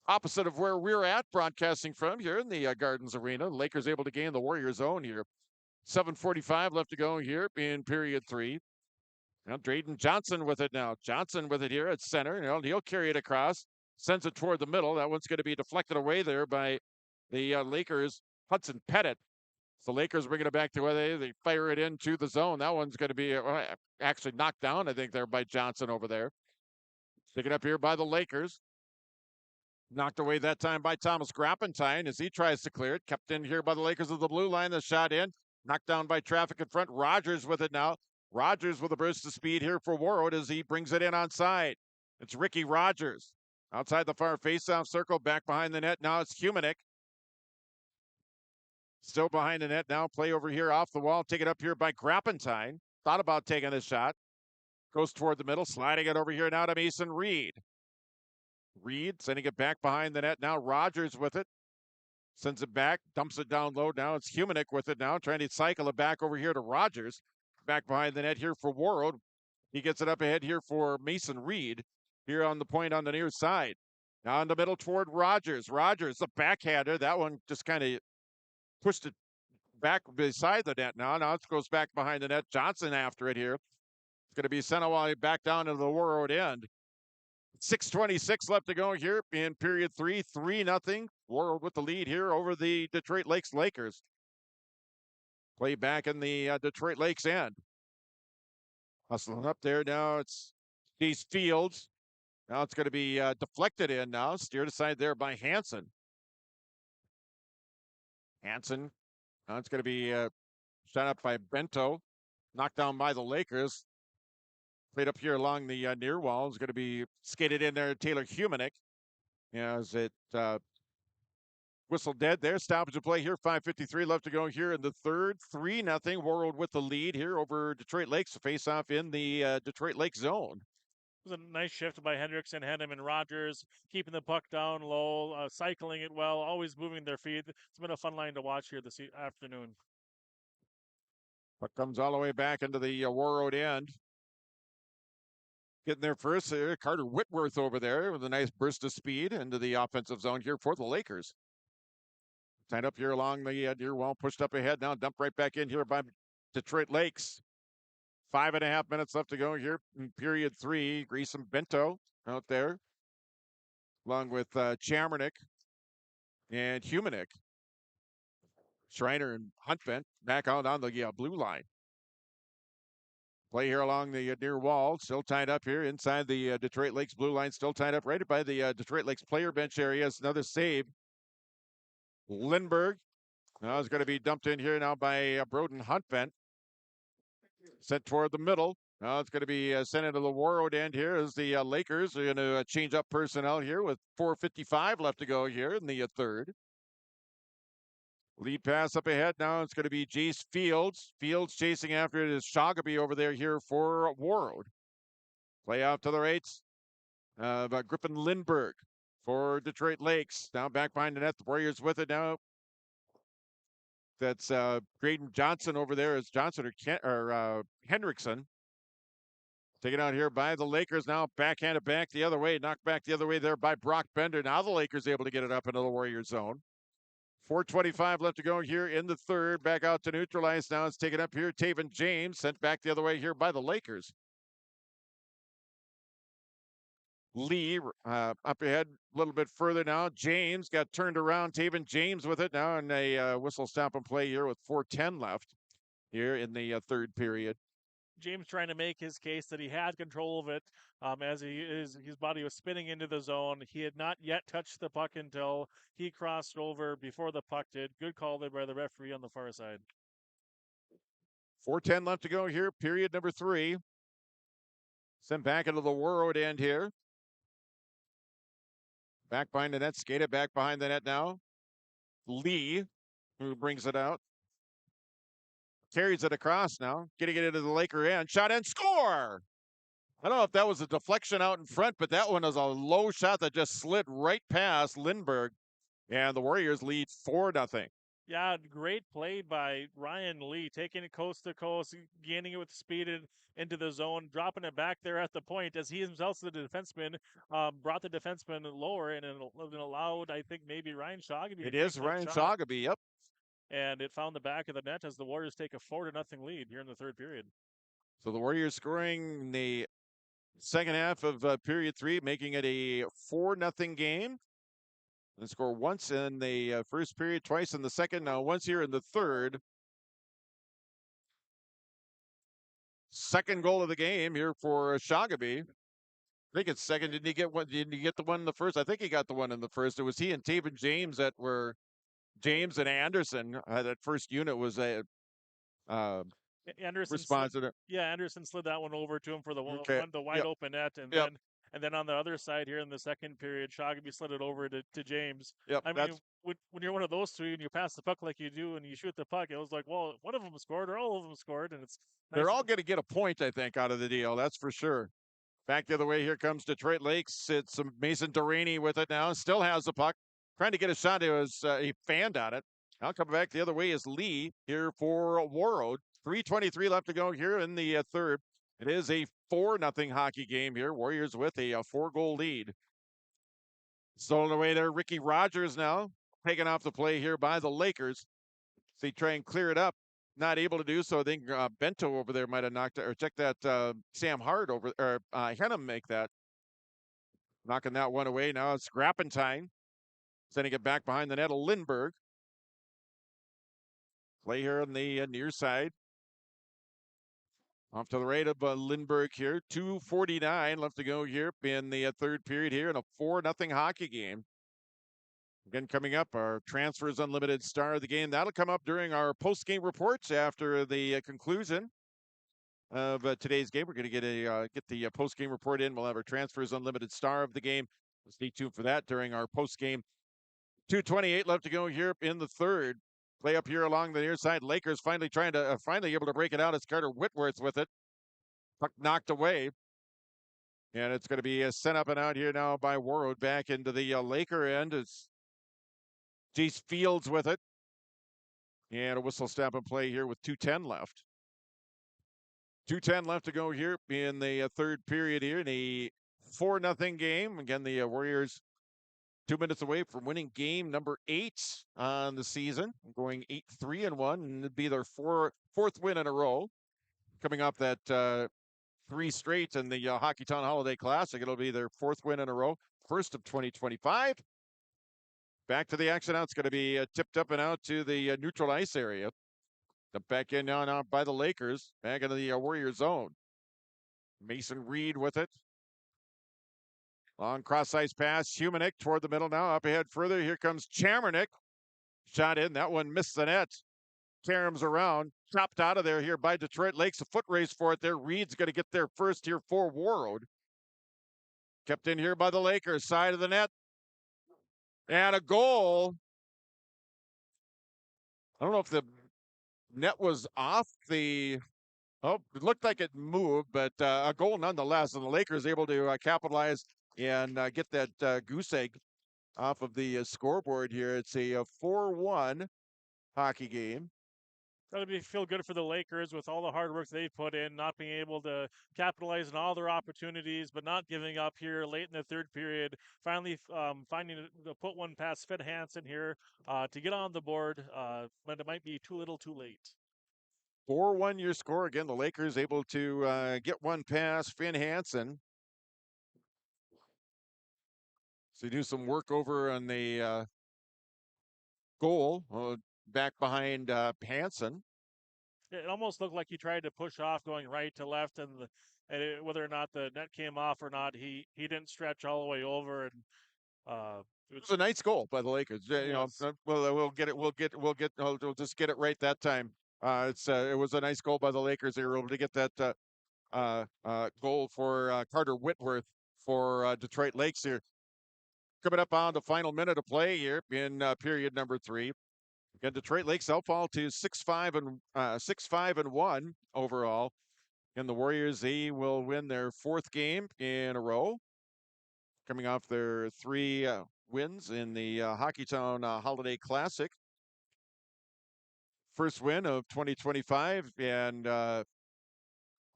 opposite of where we're at broadcasting from here in the Gardens Arena. The Lakers able to gain the Warriors zone here. 7:45 left to go here in period 3. Now Drayden Johnson with it now. Johnson with it here at center. He'll carry it across, sends it toward the middle. That one's going to be deflected away there by the Lakers, Hudson Pettit. So the Lakers bringing it back to where they fire it into the zone. That one's going to be actually knocked down, I think, there by Johnson over there. Taken up here by the Lakers. Knocked away that time by Thomas Grappentine as he tries to clear it. Kept in here by the Lakers of the blue line. The shot in. Knocked down by traffic in front. Rogers with it now. Rogers with a burst of speed here for Warroad as he brings it in on side. It's Ricky Rogers. Outside the far faceoff circle, back behind the net. Now it's Humanick. Still behind the net now. Play over here off the wall. Take it up here by Grappentine. Thought about taking a shot. Goes toward the middle. Sliding it over here now to Mason Reed. Reed sending it back behind the net. Now Rogers with it. Sends it back. Dumps it down low. Now it's Humanick with it now. Trying to cycle it back over here to Rogers. Back behind the net here for Warroad. He gets it up ahead here for Mason Reed. Here on the point on the near side. Now in the middle toward Rogers. Rogers, the backhander. That one just kind of pushed it back beside the net now. Now it goes back behind the net. Johnson after it here. It's going to be sent away back down to the Warroad end. 6:26 left to go here in period 3. 3-0. Warroad with the lead here over the Detroit Lakes Lakers. Play back in the Detroit Lakes end. Hustling up there now. It's Jace Fields. Now it's going to be deflected in now. Steered aside there by Hansen. Hansen. Now it's going to be shot up by Bento. Knocked down by the Lakers. Played up here along the near wall. Is going to be skated in there. Taylor Humanick. As it whistle dead there. Stoppage of play here. 5:53 left to go here in the third. 3-0. Warroad with the lead here over Detroit Lakes. Face off in the Detroit Lakes zone. It was a nice shift by Hendrickson, Hennem, and Rogers, keeping the puck down low, cycling it well, always moving their feet. It's been a fun line to watch here this afternoon. Puck comes all the way back into the Warroad end. Getting there first, Carter Whitworth over there with a nice burst of speed into the offensive zone here for the Lakers. Tied up here along the near wall, pushed up ahead now, dumped right back in here by Detroit Lakes. 5.5 minutes left to go here in period 3. Grayson Bento out there, along with Chamernick and Humanick. Schreiner and Huntvent back out on the blue line. Play here along the near wall, still tied up here inside the Detroit Lakes blue line, still tied up right by the Detroit Lakes player bench area. It's another save. Lindbergh now is going to be dumped in here now by Broden Huntvent. Sent toward the middle. Now it's going to be sent into the Warroad end here as the Lakers are going to change up personnel here with 4:55 left to go here in the third. Lead pass up ahead now. It's going to be Jace Fields. Fields chasing after it is Shagaby over there here for Warroad. Play out to the right. Griffin Lindbergh for Detroit Lakes. Now back behind the net. The Warriors with it now. That's Graydon Johnson over there. Is Johnson or Hendrickson. Taken out here by the Lakers now. Backhanded back the other way. Knocked back the other way there by Brock Bender. Now the Lakers able to get it up into the Warrior zone. 4:25 left to go here in the third. Back out to neutralize now. It's taken up here. Taven James sent back the other way here by the Lakers. Lee up ahead a little bit further now. James got turned around. Taven James with it now, and a whistle stop and play here with 4:10 left here in the third period. James trying to make his case that he had control of it as his body was spinning into the zone. He had not yet touched the puck until he crossed over before the puck did. Good call there by the referee on the far side. 4:10 left to go here, period number 3. Sent back into the Warroad end here. Back behind the net, skated back behind the net now. Lee, who brings it out. Carries it across now, getting it into the Laker end. Shot and score! I don't know if that was a deflection out in front, but that one was a low shot that just slid right past Lindbergh. And the Warriors lead 4-0. Yeah, great play by Ryan Lee, taking it coast to coast, gaining it with speed into the zone, dropping it back there at the point as he himself, the defenseman, brought the defenseman lower and allowed, I think, maybe Ryan Shagaby. It is Ryan Shagaby, yep. And it found the back of the net as the Warriors take a 4-0 lead here in the third period. So the Warriors scoring in the second half of period 3, making it a 4-0 game. They score once in the first period, twice in the second, now once here in the third. Second goal of the game here for Shagaby. I think it's second. Didn't he get one? Didn't he get the one in the first? I think he got the one in the first. It was he and Taven James that were James and Anderson. That first unit was a Anderson responsive. Anderson slid that one over to him for the the wide Yep. open net, and then on the other side here in the second period, Shagaby slid it over to James. Yep, I mean, when you're one of those two and you pass the puck like you do and you shoot the puck, it was like, well, one of them scored or all of them scored, and it's nice. They're all going to get a point, I think, out of the deal. That's for sure. Back the other way, here comes Detroit Lakes. It's Mason Duraney with it now. Still has the puck. Trying to get a shot. He fanned on it. Now coming back the other way is Lee here for Warroad. 3:23 left to go here in the third. It is a 4-0 hockey game here. Warriors with a 4-goal lead. Stolen away there. Ricky Rogers now taken off the play here by the Lakers. So they try and clear it up. Not able to do so. I think Bento over there might have knocked it, or check that Sam Hart over, or Henham make that. Knocking that one away. Now it's Grappentine. Sending it back behind the net of Lindbergh. Play here on the near side. Off to the right of Lindbergh here. 2:49 left to go here in the third period here in a 4-0 hockey game. Again, coming up, our Transfers Unlimited star of the game. That'll come up during our post-game reports after the conclusion of today's game. We're going to get the post-game report in. We'll have our Transfers Unlimited star of the game. Stay tuned for that during our post-game. 2:28 left to go here in the third. Play up here along the near side. Lakers finally able to break it out. It's Carter Whitworth with it. Puck knocked away. And it's going to be sent up and out here now by Warroad back into the Laker end. It's Jace Fields with it. And a whistle stop and play here with 2:10 left. 2:10 left to go here in the third period here in a 4-0 game. Again, the Warriors 2 minutes away from winning game number 8 on the season, going 8-3-1, and it'd be their fourth win in a row. Coming off that 3 straight in the Hockeytown Holiday Classic, it'll be their 4th win in a row, first of 2025. Back to the action now. It's going to be tipped up and out to the neutral ice area. Back in now by the Lakers, back into the Warrior zone. Mason Reed with it. Long cross-ice pass. Humanick toward the middle now. Up ahead further. Here comes Chamernick. Shot in. That one missed the net. Caroms around. Chopped out of there here by Detroit Lakes. A foot race for it there. Reed's going to get there first here for Warroad. Kept in here by the Lakers. Side of the net. And a goal. I don't know if the net was off the... Oh, it looked like it moved, but a goal nonetheless. And the Lakers able to capitalize and get that goose egg off of the scoreboard here. It's a 4-1 hockey game. That'll feel good for the Lakers with all the hard work they've put in, not being able to capitalize on all their opportunities, but not giving up here late in the third period. Finally finding to put one past Finn Hansen here to get on the board, but it might be too little too late. 4-1 your score. Again, the Lakers able to get one past Finn Hansen. So do some work over on the goal back behind Hansen. It almost looked like he tried to push off going right to left, and whether or not the net came off or not, he didn't stretch all the way over. And it was a nice goal by the Lakers. Yes. You know, we'll just get it right that time. It was a nice goal by the Lakers. They were able to get that goal for Carter Whitworth for Detroit Lakes here. Coming up on the final minute of play here in period number 3. Again, Detroit Lakes outfall to 6-5-1 overall. And the Warriors, they will win their 4th game in a row, coming off their 3 wins in the Hockeytown Holiday Classic. First win of 2025, and a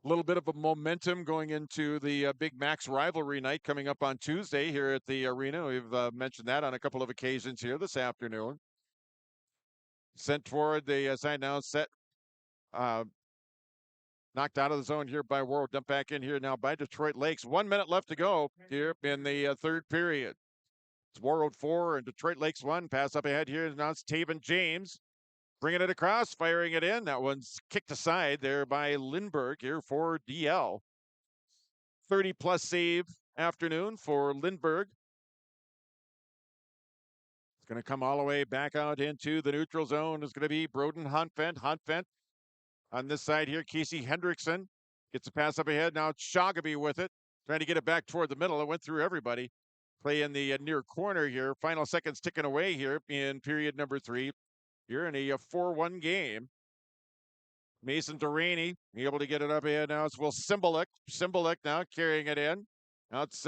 little bit of a momentum going into the Big Max rivalry night coming up on Tuesday here at the arena. We've mentioned that on a couple of occasions here this afternoon. Sent toward the side now, set. Knocked out of the zone here by Warroad. Dumped back in here now by Detroit Lakes. 1 minute left to go here in the third period. It's Warroad 4 and Detroit Lakes 1. Pass up ahead here. Now it's Taven James. Bringing it across, firing it in. That one's kicked aside there by Lindbergh here for DL. 30-plus save afternoon for Lindbergh. It's going to come all the way back out into the neutral zone. It's going to be Broden Huntfent. Huntfent on this side here. Casey Hendrickson gets a pass up ahead. Now it's Shoggaby with it. Trying to get it back toward the middle. It went through everybody. Play in the near corner here. Final seconds ticking away here in period number 3. You're in a 4-1 game. Mason Duraney able to get it up ahead. Now it's Will Cymbaluk. Cymbaluk now carrying it in. Now it's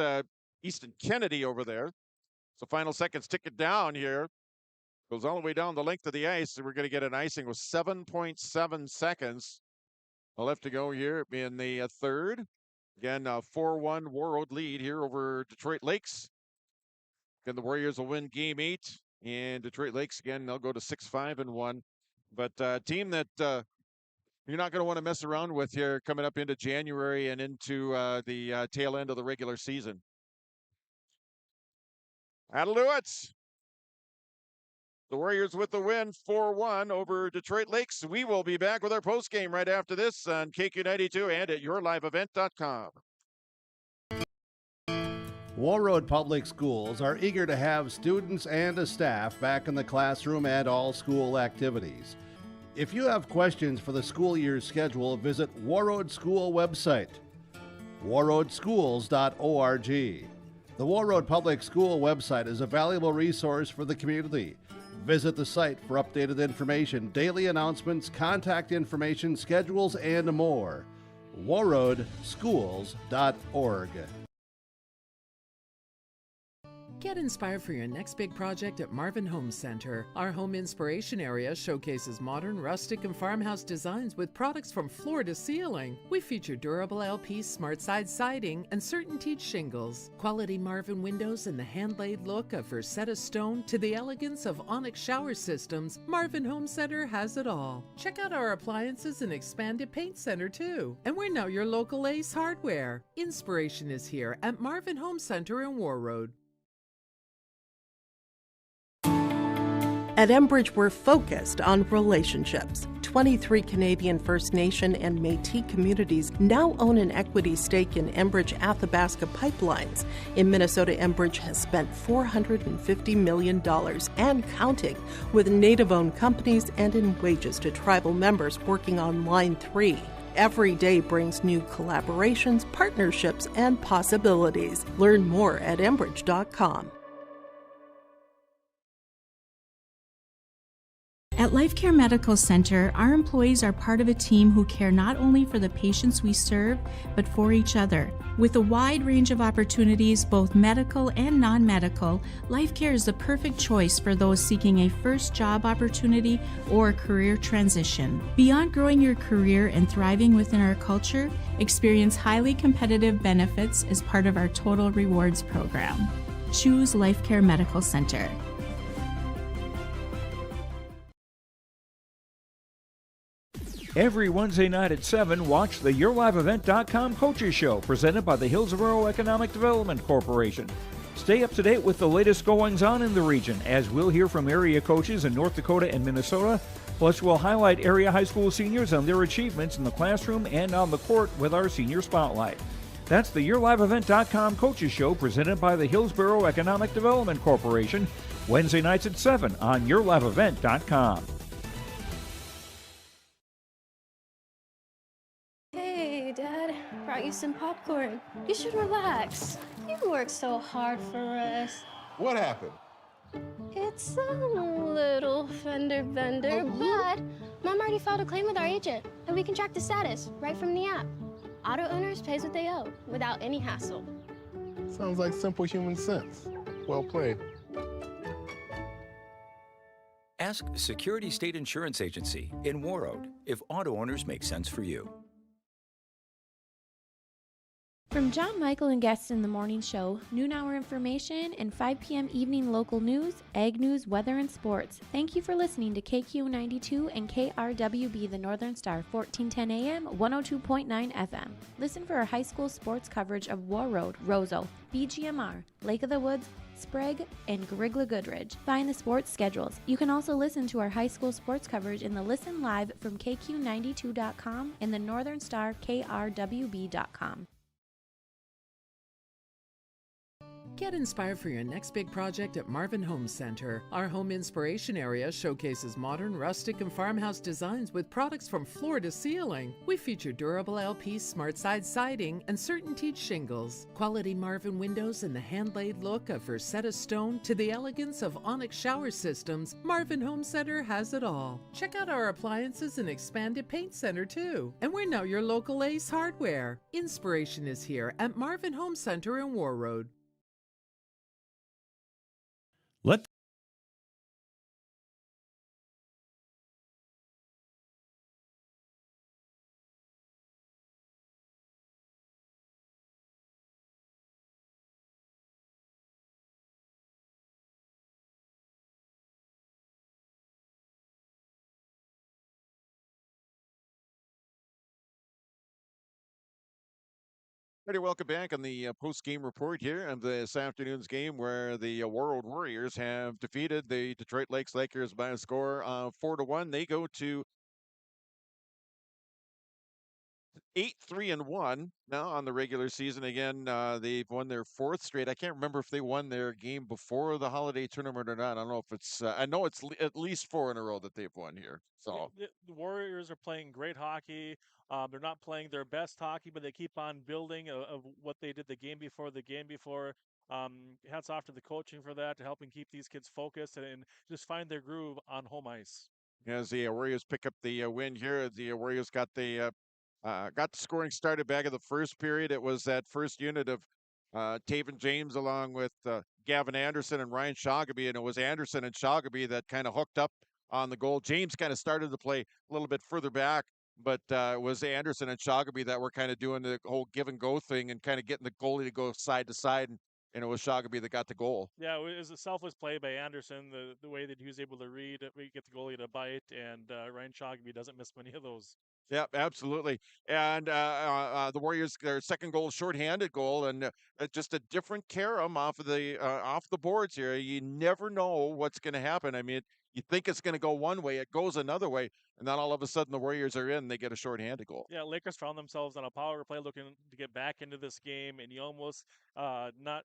Easton Kennedy over there. So final seconds tick it down here. Goes all the way down the length of the ice. And we're going to get an icing with 7.7 seconds left to go here in the third. Again, 4-1 Warroad lead here over Detroit Lakes. Again, the Warriors will win game 8. And Detroit Lakes, again, they'll go to 6-5-1. But a team that you're not going to want to mess around with here coming up into January and into the tail end of the regular season. That'll do it. The Warriors with the win, 4-1 over Detroit Lakes. We will be back with our postgame right after this on KQ92 and at yourliveevent.com. Warroad Public Schools are eager to have students and staff back in the classroom and all school activities. If you have questions for the school year schedule, visit Warroad School website, warroadschools.org. The Warroad Public School website is a valuable resource for the community. Visit the site for updated information, daily announcements, contact information, schedules, and more. warroadschools.org. Get inspired for your next big project at Marvin Home Center. Our home inspiration area showcases modern, rustic, and farmhouse designs with products from floor to ceiling. We feature durable LP smart side siding and CertainTeed shingles, quality Marvin windows, and the hand-laid look of Versetta stone to the elegance of Onyx shower systems. Marvin Home Center has it all. Check out our appliances and expanded paint center too. And we're now your local Ace Hardware. Inspiration is here at Marvin Home Center in Warroad. At Enbridge, we're focused on relationships. 23 Canadian First Nation and Métis communities now own an equity stake in Enbridge Athabasca Pipelines. In Minnesota, Enbridge has spent $450 million and counting with Native-owned companies and in wages to tribal members working on Line 3. Every day brings new collaborations, partnerships, and possibilities. Learn more at Enbridge.com. At LifeCare Medical Center, our employees are part of a team who care not only for the patients we serve, but for each other. With a wide range of opportunities, both medical and non-medical, LifeCare is the perfect choice for those seeking a first job opportunity or career transition. Beyond growing your career and thriving within our culture, experience highly competitive benefits as part of our Total Rewards program. Choose LifeCare Medical Center. Every Wednesday night at 7, watch the YourLiveEvent.com Coaches Show presented by the Hillsborough Economic Development Corporation. Stay up to date with the latest goings-on in the region, as we'll hear from area coaches in North Dakota and Minnesota. Plus, we'll highlight area high school seniors and their achievements in the classroom and on the court with our Senior Spotlight. That's the YourLiveEvent.com Coaches Show presented by the Hillsborough Economic Development Corporation, Wednesday nights at 7 on YourLiveEvent.com. Hey, Dad, brought you some popcorn. You should relax. You worked so hard for us. What happened? It's a little fender bender, but Mom already filed a claim with our agent, and we can track the status right from the app. Auto owners pays what they owe without any hassle. Sounds like simple human sense. Well played. Ask Security State Insurance Agency in Warroad if auto owners make sense for you. From John Michael and guests in the morning show, noon hour information, and 5 p.m. evening local news, ag news, weather, and sports. Thank you for listening to KQ92 and KRWB The Northern Star, 1410 AM, 102.9 FM. Listen for our high school sports coverage of Warroad, Roseau, BGMR, Lake of the Woods, Sprague, and Garigla Goodridge. Find the sports schedules. You can also listen to our high school sports coverage in the Listen Live from KQ92.com and the Northern Star KRWB.com. Get inspired for your next big project at Marvin Home Center. Our home inspiration area showcases modern, rustic, and farmhouse designs with products from floor to ceiling. We feature durable LP smart side siding and CertainTeed shingles, quality Marvin windows, and the hand-laid look of Versetta stone to the elegance of Onyx shower systems. Marvin Home Center has it all. Check out our appliances and expanded paint center too. And we're now your local Ace Hardware. Inspiration is here at Marvin Home Center in Warroad. Let Ready, welcome back on the post-game report here of this afternoon's game where the Warroad Warriors have defeated the Detroit Lakes Lakers by a score of 4-1. They go to 8-3-1 now on the regular season. Again, they've won their fourth straight. I can't remember if they won their game before the holiday tournament or not. I don't know if it's, I know it's at least 4 in a row that they've won here. So the Warriors are playing great hockey. They're not playing their best hockey, but they keep on building of what they did the game before. Hats off to the coaching for that, to helping keep these kids focused and just find their groove on home ice. As the Warriors pick up the win here, the Warriors got the scoring started back in the first period. It was that first unit of Taven James along with Gavin Anderson and Ryan Shoggaby, and it was Anderson and Shoggaby that kind of hooked up on the goal. James kind of started to play a little bit further back, but it was Anderson and Shoggaby that were kind of doing the whole give and go thing and kind of getting the goalie to go side to side, and it was Shoggaby that got the goal. Yeah, it was a selfless play by Anderson, the way that he was able to read, get the goalie to bite, and Ryan Shoggaby doesn't miss many of those. Yeah, absolutely. And the Warriors, their second goal, shorthanded goal, and just a different carom off the boards here. You never know what's going to happen. I mean, you think it's going to go one way, it goes another way, and then all of a sudden the Warriors are in. They get a shorthanded goal. Yeah, Lakers found themselves on a power play, looking to get back into this game, and you almost not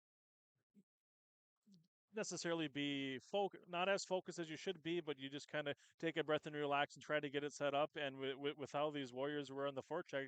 necessarily be not as focused as you should be, but you just kind of take a breath and relax and try to get it set up. And with how these Warriors were on the forecheck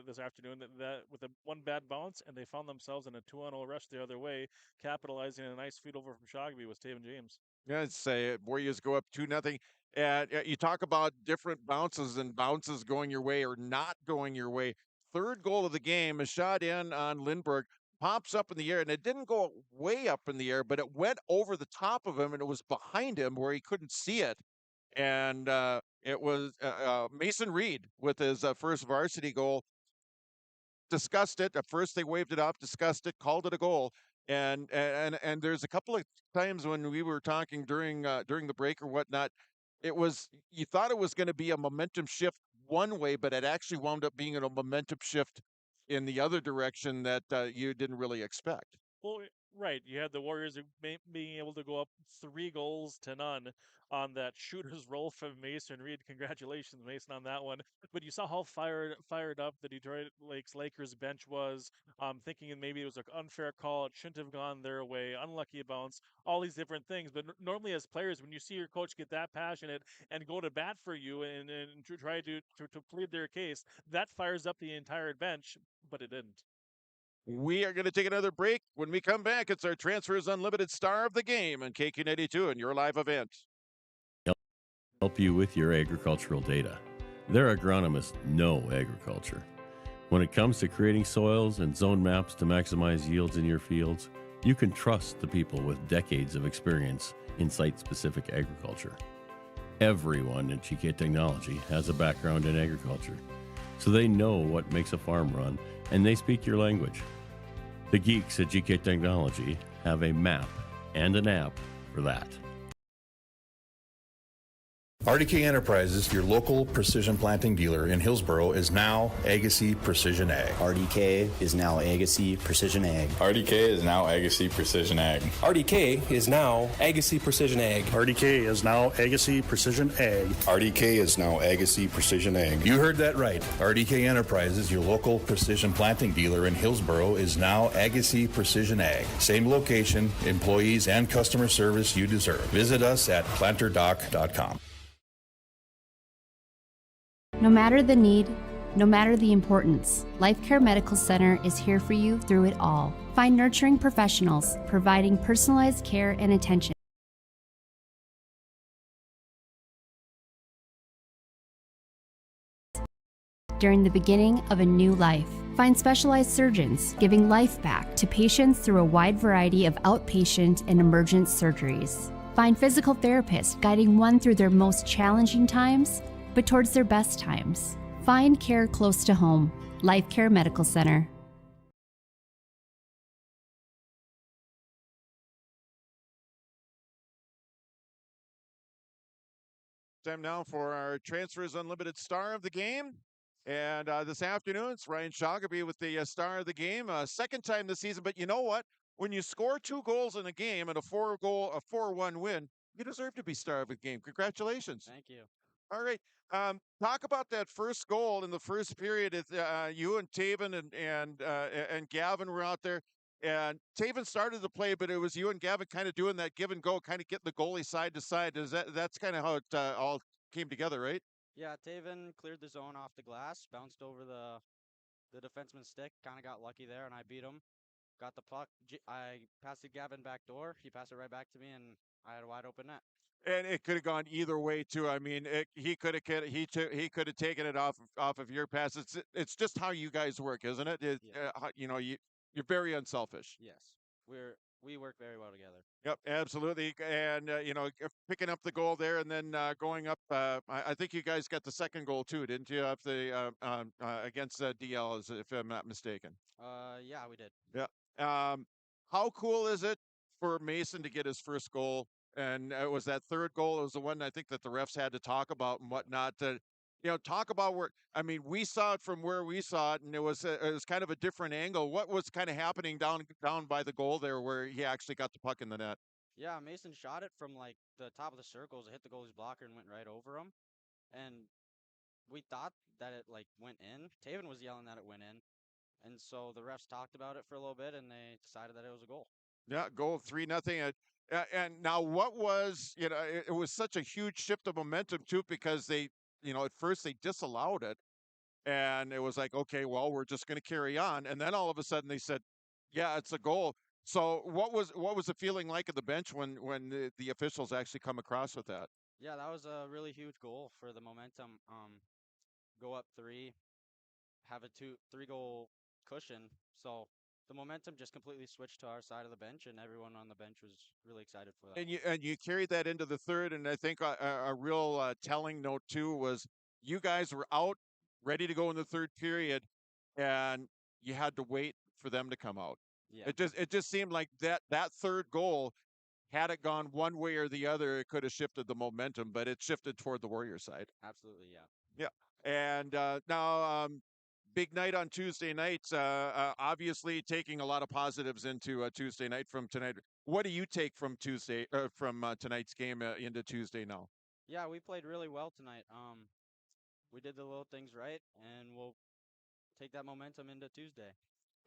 this afternoon, that with a one bad bounce, and they found themselves in a 2-0 rush the other way, capitalizing on a nice feed over from Shoggaby with Taven James. Yeah, it's Warriors go up 2-0. And you talk about different bounces and bounces going your way or not going your way. Third goal of the game, a shot in on Lindbergh, pops up in the air, and it didn't go way up in the air, but it went over the top of him, and it was behind him where he couldn't see it. And it was Mason Reed with his first varsity goal. Discussed it. At first, they waved it off, discussed it, called it a goal. And there's a couple of times when we were talking during the break or whatnot, you thought it was going to be a momentum shift one way, but it actually wound up being a momentum shift in the other direction that you didn't really expect. Well, right. You had the Warriors being able to go up 3-0 on that shooter's roll from Mason Reed. Congratulations, Mason, on that one. But you saw how fired up the Detroit Lakers bench was, thinking maybe it was an unfair call. It shouldn't have gone their way. Unlucky bounce. All these different things. But normally, as players, when you see your coach get that passionate and go to bat for you and try to plead their case, that fires up the entire bench. But it didn't. We are going to take another break. When we come back, it's our Transfers Unlimited Star of the Game on KQ92 and your live event. Help you with your agricultural data. Their agronomists know agriculture. When it comes to creating soils and zone maps to maximize yields in your fields, you can trust the people with decades of experience in site-specific agriculture. Everyone at GK Technology has a background in agriculture, so they know what makes a farm run, and they speak your language. The geeks at GK Technology have a map and an app for that. RDK Enterprises, your local precision planting dealer in Hillsboro, is now Agassi Precision Ag. RDK is now Agassi Precision Ag. RDK is now Agassi Precision Ag. RDK is now Agassi Precision Ag. RDK is now Agassi Precision Ag. RDK is now Agassi Precision Ag. You heard that right. RDK Enterprises, your local precision planting dealer in Hillsboro, is now Agassi Precision Ag. Same location, employees, and customer service you deserve. Visit us at planterdoc.com. No matter the need, no matter the importance, Life Care Medical Center is here for you through it all. Find nurturing professionals providing personalized care and attention. During the beginning of a new life. Find specialized surgeons giving life back to patients through a wide variety of outpatient and emergent surgeries. Find physical therapists guiding one through their most challenging times, but towards their best times. Find care close to home. Life Care Medical Center. Time now for our Transfers Unlimited Star of the Game. And this afternoon, it's Ryan Shoggaby with the star of the game. Second time this season, but you know what? When you score 2 goals in a game and a 4-1 win, you deserve to be star of the game. Congratulations. Thank you. All right. Talk about that first goal in the first period. You and Taven and Gavin were out there, and Taven started the play, but it was you and Gavin kind of doing that give and go, kind of getting the goalie side to side. That's kind of how it all came together, right? Yeah, Taven cleared the zone off the glass, bounced over the defenseman's stick, kind of got lucky there, and I beat him. Got the puck. I passed it Gavin back door. He passed it right back to me, and I had a wide open net. And it could have gone either way too. I mean, he could have taken it off of your pass. It's just how you guys work, isn't it? Yeah. You're very unselfish. Yes, we work very well together. Yep, absolutely. And, picking up the goal there and then going up. I think you guys got the second goal too, didn't you? Up against DL, if I'm not mistaken. Yeah, we did. Yeah. How cool is it for Mason to get his first goal? And it was that third goal. It was the one I think that the refs had to talk about and whatnot. Talk about where. I mean, we saw it from where we saw it, and it was kind of a different angle. What was kind of happening down by the goal there, where he actually got the puck in the net? Yeah, Mason shot it from like the top of the circles. It hit the goalie's blocker and went right over him. And we thought that it like went in. Taven was yelling that it went in. And so the refs talked about it for a little bit, and they decided that it was a goal. Yeah, goal 3-0. And now what was, it was such a huge shift of momentum too, because they, at first they disallowed it and it was like, okay, well, we're just going to carry on. And then all of a sudden they said, yeah, it's a goal. So what was the feeling like at the bench when the officials actually come across with that? Yeah, that was a really huge goal for the momentum. Go up 3, have a 3-goal cushion. So the momentum just completely switched to our side of the bench, and everyone on the bench was really excited for that. And you carried that into the third, and I think a real telling note too was you guys were out, ready to go in the third period, and you had to wait for them to come out. Yeah. It just seemed like that third goal, had it gone one way or the other, it could have shifted the momentum, but it shifted toward the Warriors side. Absolutely, yeah. Yeah. And now big night on Tuesday night. Obviously, taking a lot of positives into Tuesday night from tonight. What do you take from tonight's game into Tuesday now? Yeah, we played really well tonight. We did the little things right, and we'll take that momentum into Tuesday.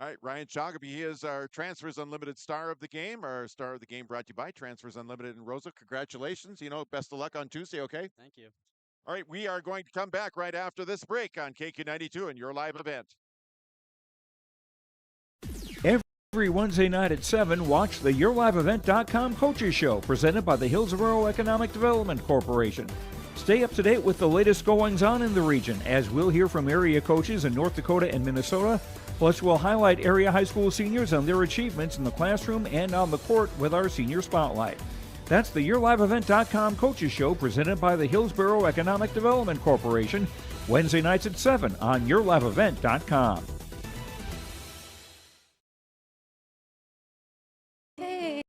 All right, Ryan Shoggaby, he is our Transfers Unlimited star of the game. Our star of the game brought to you by Transfers Unlimited in Rosa. Congratulations. Best of luck on Tuesday, okay? Thank you. All right, we are going to come back right after this break on KQ92 and your live event. Every Wednesday night at 7, watch the YourLiveEvent.com Coaches Show presented by the Hillsborough Economic Development Corporation. Stay up to date with the latest goings-on in the region, as we'll hear from area coaches in North Dakota and Minnesota. Plus, we'll highlight area high school seniors and their achievements in the classroom and on the court with our Senior Spotlight. That's the YourLiveEvent.com Coaches Show presented by the Hillsborough Economic Development Corporation, Wednesday nights at 7 on YourLiveEvent.com. Hey.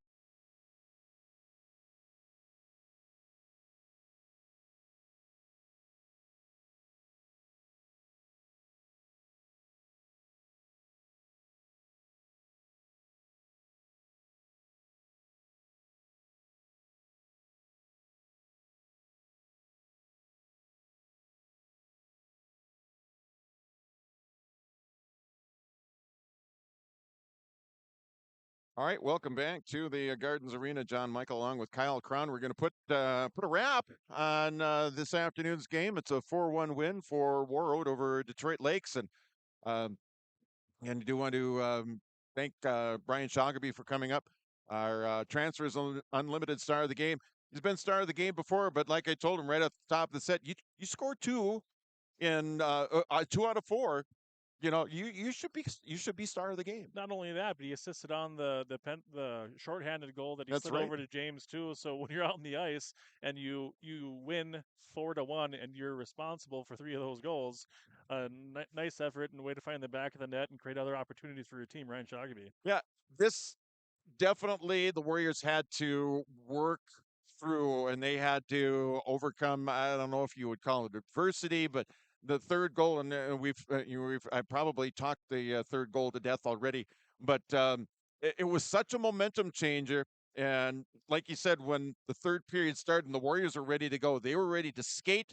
All right, welcome back to the Gardens Arena. John Michael along with Kyle Cron. We're going to put a wrap on this afternoon's game. It's a 4-1 win for Warroad over Detroit Lakes, and I do want to thank Brian Shoggaby for coming up, our Transfers Unlimited star of the game. He's been star of the game before, but like I told him right at the top of the set, you scored 2 in 2 out of 4. You should be star of the game. Not only that, but he assisted on the shorthanded goal that he slid over to James too. So when you're out on the ice and you win 4-1 and you're responsible for 3 of those goals, nice effort and way to find the back of the net and create other opportunities for your team, Ryan Shoggaby. Yeah, this definitely the Warriors had to work through, and they had to overcome. I don't know if you would call it adversity, but the third goal, and I probably talked the third goal to death already, but it was such a momentum changer. And like you said, when the third period started and the Warriors were ready to go, they were ready to skate,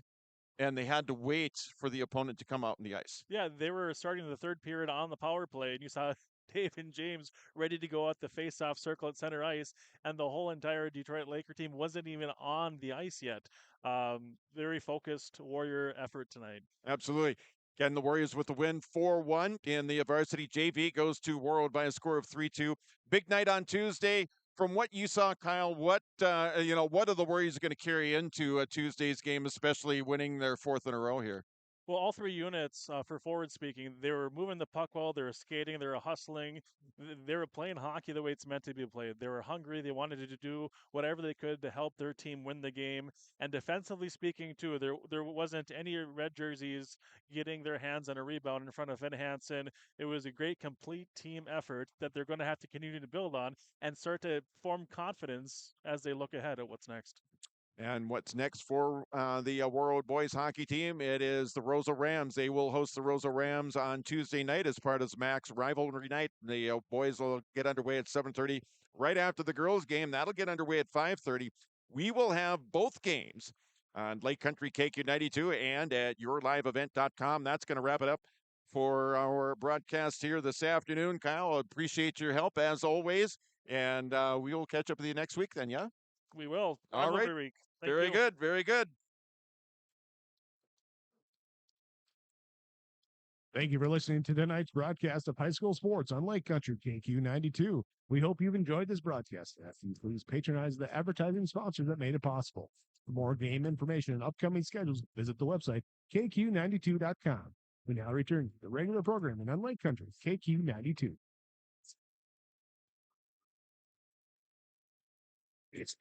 and they had to wait for the opponent to come out on the ice. Yeah, they were starting the third period on the power play, and you saw Dave and James ready to go at the face-off circle at center ice, and the whole entire Detroit Laker team wasn't even on the ice yet. Very focused Warrior effort tonight. Absolutely. Again, the Warriors with the win 4-1, and the varsity JV goes to Warroad by a score of 3-2. Big night on Tuesday. From what you saw, Kyle, what are the Warriors going to carry into Tuesday's game, especially winning their 4th in a row here? Well, all three units, for forward speaking, they were moving the puck well. They were skating. They were hustling. They were playing hockey the way it's meant to be played. They were hungry. They wanted to do whatever they could to help their team win the game. And defensively speaking, too, there wasn't any red jerseys getting their hands on a rebound in front of Finn Hansen. It was a great, complete team effort that they're going to have to continue to build on and start to form confidence as they look ahead at what's next. And what's next for the Warroad boys hockey team? It is the Rosa Rams. They will host the Rosa Rams on Tuesday night as part of Max rivalry night. The boys will get underway at 7:30 right after the girls game. That'll get underway at 5:30. We will have both games on Lake Country KQ92 and at yourliveevent.com. That's going to wrap it up for our broadcast here this afternoon. Kyle, appreciate your help as always. And we will catch up with you next week then, yeah? We will. All right. Every week. Thank Very you. good. Very good. Thank you for listening to tonight's broadcast of high school sports on Lake Country KQ92. We hope you've enjoyed this broadcast. If you please patronize the advertising sponsors that made it possible. For more game information and upcoming schedules, visit the website kq92.com. We now return to the regular programming on Lake Country KQ92. It's